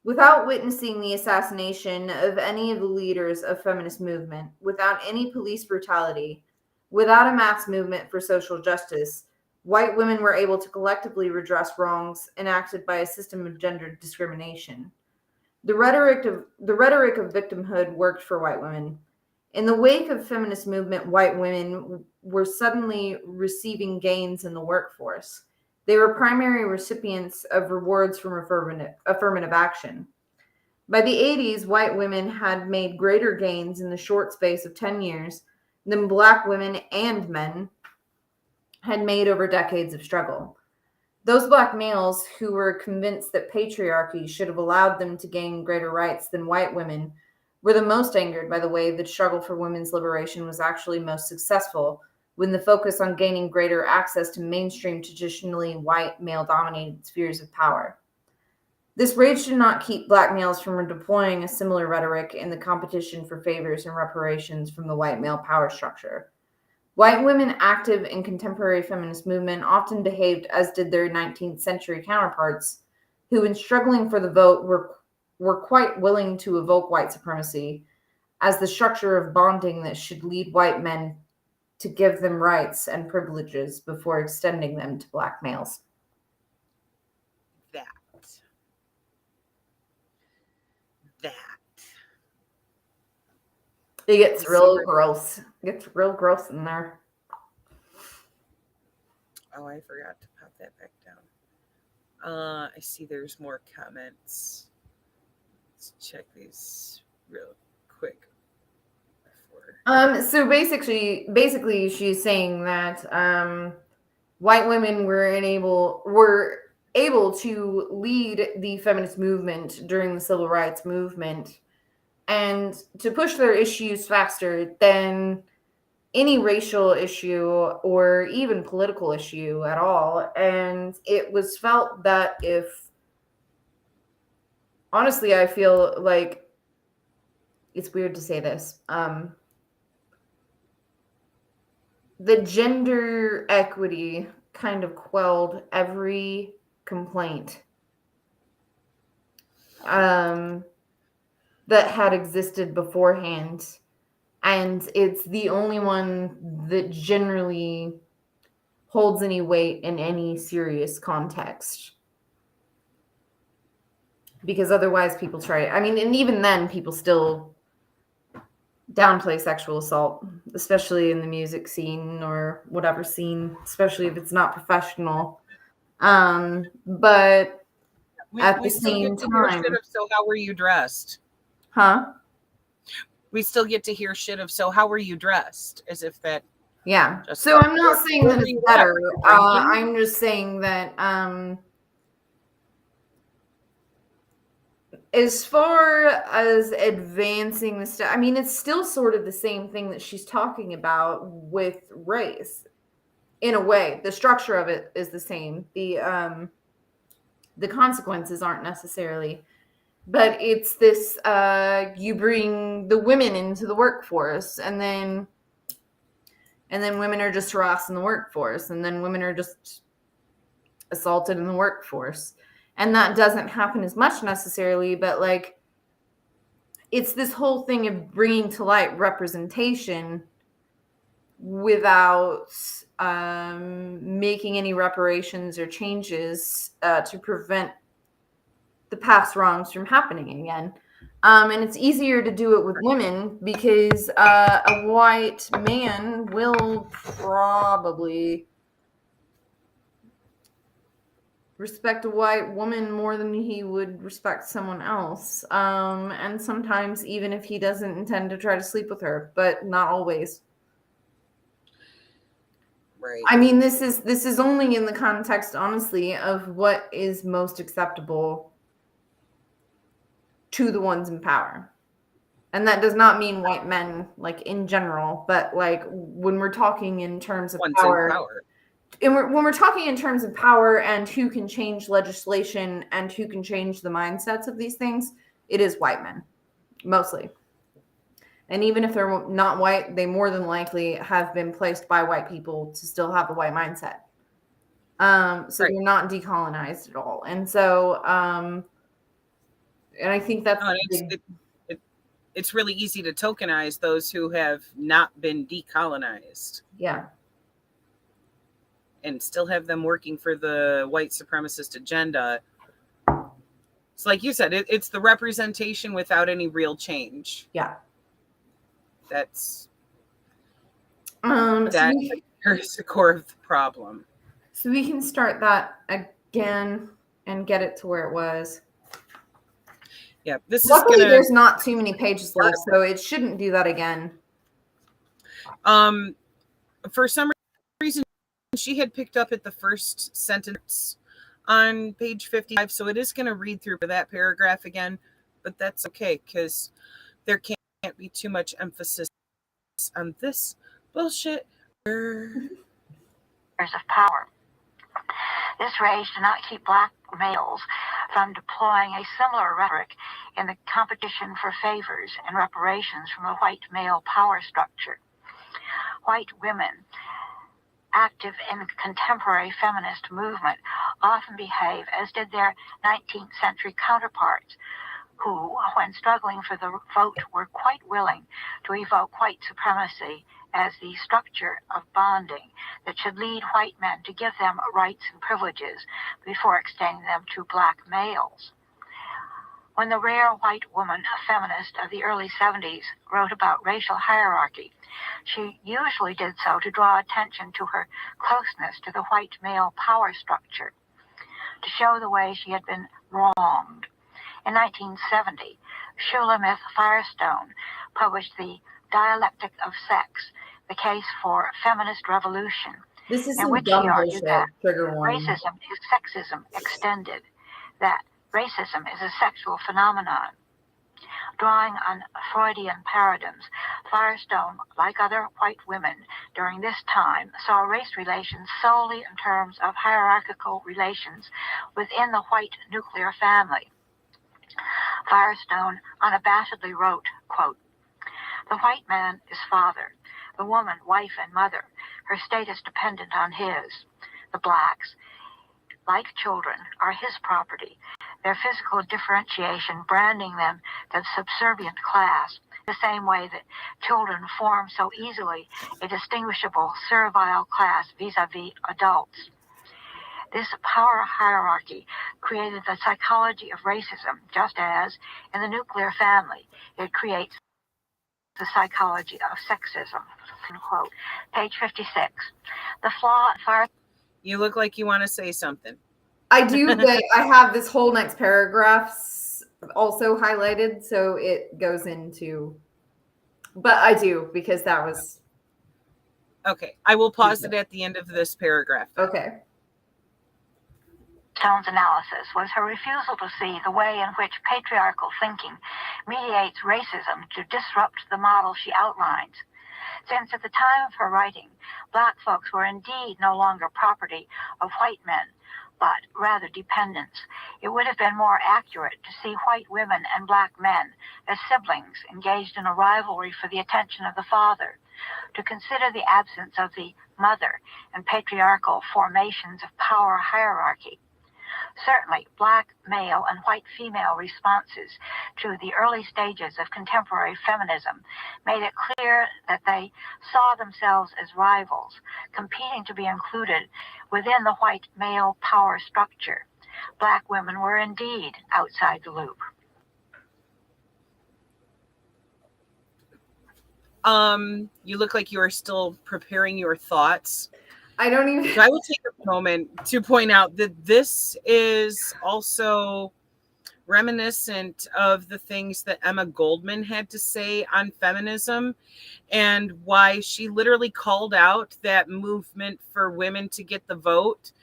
Without witnessing the assassination of any of the leaders of feminist movement, without any police brutality, without a mass movement for social justice, white women were able to collectively redress wrongs enacted by a system of gender discrimination. The rhetoric of victimhood worked for white women. In the wake of feminist movement, white women were suddenly receiving gains in the workforce. They were primary recipients of rewards from affirmative action. By the 80s, white women had made greater gains in the short space of 10 years than Black women and men had made over decades of struggle. Those Black males who were convinced that patriarchy should have allowed them to gain greater rights than white women were the most angered by the way the struggle for women's liberation was actually most successful when the focus on gaining greater access to mainstream, traditionally white, male-dominated spheres of power. This rage did not keep Black males from deploying a similar rhetoric in the competition for favors and reparations from the white male power structure. White women active in contemporary feminist movement often behaved as did their 19th century counterparts, who in struggling for the vote were quite willing to evoke white supremacy as the structure of bonding that should lead white men to give them rights and privileges before extending them to Black males. That. It gets real gross. It gets real gross in there. Oh, I forgot to pop that back down. I see there's more comments. Let's check these real quick. So basically she's saying that white women were able to lead the feminist movement during the civil rights movement and to push their issues faster than any racial issue or even political issue at all. And it was felt that honestly, I feel like it's weird to say this. The gender equity kind of quelled every complaint that had existed beforehand And it's the only one that generally holds any weight in any serious context. Because otherwise people try, I mean, and even then people still downplay sexual assault, especially in the music scene or whatever scene, especially if it's not professional. But at the We still same get to hear time, shit of, so how were you dressed? huh? We still get to hear shit of, so how were you dressed? As if that. Yeah. Just So I'm not saying that were it's you at? better. Were you drinking? I'm just saying that as far as advancing the stuff, I mean, it's still sort of the same thing that she's talking about with race. In a way, the structure of it is the same. The consequences aren't necessarily, but it's this: you bring the women into the workforce, and then women are just harassed in the workforce, and then women are just assaulted in the workforce, and that doesn't happen as much necessarily, but like, it's this whole thing of bringing to light representation without making any reparations or changes to prevent the past wrongs from happening again. And it's easier to do it with women because a white man will probably respect a white woman more than he would respect someone else. And sometimes even if he doesn't intend to try to sleep with her, but not always. Right. I mean, this is only in the context, honestly, of what is most acceptable to the ones in power. And that does not mean white men, like, in general, but like when we're talking in terms of One's power, in power. and when we're talking in terms of power and who can change legislation and who can change the mindsets of these things, it is white men, mostly. And even if they're not white, they more than likely have been placed by white people to still have the white mindset. So Right. they're not decolonized at all. And so, and I think that's it's really easy to tokenize those who have not been decolonized. Yeah. And still have them working for the white supremacist agenda. It's like you said, it's the representation without any real change. Yeah. That's Here's the core of the problem. So we can start that again and get it to where it was. Yeah, this Luckily, is gonna. There's not too many pages left, so it shouldn't do that again. For some reason, she had picked up at the first sentence on page 55, so it is going to read through that paragraph again, but that's okay because there can't be too much emphasis on this bullshit. Of power. This rage did not keep black males from deploying a similar rhetoric in the competition for favors and reparations from the white male power structure. White women active in the contemporary feminist movement often behave as did their 19th century counterparts, who, when struggling for the vote, were quite willing to evoke white supremacy as the structure of bonding that should lead white men to give them rights and privileges before extending them to black males. When the rare white woman, a feminist of the early 70s, wrote about racial hierarchy, she usually did so to draw attention to her closeness to the white male power structure, to show the way she had been wronged. In 1970, Shulamith Firestone published The Dialectic of Sex, the case for feminist revolution, This is in some which she dumb argued bullshit, that trigger warning. racism is sexism extended, that racism is a sexual phenomenon. Drawing on Freudian paradigms, Firestone, like other white women during this time, saw race relations solely in terms of hierarchical relations within the white nuclear family. Firestone unabashedly wrote, quote, "The white man is father, the woman wife and mother, her status dependent on his. The blacks, like children, are his property, their physical differentiation branding them the subservient class, the same way that children form so easily a distinguishable servile class vis-a-vis adults. This power hierarchy created the psychology of racism, just as, in the nuclear family, it creates the psychology of sexism. Quote, page 56. The flaw in fire. You look like you want to say something. I do, but I have this whole next paragraph also highlighted, so it goes into. But I do, because that was. Okay, I will pause it at the end of this paragraph. Okay. Stone's analysis was her refusal to see the way in which patriarchal thinking mediates racism to disrupt the model she outlines. Since at the time of her writing, black folks were indeed no longer property of white men, but rather dependents, it would have been more accurate to see white women and black men as siblings engaged in a rivalry for the attention of the father, to consider the absence of the mother and patriarchal formations of power hierarchy. Certainly, black male and white female responses to the early stages of contemporary feminism made it clear that they saw themselves as rivals, competing to be included within the white male power structure. Black women were indeed outside the loop. You look like you are still preparing your thoughts. I don't even. So I will take a moment to point out that this is also reminiscent of the things that Emma Goldman had to say on feminism, and why she literally called out that movement for women to get the vote.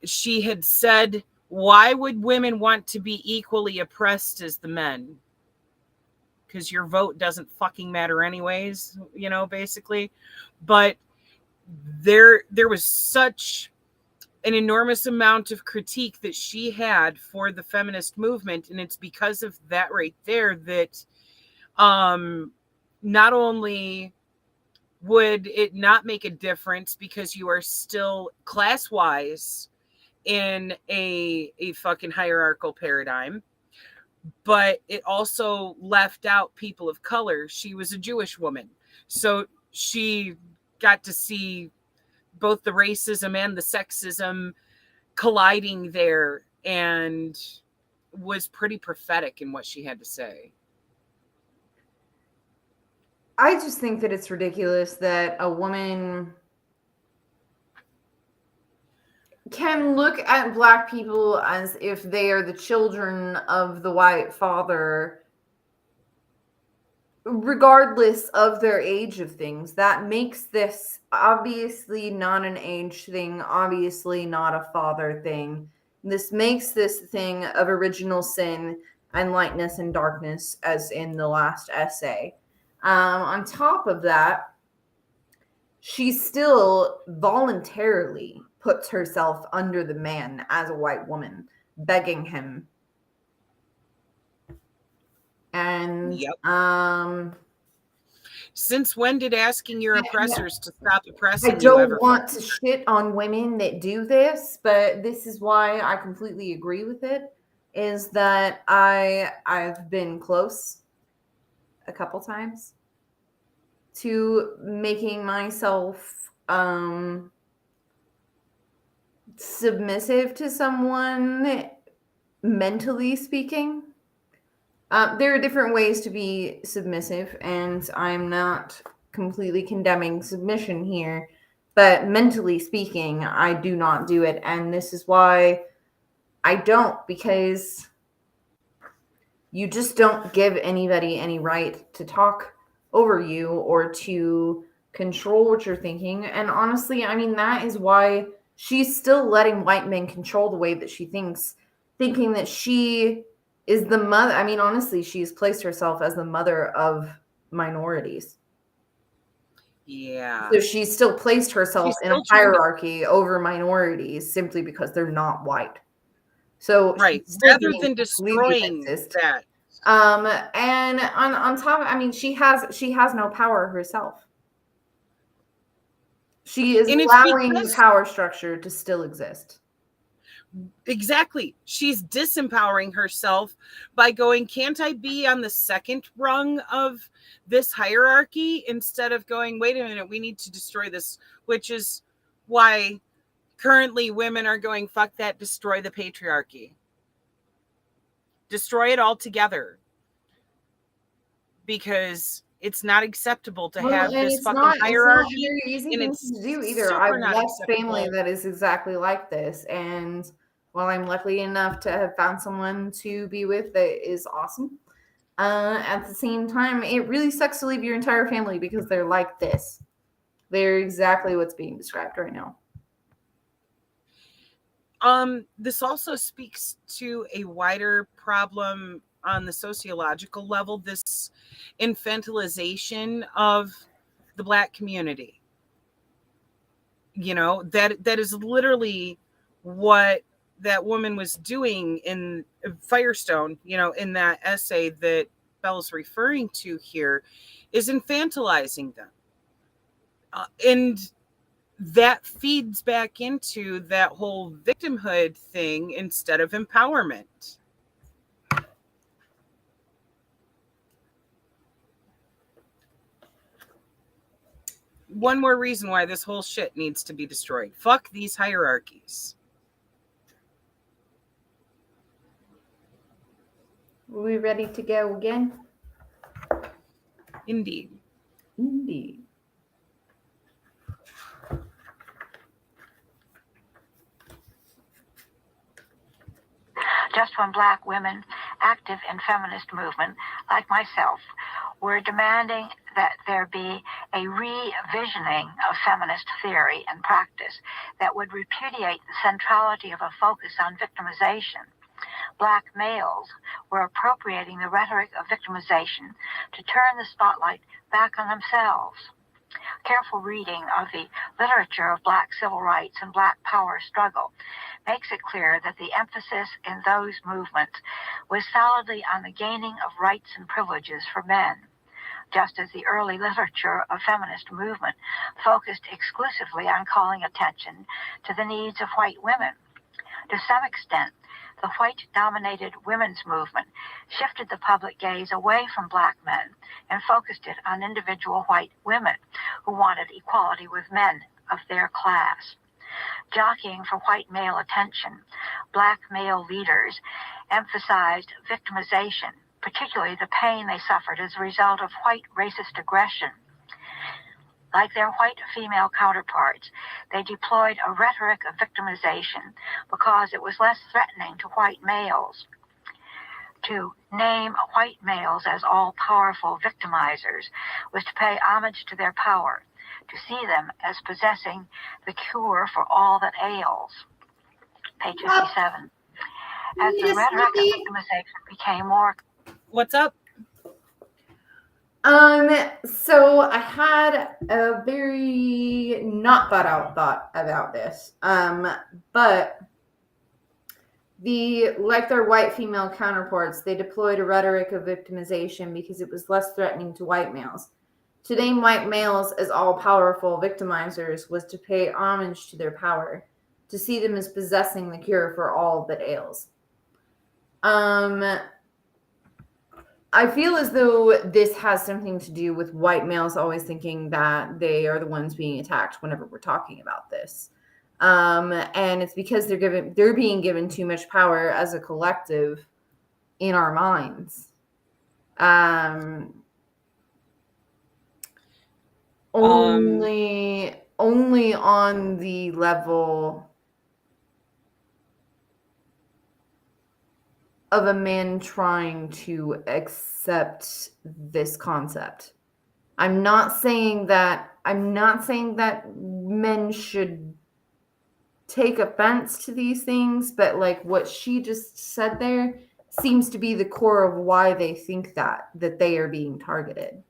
She had said, why would women want to be equally oppressed as the men? Because your vote doesn't fucking matter anyways, you know, basically. But there was such an enormous amount of critique that she had for the feminist movement, and it's because of that right there that not only would it not make a difference because you are still class-wise in a fucking hierarchical paradigm, but it also left out people of color. She was a Jewish woman, so she got to see both the racism and the sexism colliding there, and was pretty prophetic in what she had to say. I just think that it's ridiculous that a woman can look at black people as if they are the children of the white father, regardless of their age of things. That makes this obviously not an age thing, obviously not a father thing. This makes this thing of original sin and lightness and darkness, as in the last essay. On top of that, she still voluntarily puts herself under the man as a white woman, begging him. And yep. Since when did asking your oppressors to stop oppressing I don't want to shit on women that do this, but this is why I completely agree with it, is that I've been close a couple times to making myself submissive to someone, mentally speaking. There are different ways to be submissive, and I'm not completely condemning submission here, but mentally speaking, I do not do it, and this is why I don't, because you just don't give anybody any right to talk over you or to control what you're thinking. And honestly, I mean, that is why she's still letting white men control the way that she thinks, thinking that she is the mother. I mean, honestly, she's placed herself as the mother of minorities. Yeah. So she's still placed herself in a hierarchy over minorities simply because they're not white. So right, rather than destroying that. And on top of, I mean, she has no power herself. She is allowing the power structure to still exist. Exactly. She's disempowering herself by going, can't I be on the second rung of this hierarchy, instead of going, wait a minute, we need to destroy this, which is why currently women are going, fuck that, destroy the patriarchy. Destroy it altogether. Because it's not acceptable to have and this it's fucking not a hierarchy. very easy And thing it's to do either. super I've not left acceptable. family that is exactly like this, and while I'm lucky enough to have found someone to be with that is awesome, at the same time, it really sucks to leave your entire family because they're like this. They're exactly what's being described right now. This also speaks to a wider problem on the sociological level, this infantilization of the Black community. You know, that is literally what that woman was doing in Firestone, you know, in that essay that Belle's referring to here, is infantilizing them. And that feeds back into that whole victimhood thing instead of empowerment. One more reason why this whole shit needs to be destroyed. Fuck these hierarchies. Are we ready to go again? Indeed. Indeed. Just when Black women active in feminist movement, like myself, were demanding that there be a revisioning of feminist theory and practice that would repudiate the centrality of a focus on victimization, Black males were appropriating the rhetoric of victimization to turn the spotlight back on themselves. Careful reading of the literature of Black civil rights and Black power struggle makes it clear that the emphasis in those movements was solidly on the gaining of rights and privileges for men, just as the early literature of feminist movement focused exclusively on calling attention to the needs of white women. To some extent, the white-dominated women's movement shifted the public gaze away from Black men and focused it on individual white women who wanted equality with men of their class. Jockeying for white male attention, Black male leaders emphasized victimization, particularly the pain they suffered as a result of white racist aggression. Like their white female counterparts, they deployed a rhetoric of victimization because it was less threatening to white males. To name white males as all-powerful victimizers was to pay homage to their power, to see them as possessing the cure for all that ails. Page 57. As the rhetoric of victimization became more... What's up? So I had a very not thought out thought about this. But like their white female counterparts, they deployed a rhetoric of victimization because it was less threatening to white males. To name white males as all-powerful victimizers was to pay homage to their power, to see them as possessing the cure for all that ails. I feel as though this has something to do with white males always thinking that they are the ones being attacked whenever we're talking about this. And it's because they're being given too much power as a collective in our minds. Only on the level of a man trying to accept this concept. I'm not saying that men should take offense to these things, but like what she just said there seems to be the core of why they think that they are being targeted.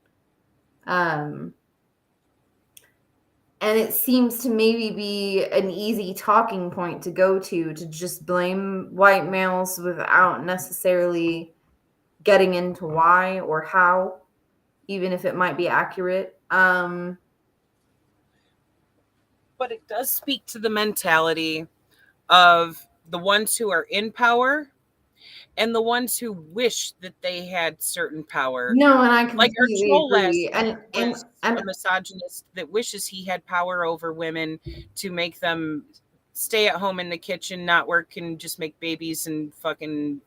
And it seems to maybe be an easy talking point to go to just blame white males without necessarily getting into why or how, even if it might be accurate. But it does speak to the mentality of the ones who are in power and the ones who wish that they had certain power. No, and I Like our completely troll last agree. week was a misogynist that wishes he had power over women to make them stay at home in the kitchen, not work, and just make babies and fucking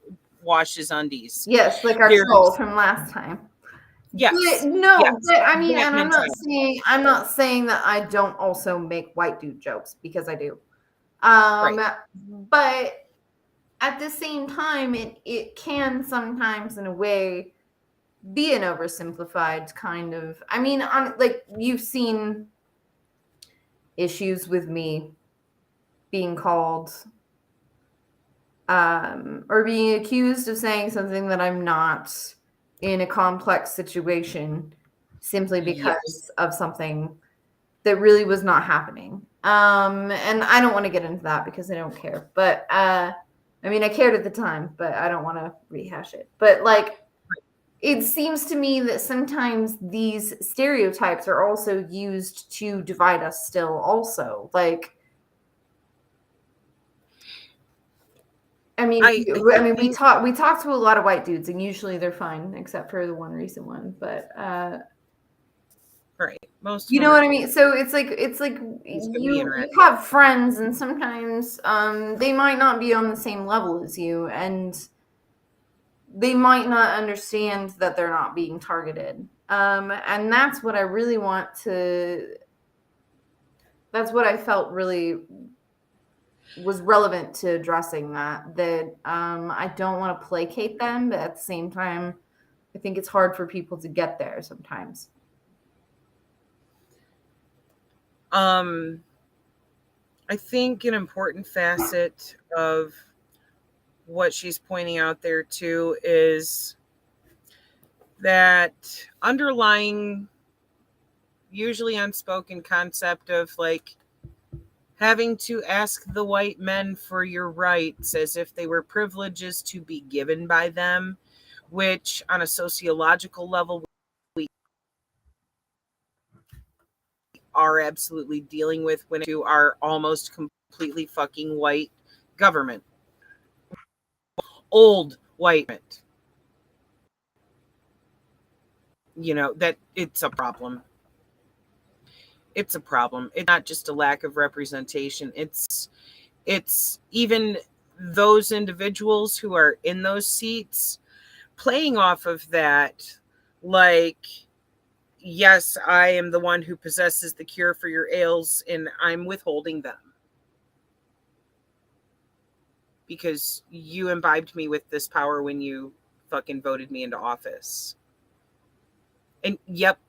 wash his undies. Yes, like our troll from last time. Yes. But no, yes, but I mean, that and I'm mentality. not saying that I don't also make white dude jokes, because I do. Right. But at the same time, it can sometimes, in a way, be an oversimplified kind of. I mean, like, you've seen issues with me being called or being accused of saying something that I'm not in a complex situation, simply because of something that really was not happening. And I don't want to get into that because I don't care. But I mean, I cared at the time, but I don't want to rehash it. But like, it seems to me that sometimes these stereotypes are also used to divide us still also. Like, I mean, we talk to a lot of white dudes, and usually they're fine, except for the one recent one. But right, most you know what I mean. So it's like you have friends, and sometimes they might not be on the same level as you, and they might not understand that they're not being targeted. And that's what I really want to. That's what I felt really was relevant to addressing that I don't want to placate them, but at the same time, I think it's hard for people to get there sometimes. I think an important facet of what she's pointing out there too is that underlying, usually unspoken concept of like having to ask the white men for your rights as if they were privileges to be given by them, which on a sociological level we are absolutely dealing with when to our almost completely fucking white government. Old white, you know, that it's a problem. It's a problem. It's not just a lack of representation. It's even those individuals who are in those seats playing off of that, like, yes, I am the one who possesses the cure for your ails, and I'm withholding them because you imbibed me with this power when you fucking voted me into office. And yep,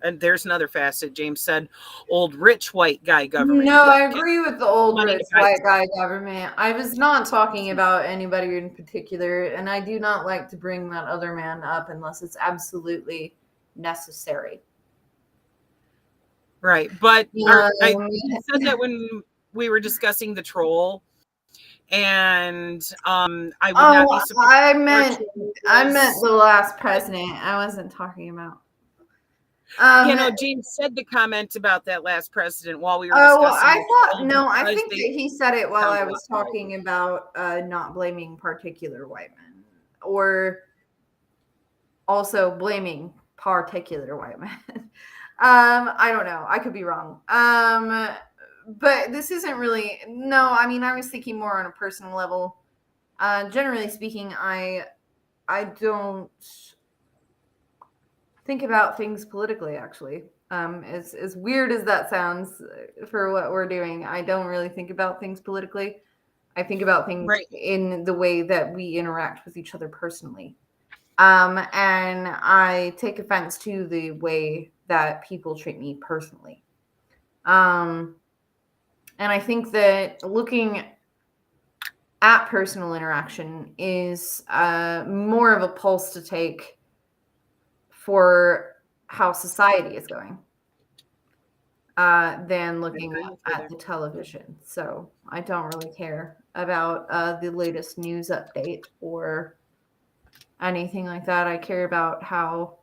and there's another facet. James said, old rich white guy government. No, I agree with the old rich white guy government. I was not talking about anybody in particular, and I do not like to bring that other man up unless it's absolutely necessary. Right, but I said that when we were discussing the troll, and I would not be surprised. I meant the last president. I wasn't talking about. James said the comment about that last president while we were discussing. I think that he said it while I was talking about not blaming particular white men, or also blaming particular white men. I don't know. I could be wrong. But this isn't really. No, I mean, I was thinking more on a personal level. Generally speaking, I don't think about things politically, actually. As weird as that sounds for what we're doing, I don't really think about things politically. I think about things in the way that we interact with each other personally. And I take offense to the way that people treat me personally. And I think that looking at personal interaction is more of a pulse to take for how society is going than looking at the television. So I don't really care about the latest news update or anything like that. I care about how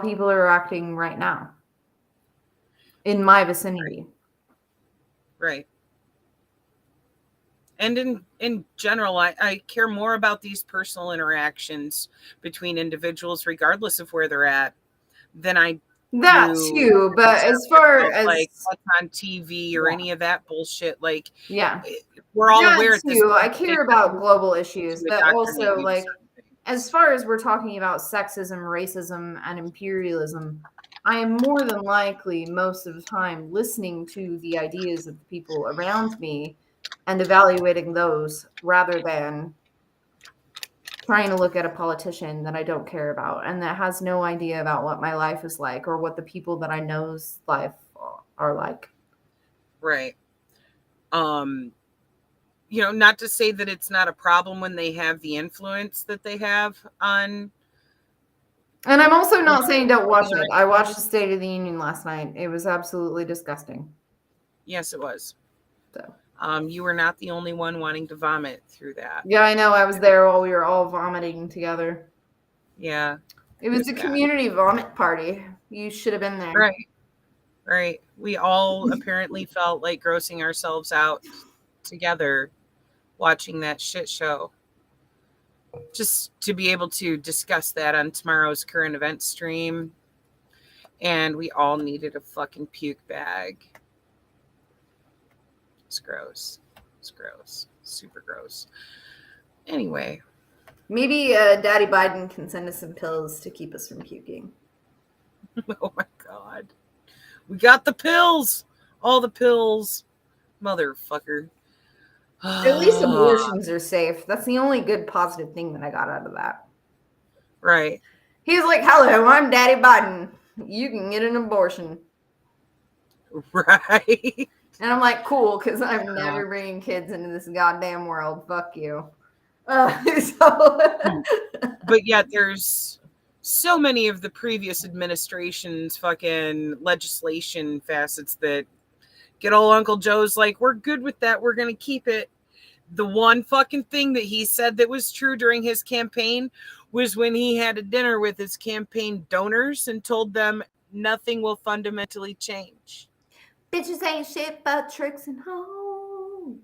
people are acting right now in my vicinity. Right. And in general, I care more about these personal interactions between individuals, regardless of where they're at, than I That do too, but as far as like what's on TV or any of that bullshit. Like, yeah, we're all that aware at this too. I point care about global issues, to but indoctrinate also you to like certain things. as far as we're talking about sexism, racism, and imperialism, I am more than likely most of the time listening to the ideas of the people around me and evaluating those rather than trying to look at a politician that I don't care about and that has no idea about what my life is like or what the people that I know's life are like. Right. You know, not to say that it's not a problem when they have the influence that they have on. And I'm also not saying don't watch it. I watched the State of the Union last night. It was absolutely disgusting. Yes, it was. So. You were not the only one wanting to vomit through that. Yeah, I know. I was there while we were all vomiting together. Yeah. It was a community vomit party. You should have been there. Right. Right. We all apparently felt like grossing ourselves out together watching that shit show. Just to be able to discuss that on tomorrow's current event stream. And we all needed a fucking puke bag. It's gross. It's gross. Super gross. Anyway. Maybe Daddy Biden can send us some pills to keep us from puking. Oh my God. We got the pills. All the pills. Motherfucker. At least abortions are safe. That's the only good positive thing that I got out of that. Right. He's like, hello, I'm Daddy Biden. You can get an abortion. Right. And I'm like, cool, because I'm never bringing kids into this goddamn world. Fuck you. But yet there's so many of the previous administration's fucking legislation facets that get old Uncle Joe's like, we're good with that. We're going to keep it. The one fucking thing that he said that was true during his campaign was when he had a dinner with his campaign donors and told them nothing will fundamentally change. Bitches ain't shit but tricks and hoes.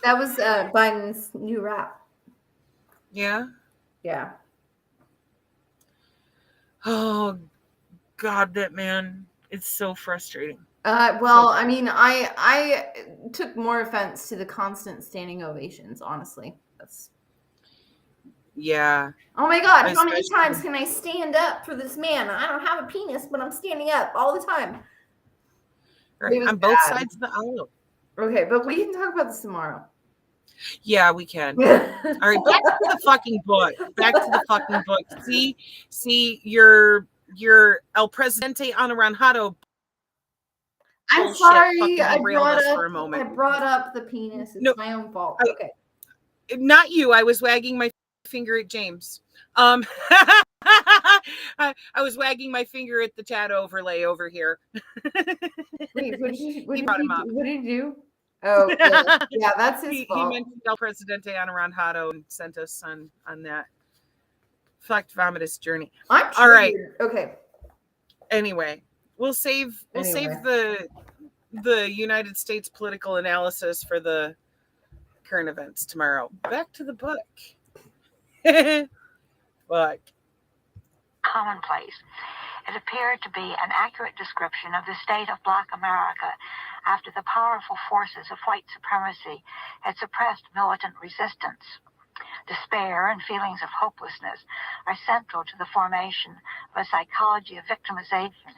That was Biden's new rap. Yeah? Yeah. Oh, God, that man. It's so frustrating. Well, I mean, I took more offense to the constant standing ovations, honestly. That's yeah. Oh my God, how many times can I stand up for this man? I don't have a penis, but I'm standing up all the time. Right. On both sides of the aisle. Okay, but we can talk about this tomorrow. Yeah, we can. All right, back to the fucking book. Back to the fucking book. See, your El Presidente Anaranjado. I'm sorry, I brought up the penis. It's my own fault. Okay. Not you. I was wagging my finger at James. I was wagging my finger at the chat overlay over here. Wait, what did he do? Oh, yeah, that's his fault. He mentioned El Presidente Anaranjado and sent us on that fucked vomitous journey. All right. Okay. Anyway, we'll save the United States political analysis for the current events tomorrow. Back to the book. Book. Commonplace. It appeared to be an accurate description of the state of Black America after the powerful forces of white supremacy had suppressed militant resistance. Despair and feelings of hopelessness are central to the formation of a psychology of victimization.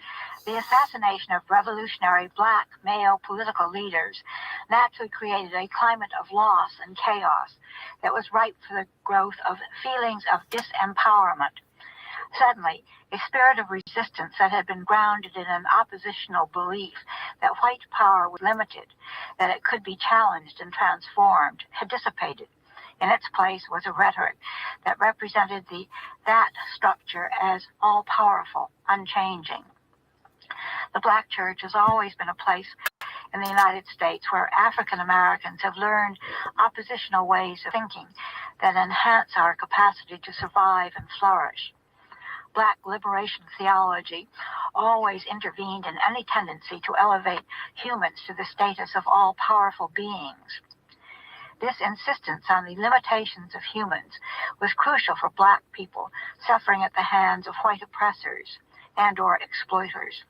The assassination of revolutionary Black male political leaders naturally created a climate of loss and chaos that was ripe for the growth of feelings of disempowerment. Suddenly, a spirit of resistance that had been grounded in an oppositional belief that white power was limited, that it could be challenged and transformed, had dissipated. In its place was a rhetoric that represented that structure as all-powerful, unchanging. The Black church has always been a place in the United States where African Americans have learned oppositional ways of thinking that enhance our capacity to survive and flourish. Black liberation theology always intervened in any tendency to elevate humans to the status of all-powerful beings. This insistence on the limitations of humans was crucial for Black people suffering at the hands of white oppressors and/or exploiters.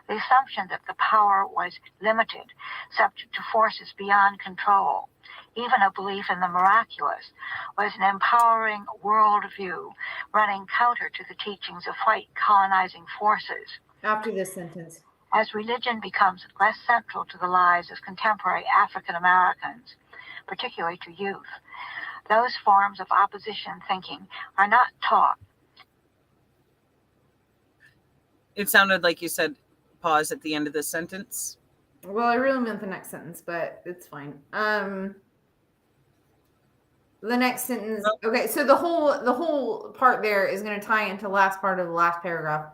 The assumption that the power was limited, subject to forces beyond control, even a belief in the miraculous, was an empowering worldview running counter to the teachings of white colonizing forces. After this sentence. As religion becomes less central to the lives of contemporary African Americans, particularly to youth, those forms of opposition thinking are not taught. It sounded like you said pause at the end of the sentence. Well, I really meant the next sentence, but it's fine. The next sentence. Okay, so the whole part there is going to tie into the last part of the last paragraph.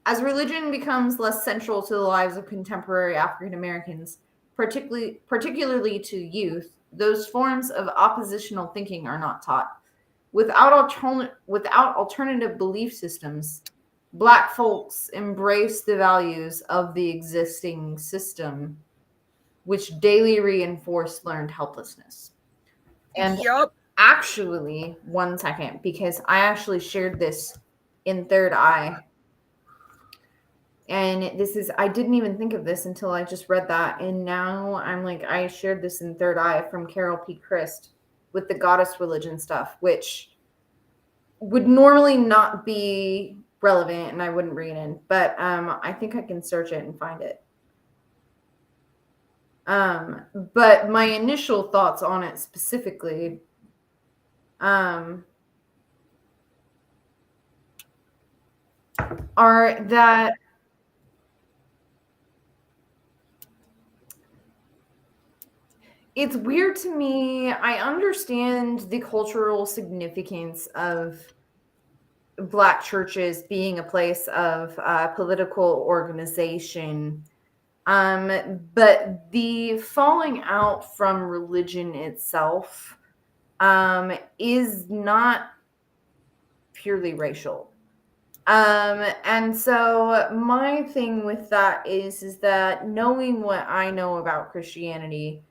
As religion becomes less central to the lives of contemporary African Americans, particularly to youth, those forms of oppositional thinking are not taught. Without alternative belief systems, Black folks embrace the values of the existing system, which daily reinforce learned helplessness. And actually, one second, because I actually shared this in Third Eye. And I didn't even think of this until I just read that. And now I'm like, I shared this in Third Eye from Carol P. Christ with the goddess religion stuff, which would normally not be relevant and I wouldn't read in, but I think I can search it and find it. But my initial thoughts on it specifically are that it's weird to me. I understand the cultural significance of Black churches being a place of political organization. But the falling out from religion itself is not purely racial. And so my thing with that is that knowing what I know about Christianity,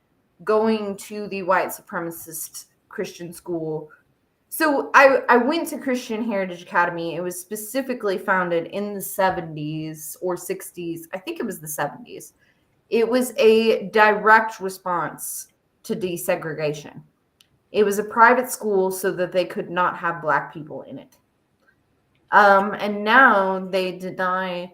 going to the white supremacist Christian school. So I went to Christian Heritage Academy. It was specifically founded in the 70s or 60s. I think it was the 70s. It was a direct response to desegregation. It was a private school so that they could not have Black people in it. And now they deny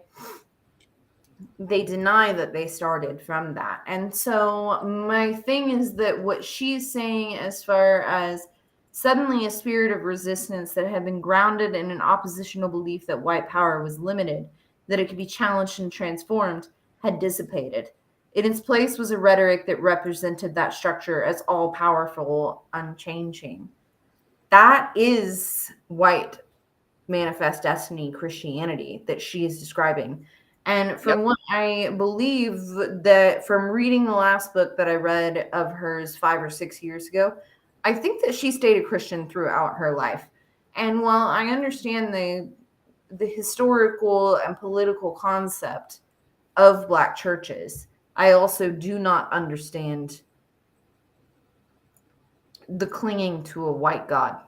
that they started from that. And so my thing is that what she's saying as far as suddenly a spirit of resistance that had been grounded in an oppositional belief that white power was limited, that it could be challenged and transformed, had dissipated. In its place was a rhetoric that represented that structure as all-powerful, unchanging. That is white manifest destiny Christianity that she is describing. And from what I believe that from reading the last book that I read of hers 5 or 6 years ago, I think that she stayed a Christian throughout her life. And while I understand the historical and political concept of Black churches, I also do not understand the clinging to a white God.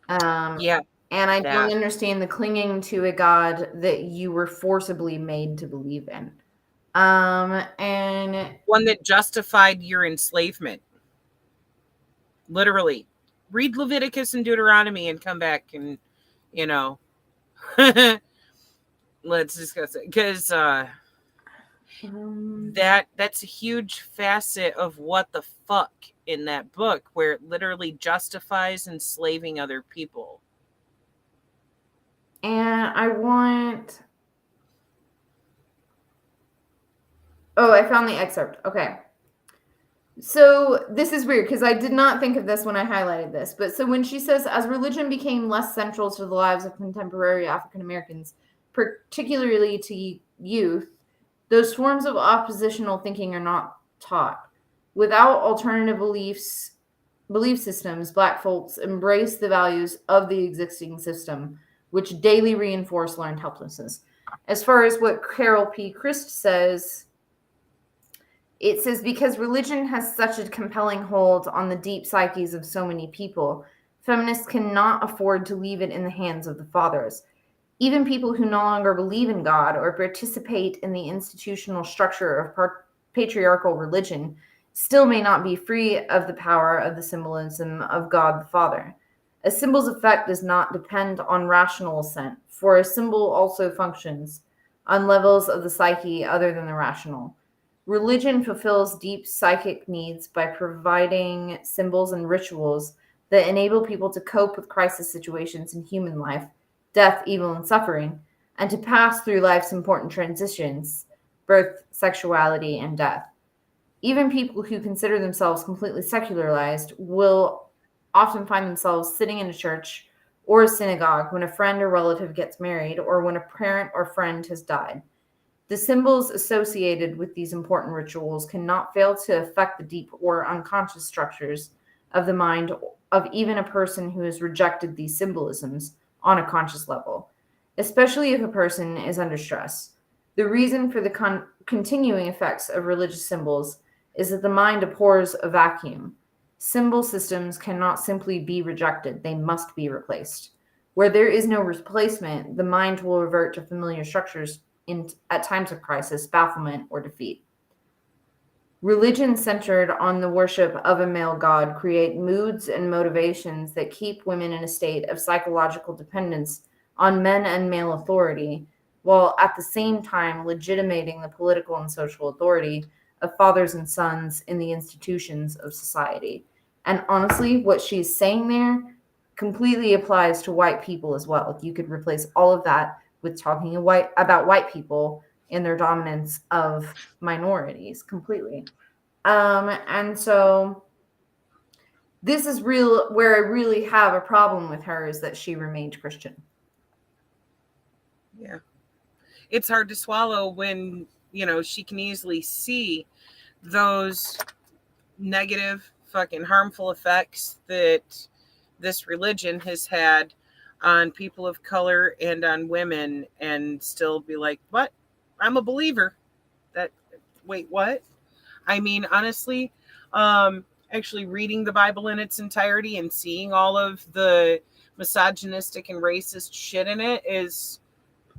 And I don't understand the clinging to a God that you were forcibly made to believe in. And one that justified your enslavement. Literally. Read Leviticus and Deuteronomy and come back and, let's discuss it. Because that's a huge facet of what the fuck in that book, where it literally justifies enslaving other people. And I found the excerpt. Okay. So this is weird because I did not think of this when I highlighted this. But so when she says, as religion became less central to the lives of contemporary African Americans, particularly to youth, those forms of oppositional thinking are not taught. Without alternative beliefs belief systems, Black folks embrace the values of the existing system, which daily reinforce learned helplessness. As far as what Carol P. Christ says, it says, because religion has such a compelling hold on the deep psyches of so many people, feminists cannot afford to leave it in the hands of the fathers. Even people who no longer believe in God or participate in the institutional structure of patriarchal religion still may not be free of the power of the symbolism of God the Father. A symbol's effect does not depend on rational assent, for a symbol also functions on levels of the psyche other than the rational. Religion fulfills deep psychic needs by providing symbols and rituals that enable people to cope with crisis situations in human life, death, evil, and suffering, and to pass through life's important transitions, birth, sexuality, and death. Even people who consider themselves completely secularized will often find themselves sitting in a church or a synagogue when a friend or relative gets married or when a parent or friend has died. The symbols associated with these important rituals cannot fail to affect the deep or unconscious structures of the mind of even a person who has rejected these symbolisms on a conscious level, especially if a person is under stress. The reason for the continuing effects of religious symbols is that the mind abhors a vacuum. Symbol systems cannot simply be rejected, they must be replaced. Where there is no replacement, the mind will revert to familiar structures at times of crisis, bafflement, or defeat. Religion centered on the worship of a male god create moods and motivations that keep women in a state of psychological dependence on men and male authority, while at the same time legitimating the political and social authority of fathers and sons in the institutions of society. And honestly, what she's saying there completely applies to white people as well. You could replace all of that with talking about white people and their dominance of minorities completely. And so this is where I really have a problem with her, is that she remained Christian. Yeah. It's hard to swallow when, she can easily see those negative, fucking harmful effects that this religion has had on people of color and on women, and still be like, what? I'm a believer. Wait, what? I mean, honestly, actually reading the Bible in its entirety and seeing all of the misogynistic and racist shit in it is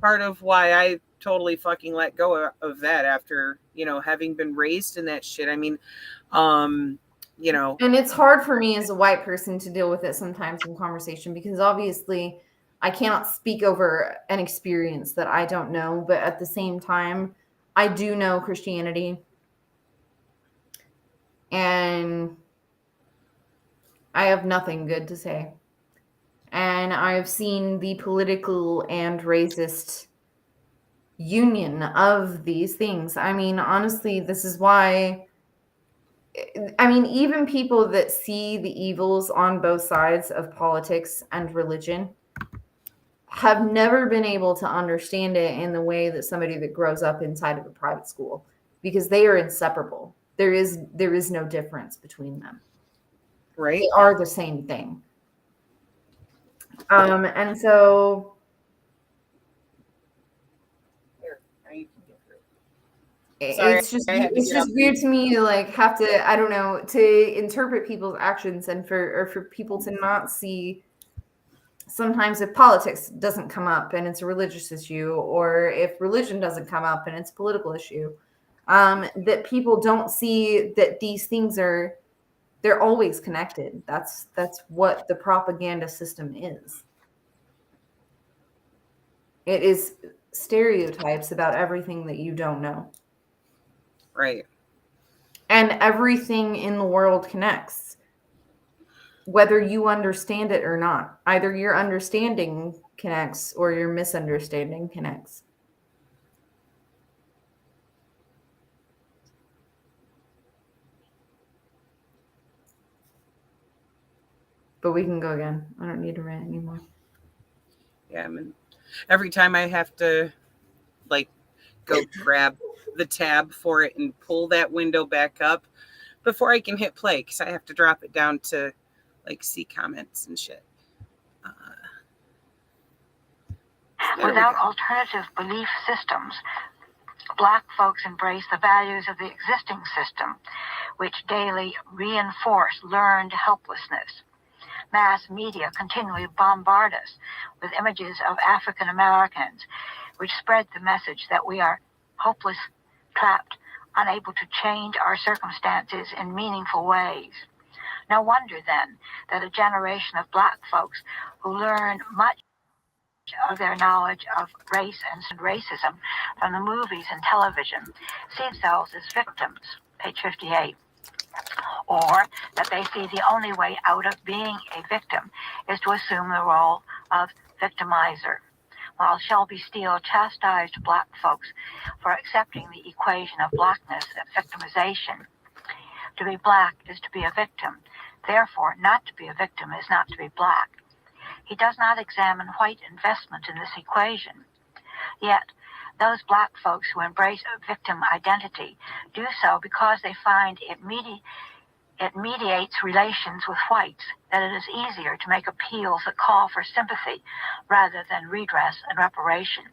part of why I totally fucking let go of that after, having been raised in that shit. I mean, And it's hard for me as a white person to deal with it sometimes in conversation, because obviously I cannot speak over an experience that I don't know, but at the same time, I do know Christianity, and I have nothing good to say. And I've seen the political and racist union of these things. I mean, honestly, this is why, even people that see the evils on both sides of politics and religion have never been able to understand it in the way that somebody that grows up inside of a private school, because they are inseparable. There is no difference between them. right? They are the same thing. And so it's just weird to me to have to, I don't know, to interpret people's actions, and for people to not see sometimes if politics doesn't come up and it's a religious issue, or if religion doesn't come up and it's a political issue, that people don't see that these things they're always connected. That's what the propaganda system is. It is stereotypes about everything that you don't know. Right. And everything in the world connects, whether you understand it or not. Either your understanding connects or your misunderstanding connects. But we can go again. I don't need to rant anymore. Yeah, I mean, every time I have to go grab the tab for it and pull that window back up, before I can hit play, because I have to drop it down to like see comments and shit. Without alternative belief systems, Black folks embrace the values of the existing system, which daily reinforce learned helplessness. Mass media continually bombard us with images of African Americans, which spread the message that we are hopeless, trapped, unable to change our circumstances in meaningful ways. No wonder, then, that a generation of Black folks who learn much of their knowledge of race and racism from the movies and television see themselves as victims, page 58, or that they see the only way out of being a victim is to assume the role of victimizer. While Shelby Steele chastised Black folks for accepting the equation of Blackness and victimization, to be Black is to be a victim. Therefore, not to be a victim is not to be Black. He does not examine white investment in this equation. Yet, those Black folks who embrace a victim identity do so because they find it mediates relations with whites, that it is easier to make appeals that call for sympathy rather than redress and reparation.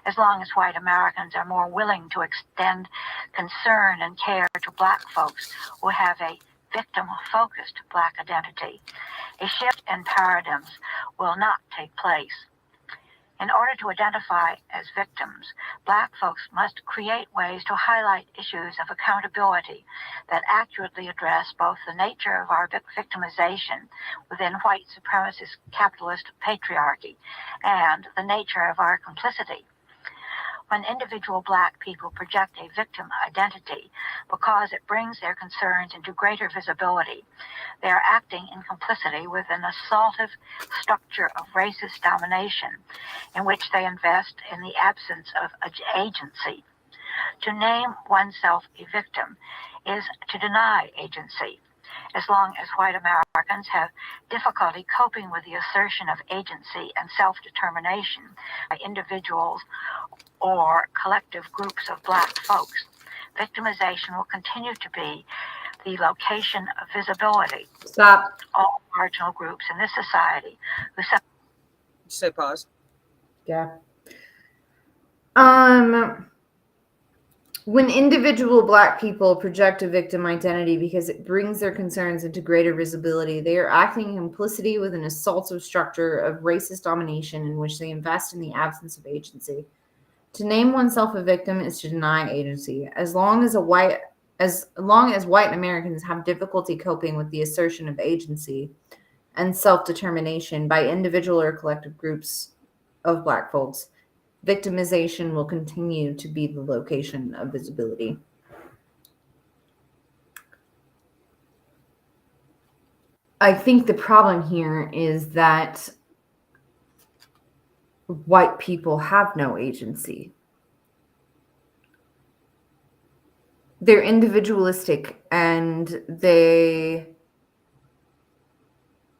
As long as white Americans are more willing to extend concern and care to Black folks who have a victim-focused Black identity, a shift in paradigms will not take place. In order to identify as victims, Black folks must create ways to highlight issues of accountability that accurately address both the nature of our victimization within white supremacist capitalist patriarchy and the nature of our complicity. When individual Black people project a victim identity because it brings their concerns into greater visibility, they are acting in complicity with an assaultive structure of racist domination in which they invest in the absence of agency. To name oneself a victim is to deny agency. As long as white Americans have difficulty coping with the assertion of agency and self-determination by individuals or collective groups of Black folks, victimization will continue to be the location of visibility. Stop. All marginal groups in this society who Say pause. Yeah. When individual Black people project a victim identity because it brings their concerns into greater visibility, they are acting in complicity with an assaultive structure of racist domination in which they invest in the absence of agency. To name oneself a victim is to deny agency. As long as white Americans have difficulty coping with the assertion of agency and self-determination by individual or collective groups of Black folks, victimization will continue to be the location of visibility. I think the problem here is that white people have no agency. They're individualistic and they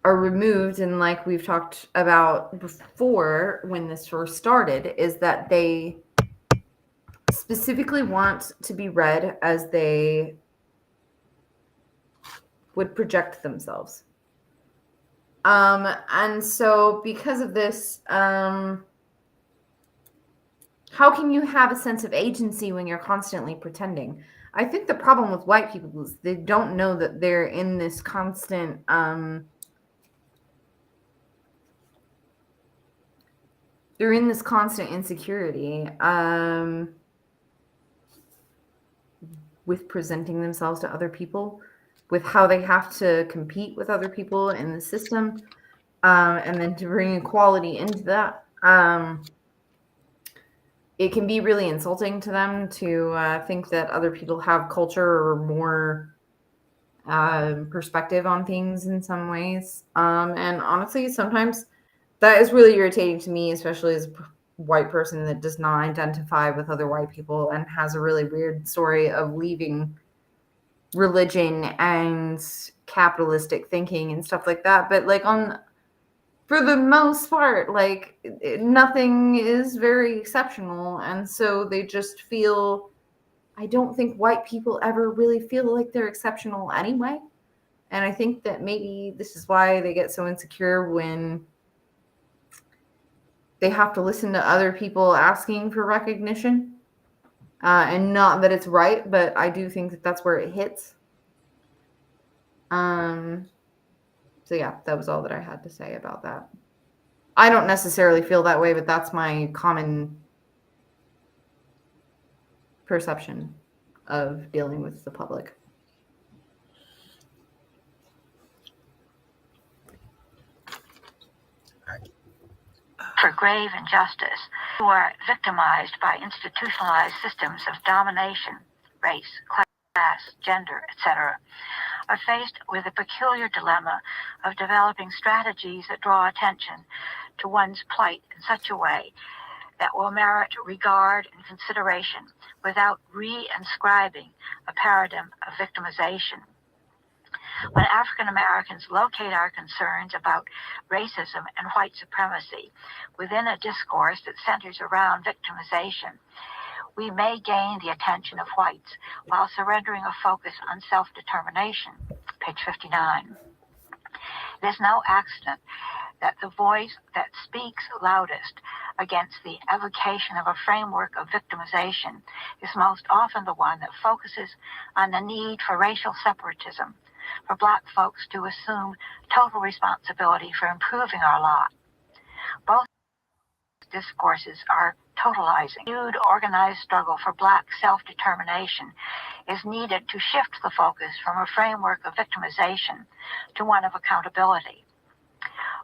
are removed, and like we've talked about before when this first started, is that they specifically want to be read as they would project themselves. And so because of this, how can you have a sense of agency when you're constantly pretending? I think the problem with white people is they don't know that they're in this constant insecurity with presenting themselves to other people, with how they have to compete with other people in the system, and then to bring equality into that. It can be really insulting to them to think that other people have culture or more perspective on things in some ways. And honestly, sometimes that is really irritating to me, especially as a white person that does not identify with other white people and has a really weird story of leaving religion and capitalistic thinking and stuff like that. But like for the most part, like nothing is very exceptional, and so they just feel I don't think white people ever really feel like they're exceptional anyway. And I think that maybe this is why they get so insecure when they have to listen to other people asking for recognition. And not that it's right, but I do think that that's where it hits. So yeah, that was all that I had to say about that. I don't necessarily feel that way, but that's my common perception of dealing with the public. For grave injustice, who are victimized by institutionalized systems of domination, race, class, gender, etc., are faced with a peculiar dilemma of developing strategies that draw attention to one's plight in such a way that will merit regard and consideration without re-inscribing a paradigm of victimization. When African Americans locate our concerns about racism and white supremacy within a discourse that centers around victimization, we may gain the attention of whites while surrendering a focus on self-determination. Page 59. It is no accident that the voice that speaks loudest against the evocation of a framework of victimization is most often the one that focuses on the need for racial separatism, for Black folks to assume total responsibility for improving our lot. Both discourses are totalizing. A renewed organized struggle for Black self-determination is needed to shift the focus from a framework of victimization to one of accountability.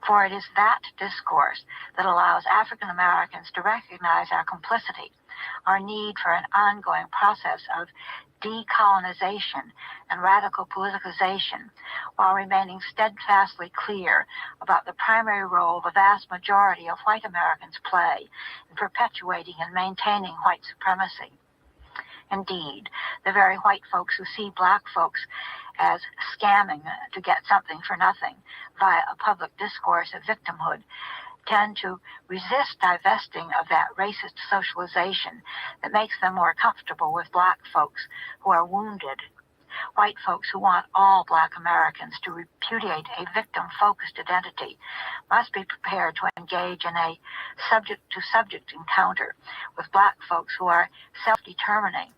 For it is that discourse that allows African Americans to recognize our complicity, our need for an ongoing process of decolonization and radical politicization, while remaining steadfastly clear about the primary role the vast majority of white Americans play in perpetuating and maintaining white supremacy. Indeed, the very white folks who see Black folks as scamming to get something for nothing via a public discourse of victimhood tend to resist divesting of that racist socialization that makes them more comfortable with Black folks who are wounded. White folks who want all Black Americans to repudiate a victim-focused identity must be prepared to engage in a subject-to-subject encounter with Black folks who are self-determining.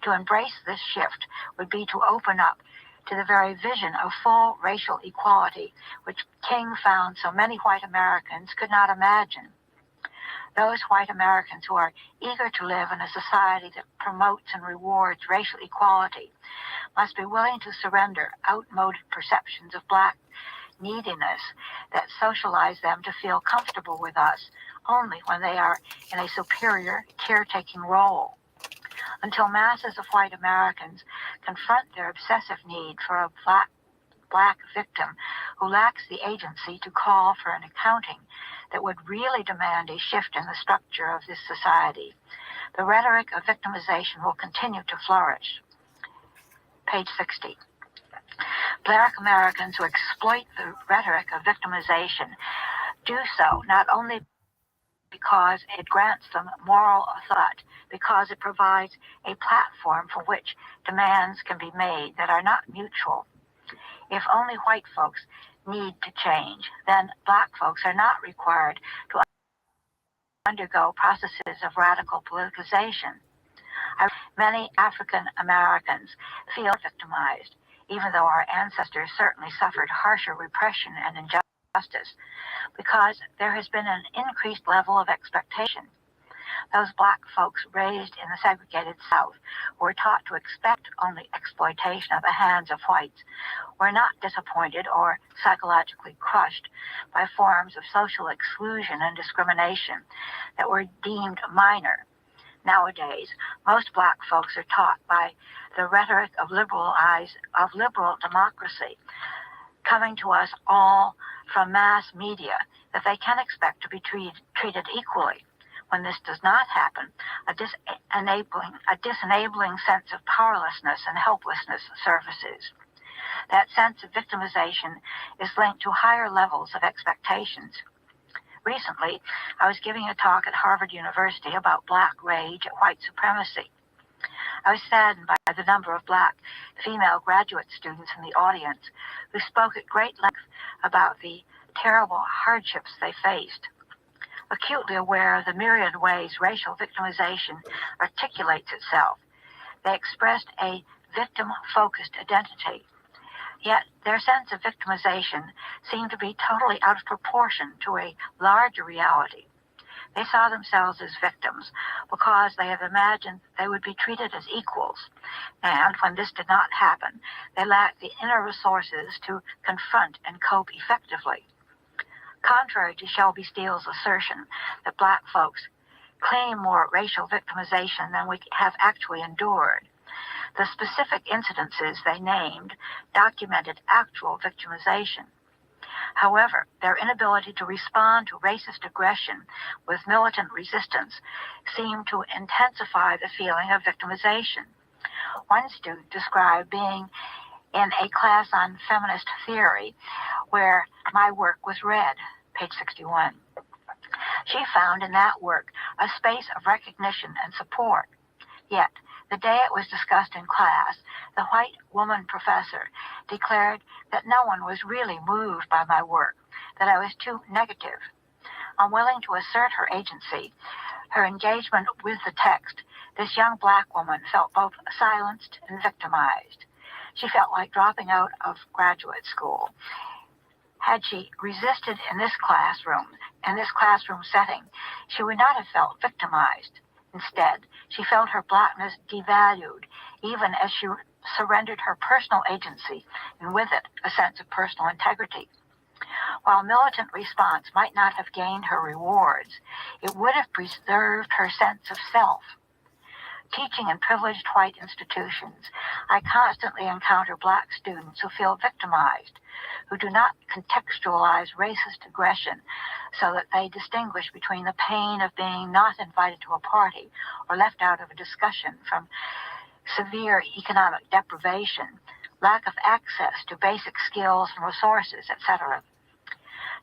To embrace this shift would be to open up to the very vision of full racial equality which King found so many white Americans could not imagine. Those white Americans who are eager to live in a society that promotes and rewards racial equality must be willing to surrender outmoded perceptions of Black neediness that socialize them to feel comfortable with us only when they are in a superior caretaking role. Until masses of white Americans confront their obsessive need for a Black victim who lacks the agency to call for an accounting that would really demand a shift in the structure of this society, the rhetoric of victimization will continue to flourish. Page 60. Black Americans who exploit the rhetoric of victimization do so not only because it grants them moral thought, because it provides a platform for which demands can be made that are not mutual. If only white folks need to change, then Black folks are not required to undergo processes of radical politicization. Many African Americans feel victimized, even though our ancestors certainly suffered harsher repression and injustice, because there has been an increased level of expectation. Those Black folks raised in the segregated South were taught to expect only exploitation at the hands of whites, were not disappointed or psychologically crushed by forms of social exclusion and discrimination that were deemed minor. Nowadays, most Black folks are taught by the rhetoric of liberal democracy, coming to us all from mass media, that they can expect to be treated equally. When this does not happen, a disenabling sense of powerlessness and helplessness surfaces. That sense of victimization is linked to higher levels of expectations. Recently, I was giving a talk at Harvard University about Black rage at white supremacy. I was saddened by the number of black female graduate students in the audience who spoke at great length about the terrible hardships they faced. Acutely aware of the myriad ways racial victimization articulates itself, they expressed a victim-focused identity. Yet their sense of victimization seemed to be totally out of proportion to a larger reality. They saw themselves as victims because they had imagined they would be treated as equals, and when this did not happen, they lacked the inner resources to confront and cope effectively. Contrary to Shelby Steele's assertion that black folks claim more racial victimization than we have actually endured, the specific incidences they named documented actual victimization. However, their inability to respond to racist aggression with militant resistance seemed to intensify the feeling of victimization. One student described being in a class on feminist theory where my work was read, page 61. She found in that work a space of recognition and support. Yet, the day it was discussed in class, the white woman professor declared that no one was really moved by my work, that I was too negative. Unwilling to assert her agency, her engagement with the text, this young black woman felt both silenced and victimized. She felt like dropping out of graduate school. Had she resisted in this classroom setting, she would not have felt victimized. Instead, she felt her blackness devalued, even as she surrendered her personal agency, and with it, a sense of personal integrity. While militant response might not have gained her rewards, it would have preserved her sense of self. Teaching in privileged white institutions, I constantly encounter black students who feel victimized, who do not contextualize racist aggression so that they distinguish between the pain of being not invited to a party or left out of a discussion from severe economic deprivation, lack of access to basic skills and resources, etc.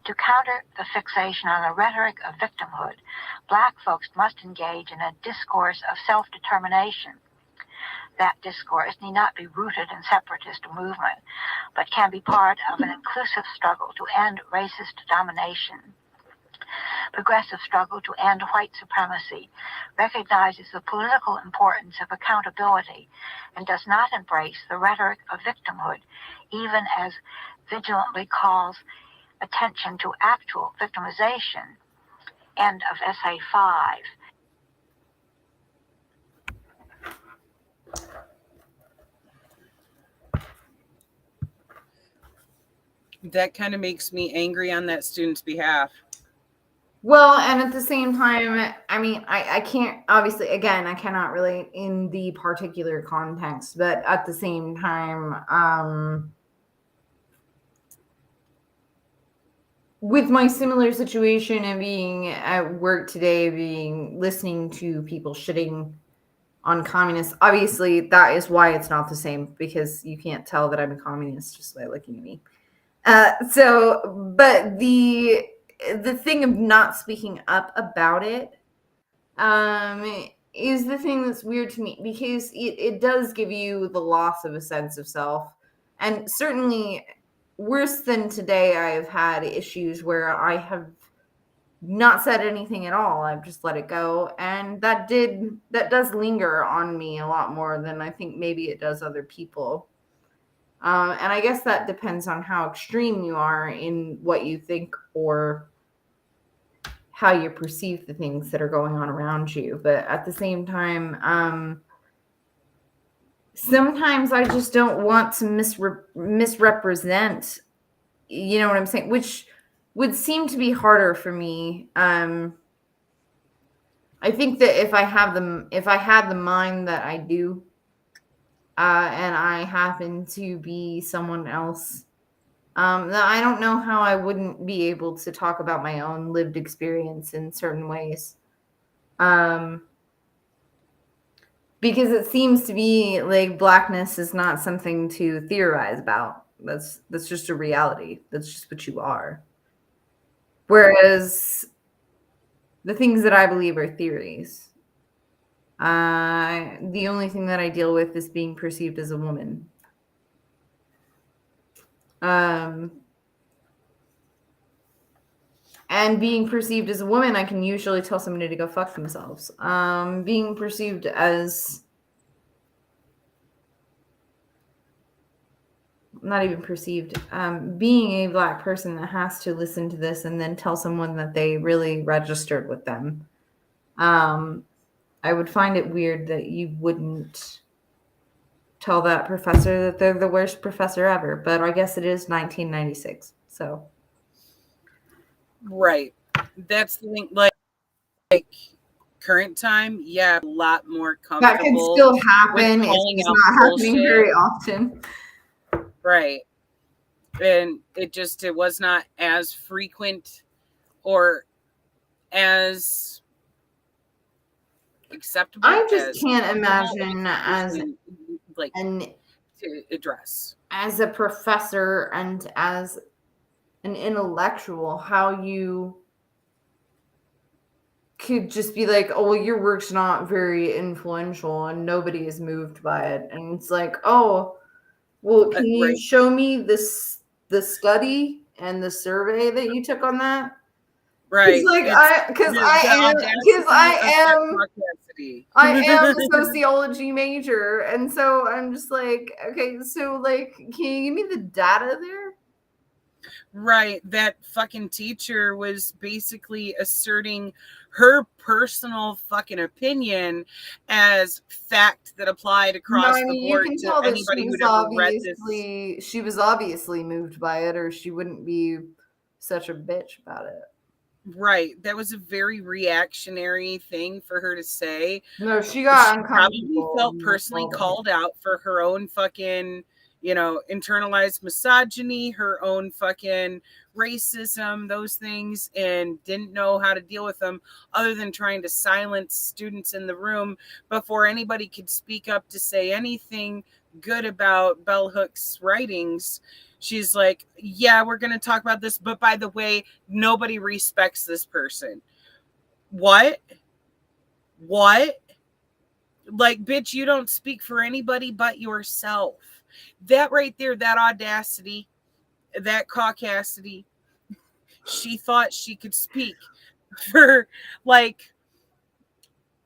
To counter the fixation on the rhetoric of victimhood, black folks must engage in a discourse of self-determination. That discourse need not be rooted in separatist movement, but can be part of an inclusive struggle to end racist domination. Progressive struggle to end white supremacy recognizes the political importance of accountability and does not embrace the rhetoric of victimhood, even as vigilantly calls attention to actual victimization. End of essay 5. That kind of makes me angry on that student's behalf. Well, and at the same time, I mean, I can't, obviously, again, I cannot relate in the particular context, but at the same time, with my similar situation and being at work today, listening to people shitting on communists, obviously that is why it's not the same, because you can't tell that I'm a communist just by looking at me. But the thing of not speaking up about it is the thing that's weird to me, because it does give you the loss of a sense of self. And certainly worse than today, I have had issues where I have not said anything at all. I've just let it go. And that does linger on me a lot more than I think maybe it does other people. And I guess that depends on how extreme you are in what you think or how you perceive the things that are going on around you. But at the same time, sometimes I just don't want to misrepresent, you know what I'm saying? Which would seem to be harder for me. I think that if I had the mind that I do, and I happen to be someone else, I don't know how I wouldn't be able to talk about my own lived experience in certain ways. Because it seems to be like blackness is not something to theorize about. That's just a reality. That's just what you are. Whereas the things that I believe are theories. The only thing that I deal with is being perceived as a woman. And being perceived as a woman, I can usually tell somebody to go fuck themselves. Being perceived as... not even perceived, being a Black person that has to listen to this and then tell someone that they really registered with them. I would find it weird that you wouldn't tell that professor that they're the worst professor ever, but I guess it is 1996, so. Right. That's the thing. Like current time, yeah, a lot more comfortable. That can still happen. It's just not happening very often. Right. And it was not as frequent or as acceptable. I just can't imagine as like to address as a professor and as an intellectual how you could just be like, oh, well, your work's not very influential and nobody is moved by it. And it's like, oh, well, can you show me the study and the survey that you took on that? Right. I am a sociology major, and so I'm just like, okay, so like, can you give me the data there? Right. That fucking teacher was basically asserting her personal fucking opinion as fact that applied across the board to anybody who'd ever read this. She was obviously moved by it, or she wouldn't be such a bitch about it. Right. That was a very reactionary thing for her to say. No, she got probably felt personally called out for her own fucking, internalized misogyny, her own fucking racism, those things, and didn't know how to deal with them other than trying to silence students in the room before anybody could speak up to say anything good about Bell Hook's writings. She's like, yeah, we're going to talk about this, but by the way, nobody respects this person. What? Like, bitch, you don't speak for anybody but yourself. That right there, that audacity, that caucasity, she thought she could speak for, like,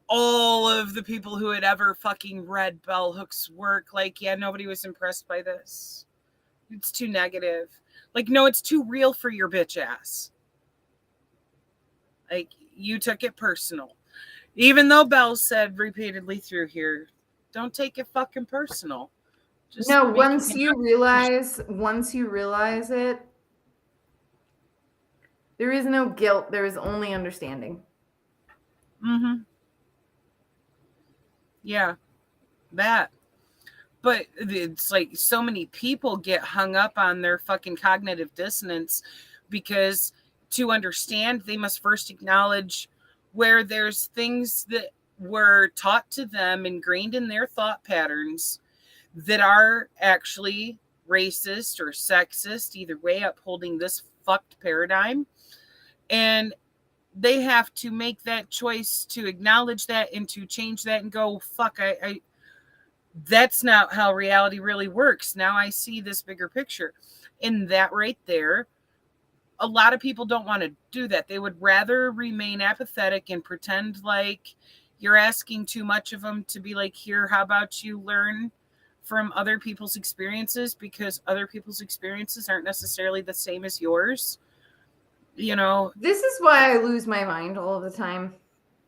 all of the people who had ever fucking read Bell Hook's work. Like, yeah, nobody was impressed by this. It's too negative. Like, no, it's too real for your bitch ass. Like, you took it personal. Even though Bell said repeatedly through here, don't take it fucking personal. Just no, once you realize it, there is no guilt. There is only understanding. Mm-hmm. Yeah. That. But it's like so many people get hung up on their fucking cognitive dissonance because to understand, they must first acknowledge where there's things that were taught to them, ingrained in their thought patterns, that are actually racist or sexist, either way, upholding this fucked paradigm. And they have to make that choice to acknowledge that and to change that and go, fuck, I that's not how reality really works. Now I see this bigger picture. And that right there, a lot of people don't want to do that. They would rather remain apathetic and pretend like you're asking too much of them to be like, here, how about you learn from other people's experiences, because other people's experiences aren't necessarily the same as yours. This is why I lose my mind all the time.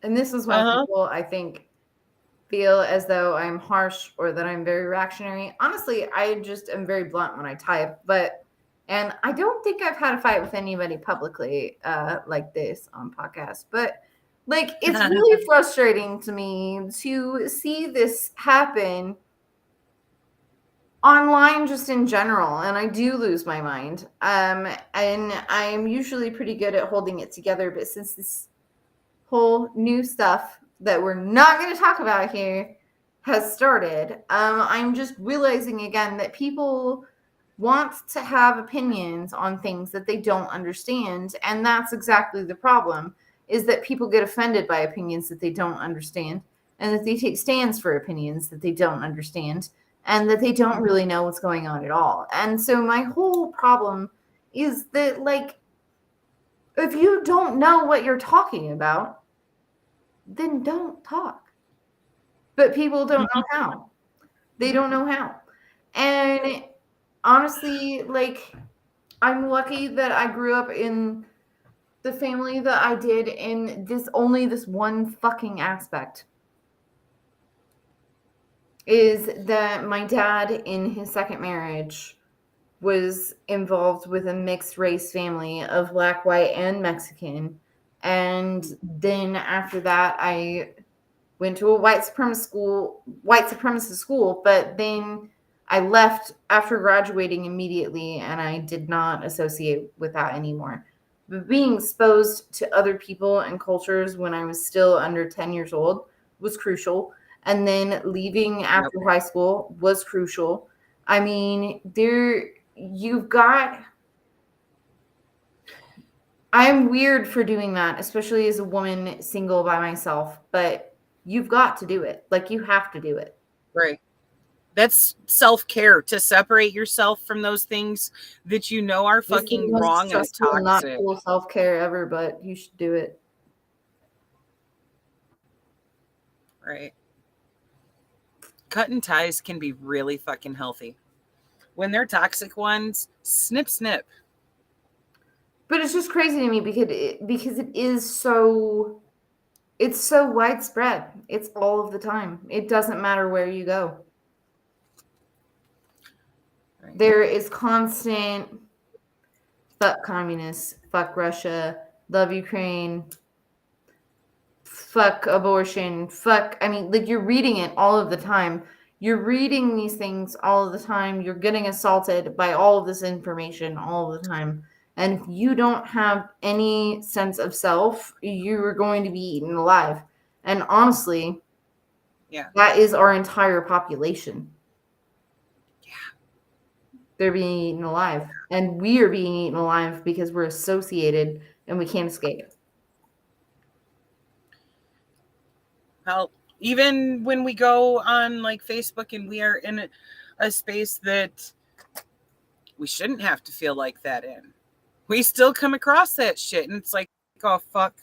And this is why people, I think, feel as though I'm harsh or that I'm very reactionary. Honestly, I just am very blunt when I type, and I don't think I've had a fight with anybody publicly like this on podcasts, but like, it's really frustrating to me to see this happen online just in general, and I do lose my mind. And I'm usually pretty good at holding it together, but since this whole new stuff that we're not going to talk about here has started, I'm just realizing again that people want to have opinions on things that they don't understand, and that's exactly the problem, is that people get offended by opinions that they don't understand. and that they take stands for opinions that they don't understand and that they don't really know what's going on at all. And so my whole problem is that, like, if you don't know what you're talking about, then don't talk. But people don't know how. They don't know how. And honestly, like, I'm lucky that I grew up in the family that I did in this one fucking aspect. Is that my dad in his second marriage was involved with a mixed race family of black, white, and Mexican. And then after that, I went to a white supremacist school, but then I left after graduating immediately, and I did not associate with that anymore. But being exposed to other people and cultures when I was still under 10 years old was crucial. And then leaving after high school was crucial. I mean, I'm weird for doing that, especially as a woman single by myself, but you've got to do it. Like, you have to do it. Right. That's self-care, to separate yourself from those things that you know are fucking wrong and toxic. Not cool self-care ever, but you should do it. Right. Cutting ties can be really fucking healthy. When they're toxic ones, snip, snip. But it's just crazy to me because it's so widespread. It's all of the time. It doesn't matter where you go. Right. There is constant fuck communists, fuck Russia, love Ukraine, fuck abortion, like, you're reading it all of the time. You're reading these things all of the time. You're getting assaulted by all of this information all of the time. And if you don't have any sense of self, you are going to be eaten alive. And honestly, that is our entire population. Yeah. They're being eaten alive. And we are being eaten alive because we're associated and we can't escape. Well, even when we go on like Facebook and we are in a space that we shouldn't have to feel like that in, we still come across that shit, and it's like, oh fuck,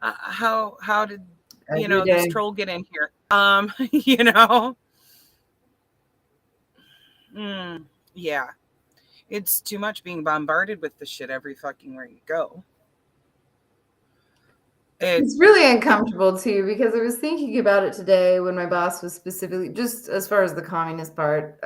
how did this troll get in here? Yeah, it's too much being bombarded with the shit every fucking where you go. It's really uncomfortable too, because I was thinking about it today when my boss was specifically, just as far as the communist part,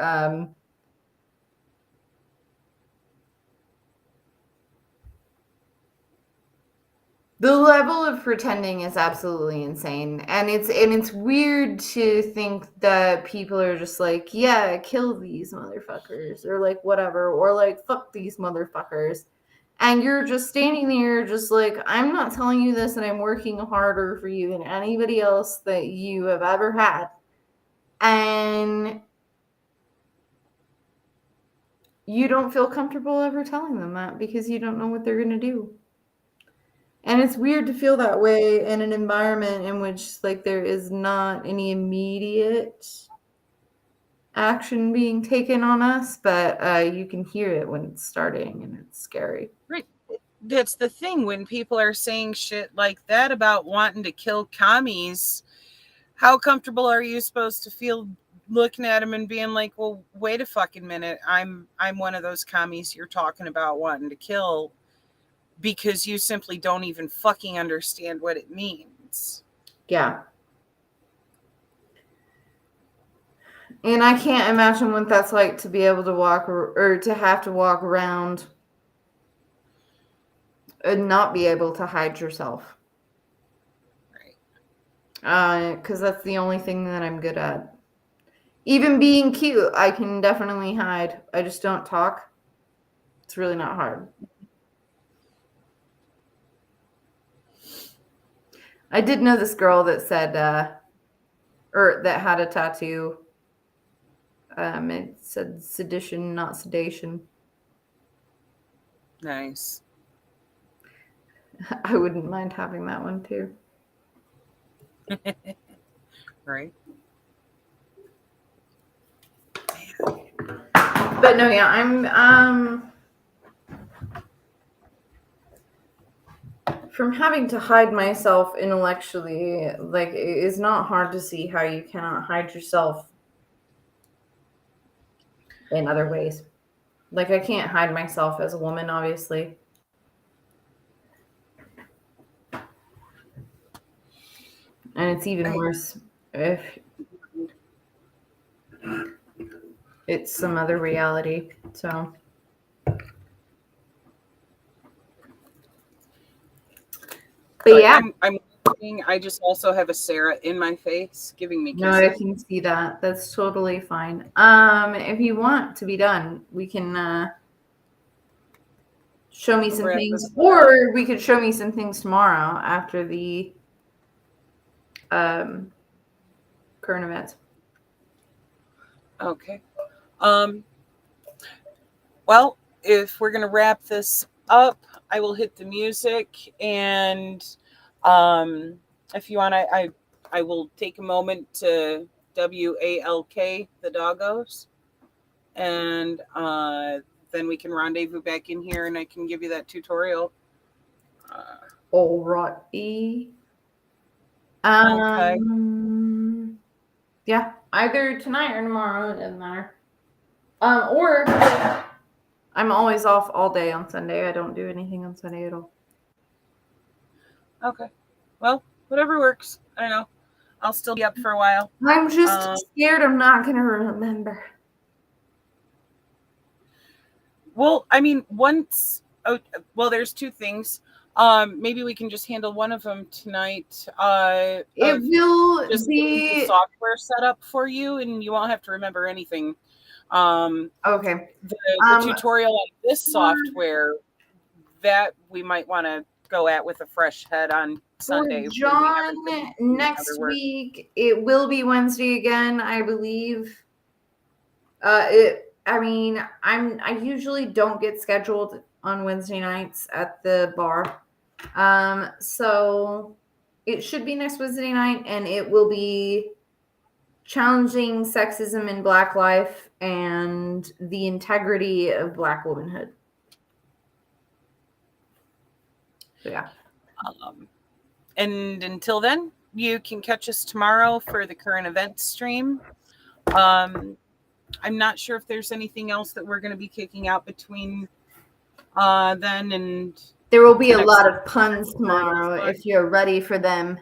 the level of pretending is absolutely insane. And it's weird to think that people are just like, yeah, kill these motherfuckers, or like whatever, or like fuck these motherfuckers. And you're just standing there just like, I'm not telling you this, and I'm working harder for you than anybody else that you have ever had. And you don't feel comfortable ever telling them that because you don't know what they're going to do. And it's weird to feel that way in an environment in which, like, there is not any immediate action being taken on us, but you can hear it when it's starting, and it's scary. Right. That's the thing. When people are saying shit like that about wanting to kill commies, how comfortable are you supposed to feel looking at them and being like, well, wait a fucking minute. I'm one of those commies you're talking about wanting to kill, because you simply don't even fucking understand what it means. Yeah. And I can't imagine what that's like to be able to walk or to have to walk around and not be able to hide yourself. Right. Because that's the only thing that I'm good at. Even being cute, I can definitely hide. I just don't talk. It's really not hard. I did know this girl that said, or that had a tattoo. It said sedition, not sedation. Nice. I wouldn't mind having that one too. right? But no, yeah, I'm from having to hide myself intellectually, like, it is not hard to see how you cannot hide yourself in other ways. Like, I can't hide myself as a woman, obviously. And it's even worse if it's some other reality. So, but yeah, I'm looking, I just also have a Sarah in my face giving me kisses. no, I can see that. That's totally fine. If you want to be done, we can show me some things, or we could show me some things tomorrow after the current events. Okay. Well, if we're gonna wrap this up, I will hit the music, and if you want, I will take a moment to WALK the doggos, and then we can rendezvous back in here, and I can give you that tutorial. All right. Okay. Yeah, either tonight or tomorrow. It doesn't matter. Or I'm always off all day on Sunday. I don't do anything on Sunday at all. Okay. Well, whatever works. I don't know. I'll still be up for a while. I'm just scared I'm not going to remember. Well, I mean, there's two things. Maybe we can just handle one of them tonight. It will just be the software set up for you, and you won't have to remember anything. Okay. The tutorial on this software that we might want to go at with a fresh head on Sunday. For John, next week it will be Wednesday again, I believe. I usually don't get scheduled on Wednesday nights at the bar. So it should be next Wednesday night, and it will be challenging sexism in Black life and the integrity of Black womanhood. So, yeah. And until then, you can catch us tomorrow for the current events stream. I'm not sure if there's anything else that we're going to be kicking out between then and... There will be a lot of puns tomorrow if you're ready for them.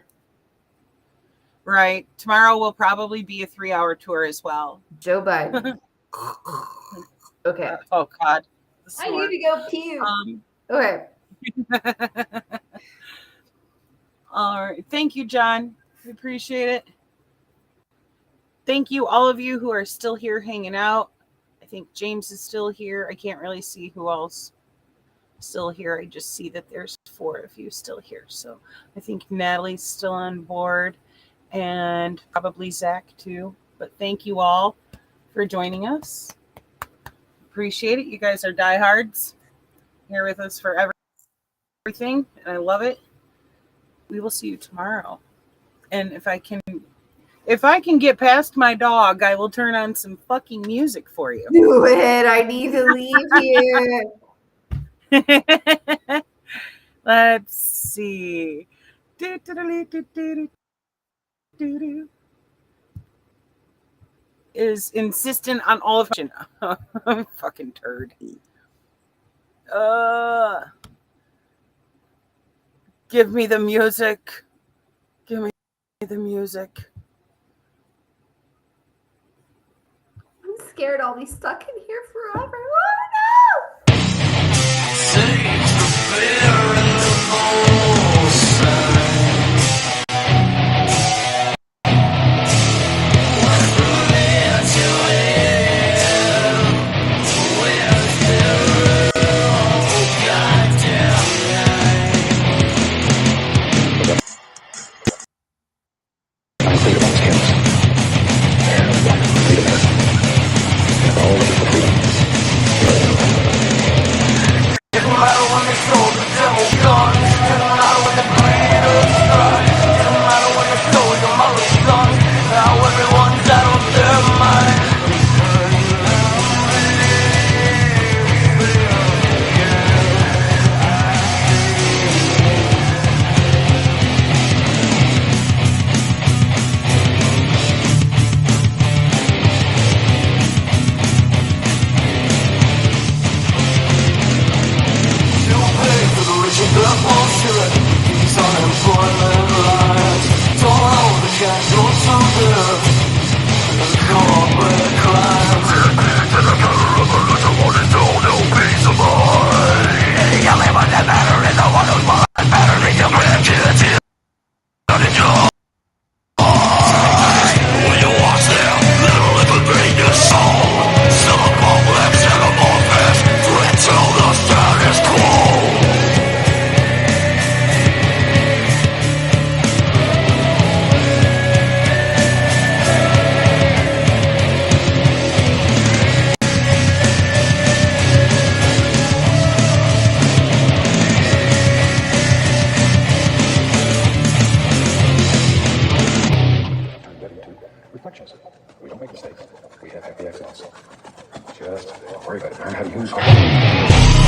Right. Tomorrow will probably be a 3-hour tour as well. Joe Biden. Okay. Oh, God. I need to go pee. Okay. All right. Thank you, John. We appreciate it. Thank you, all of you who are still here hanging out. I think James is still here. I can't really see who else is still here. I just see that there's 4 of you still here. So I think Natalie's still on board, and probably Zach too. But thank you all for joining us. Appreciate it. You guys are diehards here with us for everything, and I love it. We will see you tomorrow. And if I can get past my dog, I will turn on some fucking music for you. Do it. I need to leave here. Let's see. Is insistent on all of fucking turd. Give me the music. Give me the music. I'm scared I'll be stuck in here forever. Oh, No matter when they throw the devil guns. Reflections. We don't make mistakes. We have FWAM. Just worry about it. Learn how to use